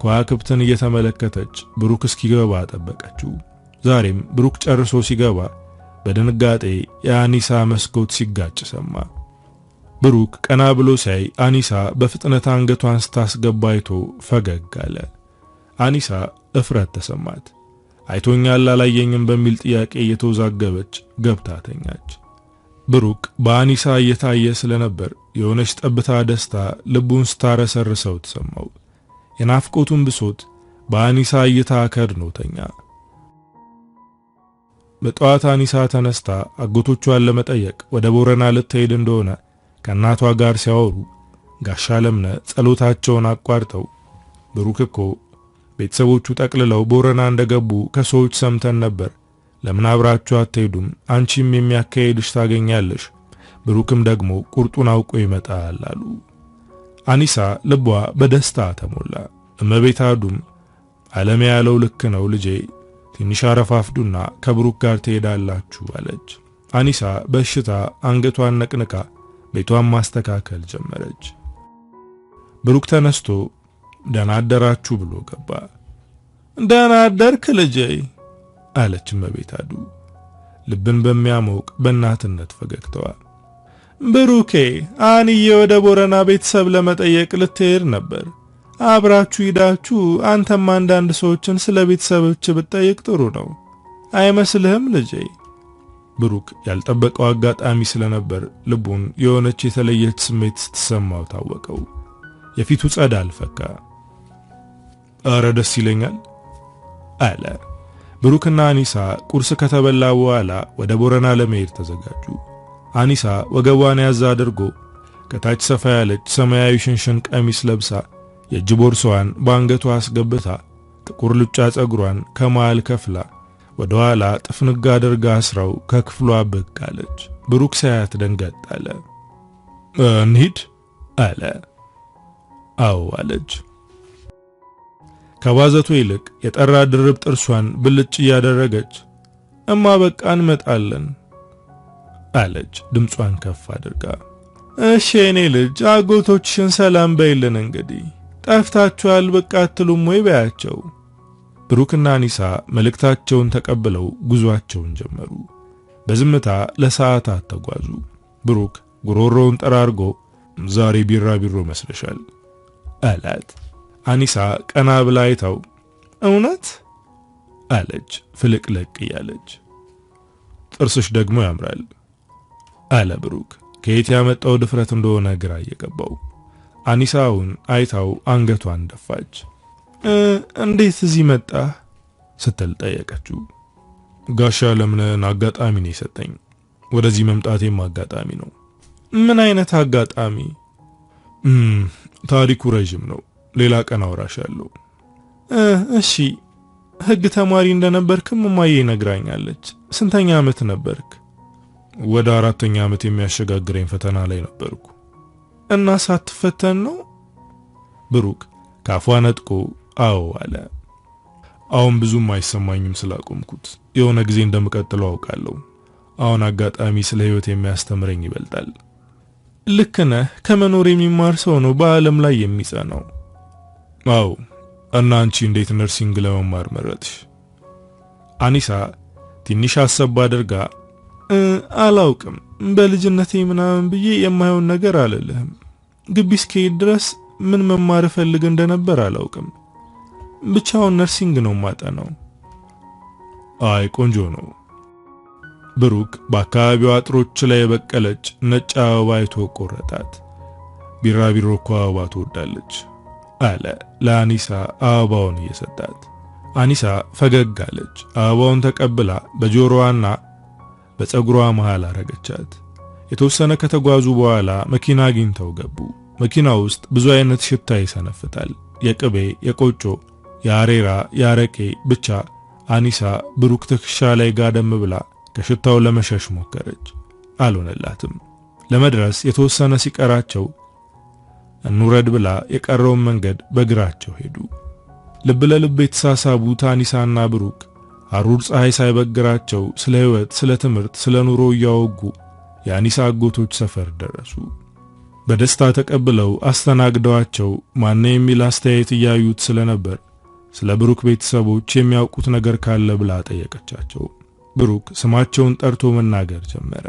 ከዋክብትን እየተመለከተች ብሩክ እስኪገባ ጠበቀችው። ዛሬም ብሩክ ጨርሶ ሲገባ በድንጋጤ የአኒሳ መስኮት ሲጋጭ ሰማ። ብሩክ ቀና ብሎ ሲያይ አኒሳ በፍጥነት አንገቷን ስታስገባ አይቶ ፈገግ አለ። አኒሳ እፍረት ተሰማት። አይቶኛል አላየኝም በሚል ጥያቄ እየተወዛገበች ገብታ ተኛች። ብሩክ በአኒሳ እየታየ ስለነበር የሆነች ጠብታ ደስታ ልቡን ስታረሰርሰው ተሰማው። የናፍቆቱን ብሶት በአኒሳ እይታ ከድኖ ተኛ። በጠዋት አኒሳ ተነስታ አጎቶቿን ለመጠየቅ ወደ ቦረና ልትሄድ እንደሆነ ከእናቷ ጋር ሲያወሩ ጋሻ ለምነ ጸሎታቸውን አቋርጠው ብሩክ እኮ ቤተሰቦቹ ጠቅልለው ቦረና እንደገቡ ከሰዎች ሰምተን ነበር፣ ለምን አብራችሁ አትሄዱም? አንቺም የሚያካሄድሽ ታገኛለሽ፣ ብሩክም ደግሞ ቁርጡን አውቆ ይመጣል አሉ። አኒሳ ልቧ በደስታ ተሞላ። እመቤት አዱም ዓለም ያለው ልክ ነው ልጄ፣ ትንሽ አረፋፍዱና ከብሩክ ጋር ትሄዳላችሁ አለች። አኒሳ በእሽታ አንገቷን ነቅንቃ ቤቷን ማስተካከል ጀመረች። ብሩክ ተነስቶ ደህና አደራችሁ ብሎ ገባ። ደህና አደርክ ልጄ አለች እመቤት አዱ ልብን በሚያሞቅ በእናትነት ፈገግታዋ። ብሩኬ አንዬ ወደ ቦረና ቤተሰብ ለመጠየቅ ልትሄድ ነበር። አብራችሁ ሂዳችሁ አንተም አንዳንድ ሰዎችን ስለ ቤተሰቦች ብትጠይቅ ጥሩ ነው አይመስልህም ልጄ? ብሩክ ያልጠበቀው አጋጣሚ ስለነበር ልቡን የሆነች የተለየች ስሜት ስትሰማው ታወቀው። የፊቱ ጸዳል ፈካ። አረ ደስ ይለኛል አለ። ብሩክና አኒሳ ቁርስ ከተበላ በኋላ ወደ ቦረና ለመሄድ ተዘጋጁ። አኒሳ ወገቧን ያዝ አድርጎ ከታች ሰፋ ያለች ሰማያዊ ሽንሽን ቀሚስ ለብሳ የእጅ ቦርሳዋን በአንገቷ አስገብታ ጥቁር ሉጫ ጸጉሯን ከመሃል ከፍላ ወደ ኋላ ጥፍንጋ አድርጋ አስራው ከክፍሏ ብቅ አለች። ብሩክ ሳያት ደንገጥ አለ። እንሂድ አለ። አዎ አለች። ከባዘቶ ይልቅ የጠራ ድርብ ጥርሷን ብልጭ እያደረገች እማ በቃ እንመጣለን አለች ድምጿን ከፍ አድርጋ። እሺ የኔ ልጅ አጎቶችሽን ሰላም በይልን፣ እንግዲህ ጠፍታችኋል በቃ አትሉም ወይ በያቸው። ብሩክና አኒሳ መልእክታቸውን ተቀብለው ጉዟቸውን ጀመሩ። በዝምታ ለሰዓታት ተጓዙ። ብሩክ ጉሮሮውን ጠራርጎ ዛሬ ቢራቢሮ መስለሻል አላት። አኒሳ ቀና ብላ አይታው እውነት አለች ፍልቅልቅ እያለች። ጥርስሽ ደግሞ ያምራል አለ ብሩክ ከየት ያመጣው ድፍረት እንደሆነ ግራ እየገባው። አኒሳውን አይታው አንገቷን ደፋች። እንዴት እዚህ መጣ ስትል ጠየቀችው። ጋሻ ለምነን አጋጣሚ ነው የሰጠኝ። ወደዚህ መምጣቴም አጋጣሚ ነው። ምን አይነት አጋጣሚ? ታሪኩ ረጅም ነው፣ ሌላ ቀን አወራሻለሁ። እሺ። ህግ ተማሪ እንደነበርክም እማዬ ነግራኛለች። ስንተኛ ዓመት ነበርክ? ወደ 4ኛ ዓመት የሚያሸጋግረኝ ፈተና ላይ ነበርኩ። እና ሳትፈተን ነው? ብሩክ ካፏ ነጥቆ አዎ አለ። አሁን ብዙም አይሰማኝም ስላቆምኩት። የሆነ ጊዜ እንደምቀጥለው አውቃለሁ። አሁን አጋጣሚ ስለ ህይወት የሚያስተምረኝ ይበልጣል። ልክ ነህ። ከመኖር የሚማር ሰው ነው በዓለም ላይ የሚጸናው። አዎ። እና አንቺ እንዴት ነርሲንግ ለመማር መረጥሽ? አኒሳ ትንሽ አሰብ አድርጋ አላውቅም፣ በልጅነቴ ምናምን ብዬ የማይሆን ነገር አልልህም። ግቢ እስከሄድ ድረስ ምን መማር ፈልግ እንደነበር አላውቅም። ብቻውን ነርሲንግ ነው ማጠናው። አይ ቆንጆ ነው። ብሩክ በአካባቢው አጥሮች ላይ የበቀለች ነጭ አበባ አይቶ ቆረጣት። ቢራቢሮ እኮ አበባ ትወዳለች አለ ለአኒሳ አበባውን እየሰጣት። አኒሳ ፈገግ አለች። አበባውን ተቀብላ በጆሮዋና በፀጉሯ መሃል አረገቻት። የተወሰነ ከተጓዙ በኋላ መኪና አግኝተው ገቡ። መኪና ውስጥ ብዙ አይነት ሽታ ይሰነፍታል። የቅቤ፣ የቆጮ፣ የአሬራ፣ የአረቄ ብቻ። አኒሳ ብሩክ ትከሻ ላይ ጋደም ብላ ከሽታው ለመሸሽ ሞከረች። አልሆነላትም። ለመድረስ የተወሰነ ሲቀራቸው እንውረድ ብላ የቀረውን መንገድ በእግራቸው ሄዱ። ልብ ለልብ የተሳሳቡት አኒሳና ብሩክ ሐሩር ፀሐይ ሳይበግራቸው ስለ ህይወት፣ ስለ ትምህርት፣ ስለ ኑሮ እያወጉ የአኒሳ አጎቶች ሰፈር ደረሱ። በደስታ ተቀብለው አስተናግደዋቸው ማን የሚል አስተያየት እያዩት ስለነበር ስለ ብሩክ ቤተሰቦች የሚያውቁት ነገር ካለ ብላ ጠየቀቻቸው። ብሩክ ስማቸውን ጠርቶ መናገር ጀመረ።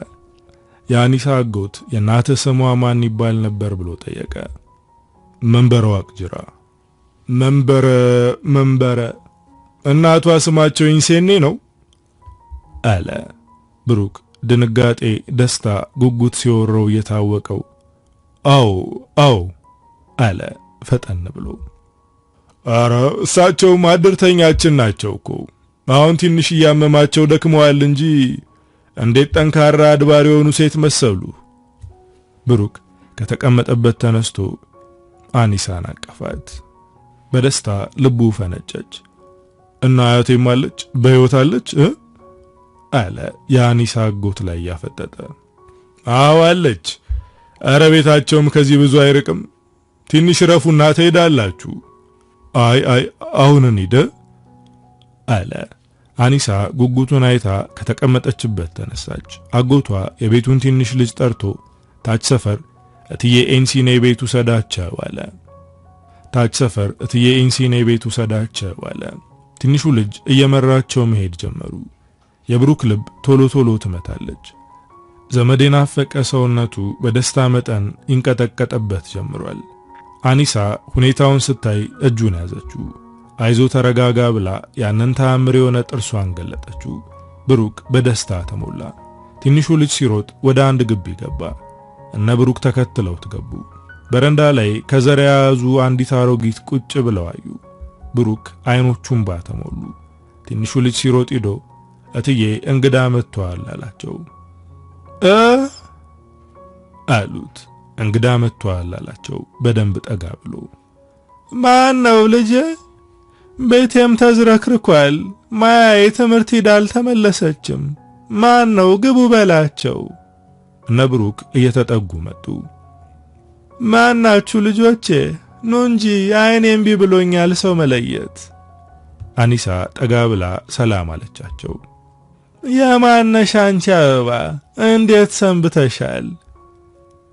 የአኒሳ አጎት የእናትህ ስሟ ማን ይባል ነበር ብሎ ጠየቀ። መንበረ ዋቅጅራ። መንበረ እናቷ ስማቸው ኢንሴኔ ነው አለ ብሩክ። ድንጋጤ፣ ደስታ፣ ጉጉት ሲወረው እየታወቀው አዎ አለ ፈጠን ብሎ። አረ እሳቸው ማድርተኛችን ናቸው እኮ። አሁን ትንሽ እያመማቸው ደክመዋል እንጂ እንዴት ጠንካራ አድባር የሆኑ ሴት መሰሉ። ብሩክ ከተቀመጠበት ተነስቶ አኒሳን አቀፋት። በደስታ ልቡ ፈነጨች። እና አያቴም አለች? በህይወት አለች አለ የአኒሳ አጎት ላይ ያፈጠጠ። አዎ አለች። አረ ቤታቸውም ከዚህ ብዙ አይርቅም። ትንሽ ረፉና ትሄዳላችሁ። አይ አሁን እንሂድ አለ። አኒሳ ጉጉቱን አይታ ከተቀመጠችበት ተነሳች። አጎቷ የቤቱን ትንሽ ልጅ ጠርቶ ታች ሰፈር እትዬ ኤንሲኔ ቤቱ ሰዳቸው አለ። ታች ሰፈር እትዬ ኤንሲኔ ቤቱ ሰዳቸው አለ። ትንሹ ልጅ እየመራቸው መሄድ ጀመሩ። የብሩክ ልብ ቶሎ ቶሎ ትመታለች። ዘመድ የናፈቀ ሰውነቱ በደስታ መጠን ይንቀጠቀጥበት ጀምሯል። አኒሳ ሁኔታውን ስታይ እጁን ያዘችው። አይዞ ተረጋጋ ብላ ያንን ተአምር የሆነ ጥርሷን ገለጠችው። ብሩክ በደስታ ተሞላ። ትንሹ ልጅ ሲሮጥ ወደ አንድ ግቢ ገባ። እነ ብሩክ ተከትለውት ገቡ። በረንዳ ላይ ከዘር የያዙ አንዲት አሮጊት ቁጭ ብለው አዩ። ብሩክ አይኖቹን ባተሞሉ። ትንሹ ልጅ ሲሮጥ ሄዶ እትዬ እንግዳ መጥቷል አላቸው። አሉት። እንግዳ መጥቷል አላቸው በደንብ ጠጋ ብሎ። ማን ነው ልጄ? ቤቴም ተዝረክርኳል። ማያ ትምህርት ሄዳ አልተመለሰችም። ማን ነው? ግቡ በላቸው። እነ ብሩክ እየተጠጉ መጡ። ማናችሁ ልጆቼ? ኑ እንጂ አይኔ እምቢ ብሎኛል ሰው መለየት። አኒሳ ጠጋ ብላ ሰላም አለቻቸው። የማነሽ አንቺ አበባ? እንዴት ሰንብተሻል?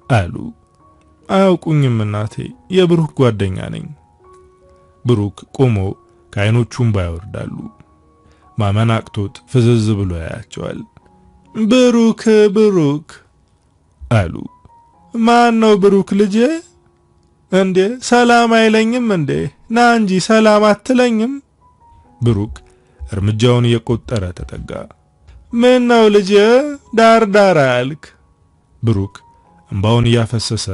አሉ። አያውቁኝም እናቴ፣ የብሩክ ጓደኛ ነኝ። ብሩክ ቆሞ ከዓይኖቹም ባይወርዳሉ። ማመን አቅቶት ፍዝዝ ብሎ ያያቸዋል። ብሩክ ብሩክ አሉ። ማን ነው ብሩክ ልጄ? እንዴ ሰላም አይለኝም እንዴ? ና እንጂ ሰላም አትለኝም? ብሩክ እርምጃውን እየቆጠረ ተጠጋ። ምን ነው ልጄ ዳር ዳር አልክ? ብሩክ እንባውን እያፈሰሰ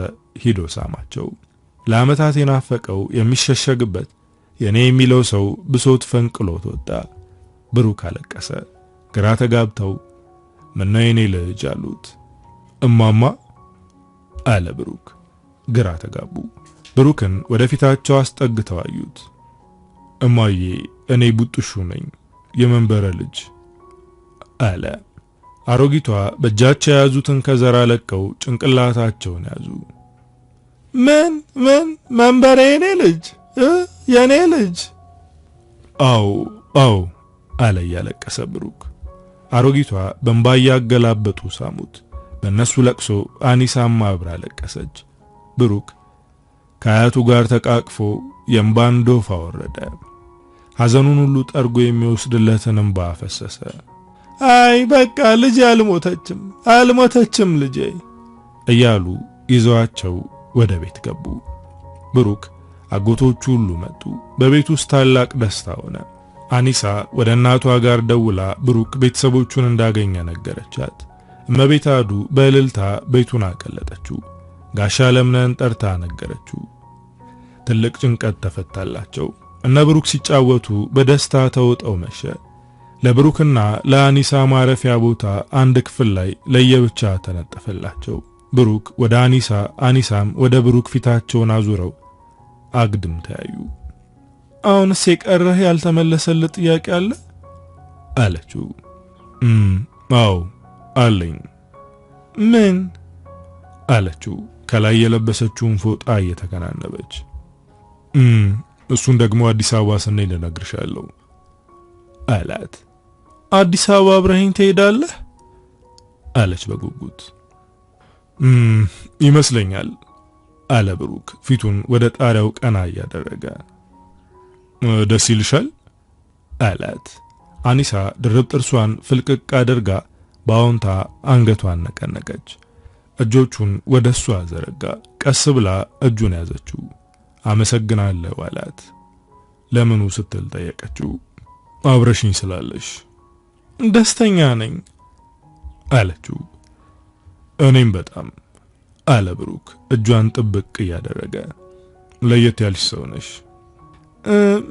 ሂዶ ሳማቸው። ለዓመታት የናፈቀው የሚሸሸግበት የኔ የሚለው ሰው ብሶት ፈንቅሎት ወጣ። ብሩክ አለቀሰ። ግራ ተጋብተው ምነው የኔ ልጅ አሉት። እማማ አለ ብሩክ። ግራ ተጋቡ። ብሩክን ወደፊታቸው አስጠግተው አዩት። እማዬ እኔ ቡጥሹ ነኝ የመንበረ ልጅ አለ። አሮጊቷ በእጃቸው የያዙትን ከዘራ ለቀው ጭንቅላታቸውን ያዙ። ምን መንበረ የኔ ልጅ የኔ ልጅ? አዎ አለ ያለቀሰ ብሩክ። አሮጊቷ በእንባ ያገላበጡ ሳሙት። በእነሱ ለቅሶ አኒሳም አብራ ለቀሰች። ብሩክ ከአያቱ ጋር ተቃቅፎ የእንባን ዶፍ አወረደ። ሐዘኑን ሁሉ ጠርጎ የሚወስድለትን እንባ አፈሰሰ። አይ በቃ ልጄ አልሞተችም ልጄ እያሉ ይዘዋቸው ወደ ቤት ገቡ። ብሩክ አጎቶቹ ሁሉ መጡ። በቤት ውስጥ ታላቅ ደስታ ሆነ። አኒሳ ወደ እናቷ ጋር ደውላ ብሩክ ቤተሰቦቹን እንዳገኘ ነገረቻት። እመቤት አዱ በእልልታ ቤቱን አቀለጠችው። ጋሻ ለምነን ጠርታ ነገረችው። ትልቅ ጭንቀት ተፈታላቸው። እነ ብሩክ ሲጫወቱ በደስታ ተውጠው መሸ። ለብሩክና ለአኒሳ ማረፊያ ቦታ አንድ ክፍል ላይ ለየብቻ ተነጠፈላቸው። ብሩክ ወደ አኒሳ፣ አኒሳም ወደ ብሩክ ፊታቸውን አዙረው አግድም ተያዩ። አሁንስ የቀረህ ያልተመለሰልህ ጥያቄ አለ አለችው። አዎ አለኝ። ምን አለችው ከላይ የለበሰችውን ፎጣ እየተከናነበች። እሱን ደግሞ አዲስ አበባ ስንሄድ እነግርሻለሁ አላት። አዲስ አበባ አብረኸኝ ትሄዳለህ አለች በጉጉት። ይመስለኛል አለ ብሩክ ፊቱን ወደ ጣሪያው ቀና እያደረገ። ደስ ይልሻል አላት። አኒሳ ድርብ ጥርሷን ፍልቅቅ አድርጋ በአዎንታ አንገቷን ነቀነቀች። እጆቹን ወደሷ ዘረጋ። ቀስ ብላ እጁን ያዘችው። አመሰግናለሁ አላት። ለምኑ ስትል ጠየቀችው። አብረሽኝ ስላለሽ ደስተኛ ነኝ አለችው። እኔም በጣም አለ ብሩክ እጇን ጥብቅ እያደረገ። ለየት ያልሽ ሰው ነሽ።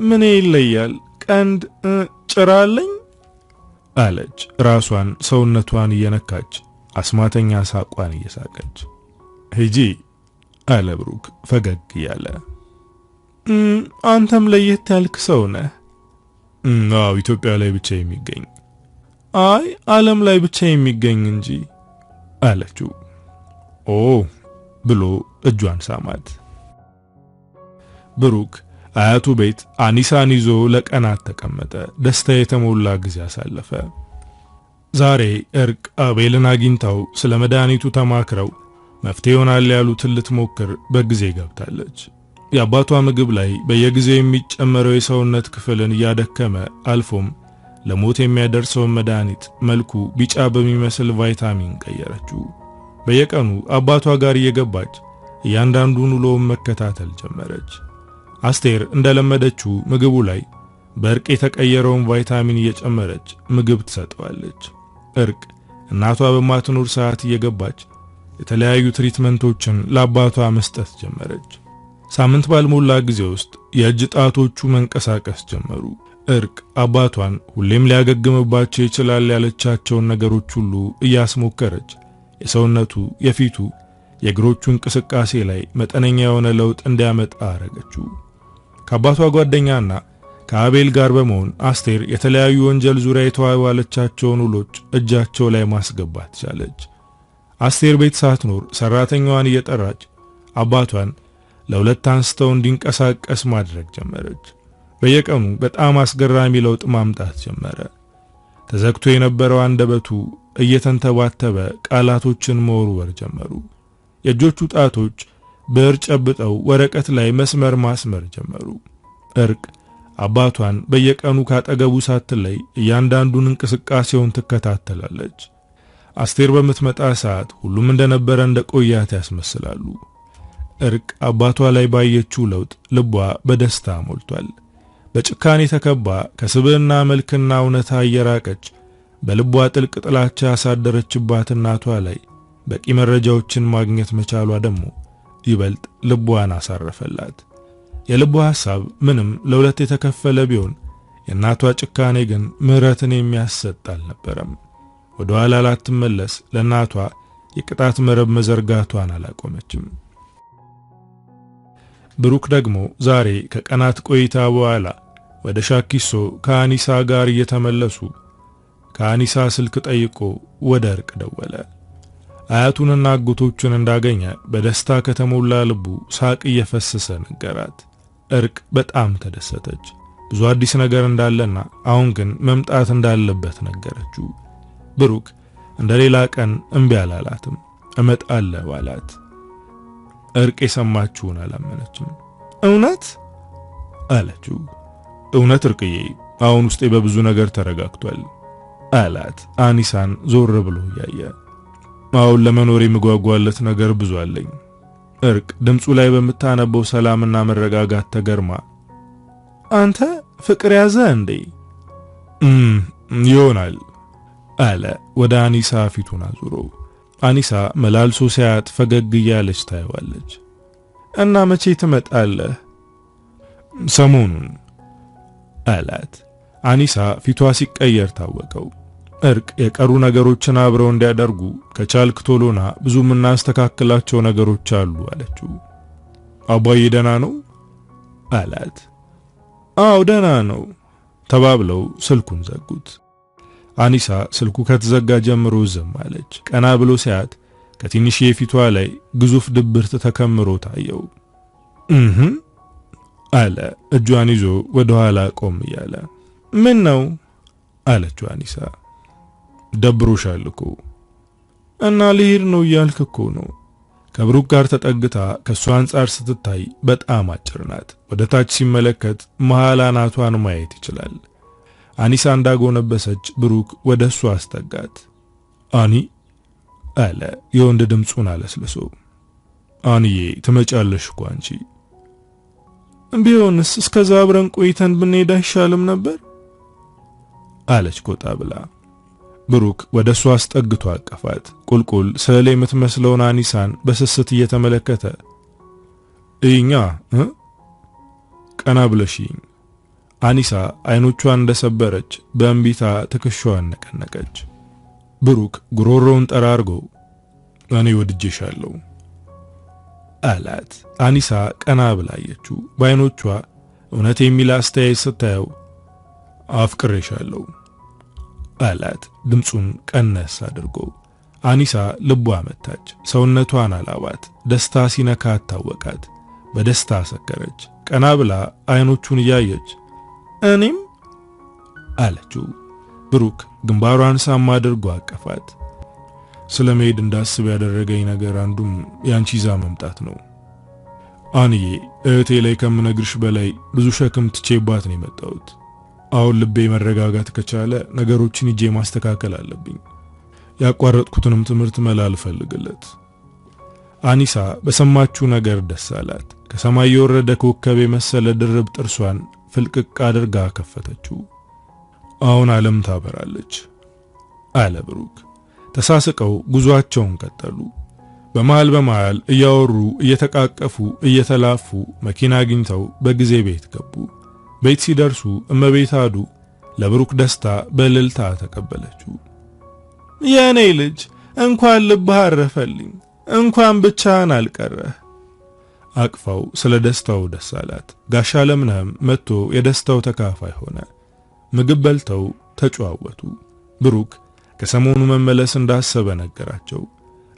ምን ይለያል? ቀንድ ጭራ አለኝ አለች ራሷን ሰውነቷን እየነካች አስማተኛ ሳቋን እየሳቀች። ሂጂ አለ ብሩክ ፈገግ እያለ። አንተም ለየት ያልክ ሰው ነህ። አዎ ኢትዮጵያ ላይ ብቻ የሚገኝ። አይ ዓለም ላይ ብቻ የሚገኝ እንጂ አለችው። ኦ ብሎ እጇን ሳማት። ብሩክ አያቱ ቤት አኒሳን ይዞ ለቀናት ተቀመጠ። ደስታ የተሞላ ጊዜ አሳለፈ። ዛሬ እርቅ አቤልን አግኝታው ስለ መድኃኒቱ ተማክረው መፍትሄ ይሆናል ያሉትን ልትሞክር በጊዜ ገብታለች። የአባቷ ምግብ ላይ በየጊዜው የሚጨመረው የሰውነት ክፍልን እያደከመ አልፎም ለሞት የሚያደርሰውን መድኃኒት መልኩ ቢጫ በሚመስል ቫይታሚን ቀየረችው። በየቀኑ አባቷ ጋር እየገባች እያንዳንዱን ውሎውን መከታተል ጀመረች። አስቴር እንደለመደችው ምግቡ ላይ በእርቅ የተቀየረውን ቫይታሚን እየጨመረች ምግብ ትሰጠዋለች። እርቅ እናቷ በማትኖር ሰዓት እየገባች የተለያዩ ትሪትመንቶችን ለአባቷ መስጠት ጀመረች። ሳምንት ባልሞላ ጊዜ ውስጥ የእጅ ጣቶቹ መንቀሳቀስ ጀመሩ። እርቅ አባቷን ሁሌም ሊያገግምባቸው ይችላል ያለቻቸውን ነገሮች ሁሉ እያስሞከረች የሰውነቱ፣ የፊቱ፣ የእግሮቹ እንቅስቃሴ ላይ መጠነኛ የሆነ ለውጥ እንዲያመጣ አረገችው። ከአባቷ ጓደኛና ከአቤል ጋር በመሆን አስቴር የተለያዩ ወንጀል ዙሪያ የተዋዋለቻቸውን ውሎች እጃቸው ላይ ማስገባት ቻለች። አስቴር ቤት ሳትኖር ሰራተኛዋን እየጠራች አባቷን ለሁለት አንስተው እንዲንቀሳቀስ ማድረግ ጀመረች። በየቀኑ በጣም አስገራሚ ለውጥ ማምጣት ጀመረ። ተዘግቶ የነበረው አንደበቱ እየተንተባተበ ቃላቶችን መወርወር ጀመሩ። የእጆቹ ጣቶች ብዕር ጨብጠው ወረቀት ላይ መስመር ማስመር ጀመሩ። እርቅ አባቷን በየቀኑ ካጠገቡ ሳትለይ እያንዳንዱን እንቅስቃሴውን ትከታተላለች። አስቴር በምትመጣ ሰዓት ሁሉም እንደነበረ እንደቆያት ያስመስላሉ። እርቅ አባቷ ላይ ባየችው ለውጥ ልቧ በደስታ ሞልቷል። በጭካኔ ተከባ ከስብዕና መልክና እውነታ እየራቀች በልቧ ጥልቅ ጥላቻ ያሳደረችባት እናቷ ላይ በቂ መረጃዎችን ማግኘት መቻሏ ደግሞ ይበልጥ ልቧን አሳረፈላት። የልቧ ሐሳብ ምንም ለሁለት የተከፈለ ቢሆን የእናቷ ጭካኔ ግን ምሕረትን የሚያሰጥ አልነበረም። ወደ ኋላ ላትመለስ ለእናቷ የቅጣት መረብ መዘርጋቷን አላቆመችም። ብሩክ ደግሞ ዛሬ ከቀናት ቆይታ በኋላ ወደ ሻኪሶ ከአኒሳ ጋር እየተመለሱ ከአኒሳ ስልክ ጠይቆ ወደ እርቅ ደወለ። አያቱንና አጎቶቹን እንዳገኘ በደስታ ከተሞላ ልቡ ሳቅ እየፈሰሰ ነገራት። እርቅ በጣም ተደሰተች። ብዙ አዲስ ነገር እንዳለና አሁን ግን መምጣት እንዳለበት ነገረችው። ብሩክ እንደሌላ ቀን እምቢ አላላትም። እመጣለሁ አላት። እርቅ የሰማችውን አላመነችም። እውነት አለችው። እውነት እርቅዬ፣ አሁን ውስጤ በብዙ ነገር ተረጋግቷል አላት አኒሳን ዞር ብሎ ያየ። አሁን ለመኖር የምጓጓለት ነገር ብዙ አለኝ። እርቅ ድምጹ ላይ በምታነበው ሰላምና መረጋጋት ተገርማ አንተ ፍቅር ያዘ እንዴ? ይሆናል አለ ወደ አኒሳ ፊቱን አዙሮ። አኒሳ መላልሶ ሲያት ፈገግ እያለች ታየዋለች። እና መቼ ትመጣለህ? ሰሞኑን አላት። አኒሳ ፊቷ ሲቀየር ታወቀው። እርቅ የቀሩ ነገሮችን አብረው እንዲያደርጉ ከቻልክ ቶሎና ብዙ የምናስተካክላቸው ነገሮች አሉ አለችው። አባዬ ደህና ነው አላት። አዎ ደህና ነው ተባብለው ስልኩን ዘጉት። አኒሳ ስልኩ ከተዘጋ ጀምሮ ዝም አለች። ቀና ብሎ ሲያት ከትንሽ የፊቷ ላይ ግዙፍ ድብርት ተከምሮ ታየው። አለ እጇን ይዞ ወደ ኋላ ቆም እያለ። ምን ነው አለችው አኒሳ። ደብሮሻል እኮ እና ልሄድ ነው እያልክ እኮ ነው። ከብሩክ ጋር ተጠግታ ከሷ አንጻር ስትታይ በጣም አጭር ናት። ወደ ታች ሲመለከት መሃል አናቷን ማየት ይችላል። አኒሳ እንዳጎነበሰች ብሩክ ወደ እሷ አስጠጋት። አኒ አለ የወንድ ድምጹን አለስልሶ። አንዬ ትመጫለሽ እኮ አንቺ። ቢሆንስ እስከዛ አብረን ቆይተን ብንሄድ አይሻልም ነበር አለች ቆጣ ብላ። ብሩክ ወደ እሷ አስጠግቶ አቀፋት። ቁልቁል ስዕል የምትመስለውን አኒሳን በስስት እየተመለከተ እኛ ቀና ብለሽኝ። አኒሳ አይኖቿን እንደሰበረች በእንቢታ ትከሻዋን ነቀነቀች። ብሩክ ጉሮሮውን ጠራርጎ እኔ ወድጄሻለሁ አላት። አኒሳ ቀና ብላየችው። በአይኖቿ እውነት የሚል አስተያየት ስታየው አፍቅሬሻለሁ አላት ድምጹን ቀነስ አድርጎ። አኒሳ ልቧ መታች። ሰውነቷን አላባት። ደስታ ሲነካት ታወቃት። በደስታ ሰከረች። ቀና ብላ አይኖቹን እያየች እኔም አለችው። ብሩክ ግንባሯን ሳም አድርጎ አቀፋት። ስለመሄድ እንዳስብ ያደረገኝ ነገር አንዱም ያንቺ ይዛ መምጣት ነው። አንዬ እህቴ ላይ ከምነግርሽ በላይ ብዙ ሸክም ትቼባት ነው የመጣሁት። አሁን ልቤ መረጋጋት ከቻለ ነገሮችን ይዤ ማስተካከል አለብኝ። ያቋረጥኩትንም ትምህርት መላል ፈልግለት። አኒሳ በሰማችው ነገር ደስ አላት። ከሰማይ የወረደ ኮከብ የመሰለ ድርብ ጥርሷን ፍልቅቅ አድርጋ ከፈተችው። አሁን ዓለም ታበራለች አለ ብሩክ። ተሳስቀው ጉዟቸውን ቀጠሉ። በመሃል እያወሩ እየተቃቀፉ እየተላፉ መኪና አግኝተው በጊዜ ቤት ገቡ። ቤት ሲደርሱ እመቤት አዱ ለብሩክ ደስታ በእልልታ ተቀበለችው። የኔ ልጅ እንኳን ልብህ አረፈልኝ እንኳን ብቻህን አልቀረህ። አቅፋው ስለ ደስታው ደስ አላት። ጋሻ ለምነህም መጥቶ የደስታው ተካፋይ ሆነ። ምግብ በልተው ተጨዋወቱ። ብሩክ ከሰሞኑ መመለስ እንዳሰበ ነገራቸው።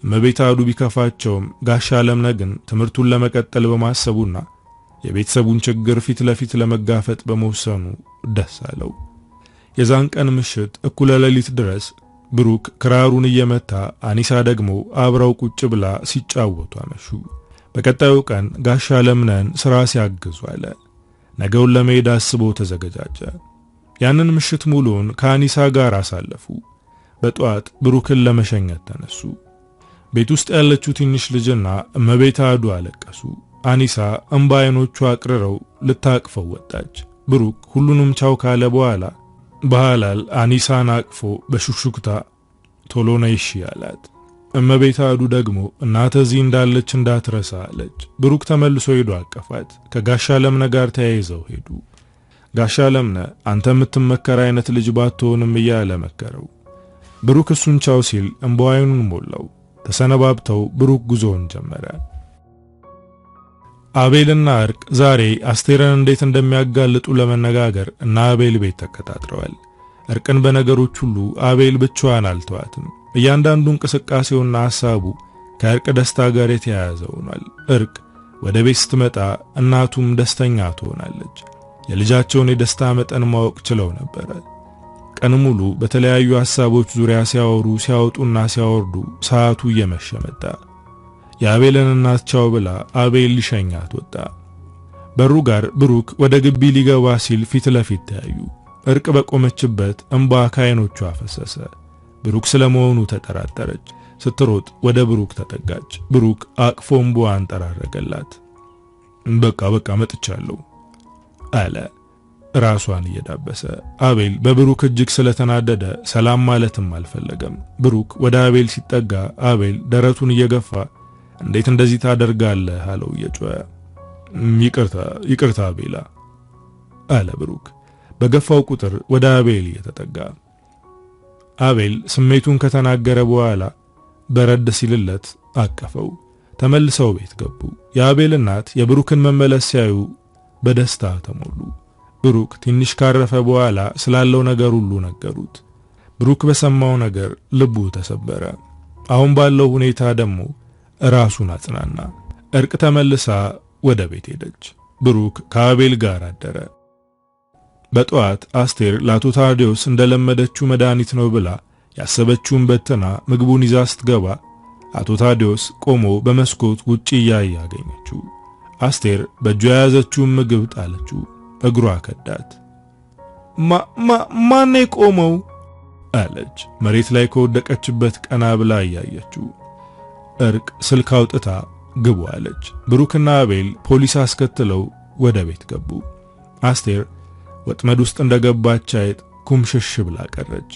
እመቤት አዱ ቢከፋቸውም ጋሻ ለምነህ ግን ትምህርቱን ለመቀጠል በማሰቡና የቤተሰቡን ችግር ፊት ለፊት ለመጋፈጥ በመወሰኑ ደስ አለው። የዛን ቀን ምሽት እኩለ ሌሊት ድረስ ብሩክ ክራሩን እየመታ አኒሳ ደግሞ አብረው ቁጭ ብላ ሲጫወቱ አመሹ። በቀጣዩ ቀን ጋሻ ለምነህን ስራ ሲያግዙ አለ። ነገውን ለመሄድ አስቦ ተዘገጃጀ። ያንን ምሽት ሙሉን ከአኒሳ ጋር አሳለፉ። በጧት ብሩክን ለመሸኘት ተነሱ። ቤት ውስጥ ያለችው ትንሽ ልጅና እመቤት አዱ አለቀሱ። አኒሳ እንባ አይኖቿ አቅርረው ልታቅፈው ወጣች። ብሩክ ሁሉንም ቻው ካለ በኋላ በሐላል አኒሳን አቅፎ በሹክሹክታ ቶሎ ነይ እሺ አላት። እመቤት አዱ ደግሞ እናተ እዚህ እንዳለች እንዳትረሳ አለች። ብሩክ ተመልሶ ሄዶ አቀፋት። ከጋሻ ለምነህ ጋር ተያይዘው ሄዱ። ጋሻ ለምነህ አንተ የምትመከር አይነት ልጅ ባትሆንም እያለ መከረው። ብሩክ እሱን ቻው ሲል እንባው አይኑን ሞላው። ተሰነባብተው ብሩክ ጉዞውን ጀመረ። አቤልና እርቅ ዛሬ አስቴርን እንዴት እንደሚያጋልጡ ለመነጋገር እና አቤል ቤት ተከታትረዋል። እርቅን በነገሮች ሁሉ አቤል ብቻዋን አልተዋትም። እያንዳንዱ እንቅስቃሴውና ሐሳቡ ከእርቅ ደስታ ጋር የተያያዘ ሆኗል። እርቅ ወደ ቤት ስትመጣ እናቱም ደስተኛ ትሆናለች። የልጃቸውን የደስታ መጠን ማወቅ ችለው ነበረ። ቀን ሙሉ በተለያዩ ሐሳቦች ዙሪያ ሲያወጡና ሲያወርዱ ሰዓቱ እየመሸ መጣ። የአቤልን እናት ቻው ብላ አቤል ሊሸኛት ወጣ። በሩ ጋር ብሩክ ወደ ግቢ ሊገባ ሲል ፊት ለፊት ተያዩ። እርቅ በቆመችበት እንባ ከዓይኖቿ ፈሰሰ። ብሩክ ስለመሆኑ ተጠራጠረች። ስትሮጥ ወደ ብሩክ ተጠጋች። ብሩክ አቅፎ እንባዋን ጠራረገላት። በቃ መጥቻለሁ አለ ራሷን እየዳበሰ። አቤል በብሩክ እጅግ ስለተናደደ ሰላም ማለትም አልፈለገም። ብሩክ ወደ አቤል ሲጠጋ አቤል ደረቱን እየገፋ እንዴት እንደዚህ ታደርጋለህ አለው እየጮኸ። ይቅርታ አቤላ አለ ብሩክ በገፋው ቁጥር ወደ አቤል እየተጠጋ። አቤል ስሜቱን ከተናገረ በኋላ በረድ ሲልለት አቀፈው። ተመልሰው ቤት ገቡ። የአቤል እናት የብሩክን መመለስ ሲያዩ በደስታ ተሞሉ። ብሩክ ትንሽ ካረፈ በኋላ ስላለው ነገር ሁሉ ነገሩት። ብሩክ በሰማው ነገር ልቡ ተሰበረ። አሁን ባለው ሁኔታ ደግሞ ራሱን አጽናና። እርቅ ተመልሳ ወደ ቤት ሄደች። ብሩክ ከአቤል ጋር አደረ። በጠዋት አስቴር ለአቶ ታዲዮስ እንደለመደችው መድኃኒት ነው ብላ ያሰበችውን በትና ምግቡን ይዛ ስትገባ አቶ ታዲዮስ ቆሞ በመስኮት ውጪ እያየ አገኘችው። አስቴር በእጇ የያዘችውን ምግብ ጣለችው። እግሯ ከዳት። ማን ቆመው አለች። መሬት ላይ ከወደቀችበት ቀና ብላ እያየችው። እርቅ ስልክ አውጥታ ግቡ አለች። ብሩክና አቤል ፖሊስ አስከትለው ወደ ቤት ገቡ። አስቴር ወጥመድ ውስጥ እንደገባች አይጥ ኩምሽሽ ብላ ቀረች።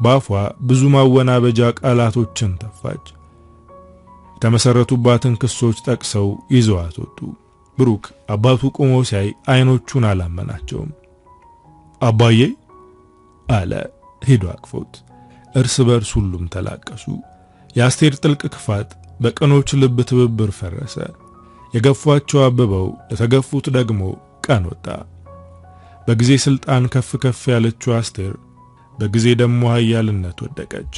ባፏ ብዙ ማወናበጃ ቃላቶችን ተፋች። የተመሰረቱባትን ክሶች ጠቅሰው ይዘዋት ወጡ። ብሩክ አባቱ ቆሞ ሲያይ አይኖቹን አላመናቸውም። አባዬ አለ ሄዶ አቅፎት። እርስ በርስ ሁሉም ተላቀሱ። የአስቴር ጥልቅ ክፋት በቀኖች ልብ ትብብር ፈረሰ። የገፏቸው አበበው ለተገፉት ደግሞ ቀን ወጣ። በጊዜ ስልጣን ከፍ ያለችው አስቴር በጊዜ ደግሞ ኃያልነት ወደቀች።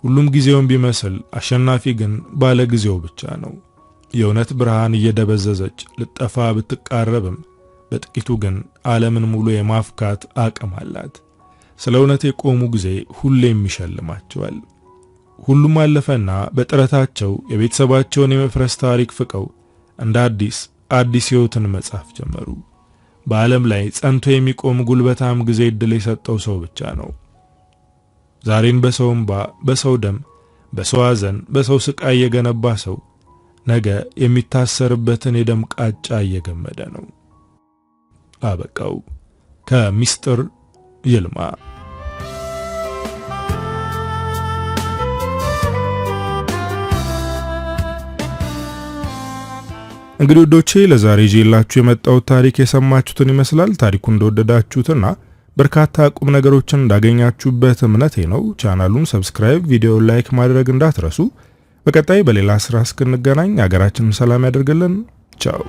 ሁሉም ጊዜውን ቢመስል አሸናፊ ግን ባለ ጊዜው ብቻ ነው። የእውነት ብርሃን እየደበዘዘች ልጠፋ ብትቃረብም በጥቂቱ ግን ዓለምን ሙሉ የማፍካት አቅም አላት። ስለ እውነት የቆሙ ጊዜ ሁሌም ይሸልማቸዋል። ሁሉም አለፈና በጥረታቸው የቤተሰባቸውን የመፍረስ ታሪክ ፍቀው እንደ አዲስ ሕይወትን መጻፍ ጀመሩ። በዓለም ላይ ጸንቶ የሚቆም ጉልበታም ጊዜ ዕድል የሰጠው ሰው ብቻ ነው። ዛሬን በሰው እንባ፣ በሰው ደም፣ በሰው ሐዘን፣ በሰው ስቃይ የገነባ ሰው ነገ የሚታሰርበትን የደም ቃጫ እየገመደ ነው። አበቃው። ከምስጢር ይልማ። እንግዲህ ወዶቼ ለዛሬ ይዤላችሁ የመጣው ታሪክ የሰማችሁትን ይመስላል። ታሪኩን እንደወደዳችሁትና በርካታ ቁም ነገሮችን እንዳገኛችሁበት እምነቴ ነው። ቻናሉን ሰብስክራይብ፣ ቪዲዮውን ላይክ ማድረግ እንዳትረሱ። በቀጣይ በሌላ ስራ እስክንገናኝ ሀገራችንን ሰላም ያደርግልን። ቻው።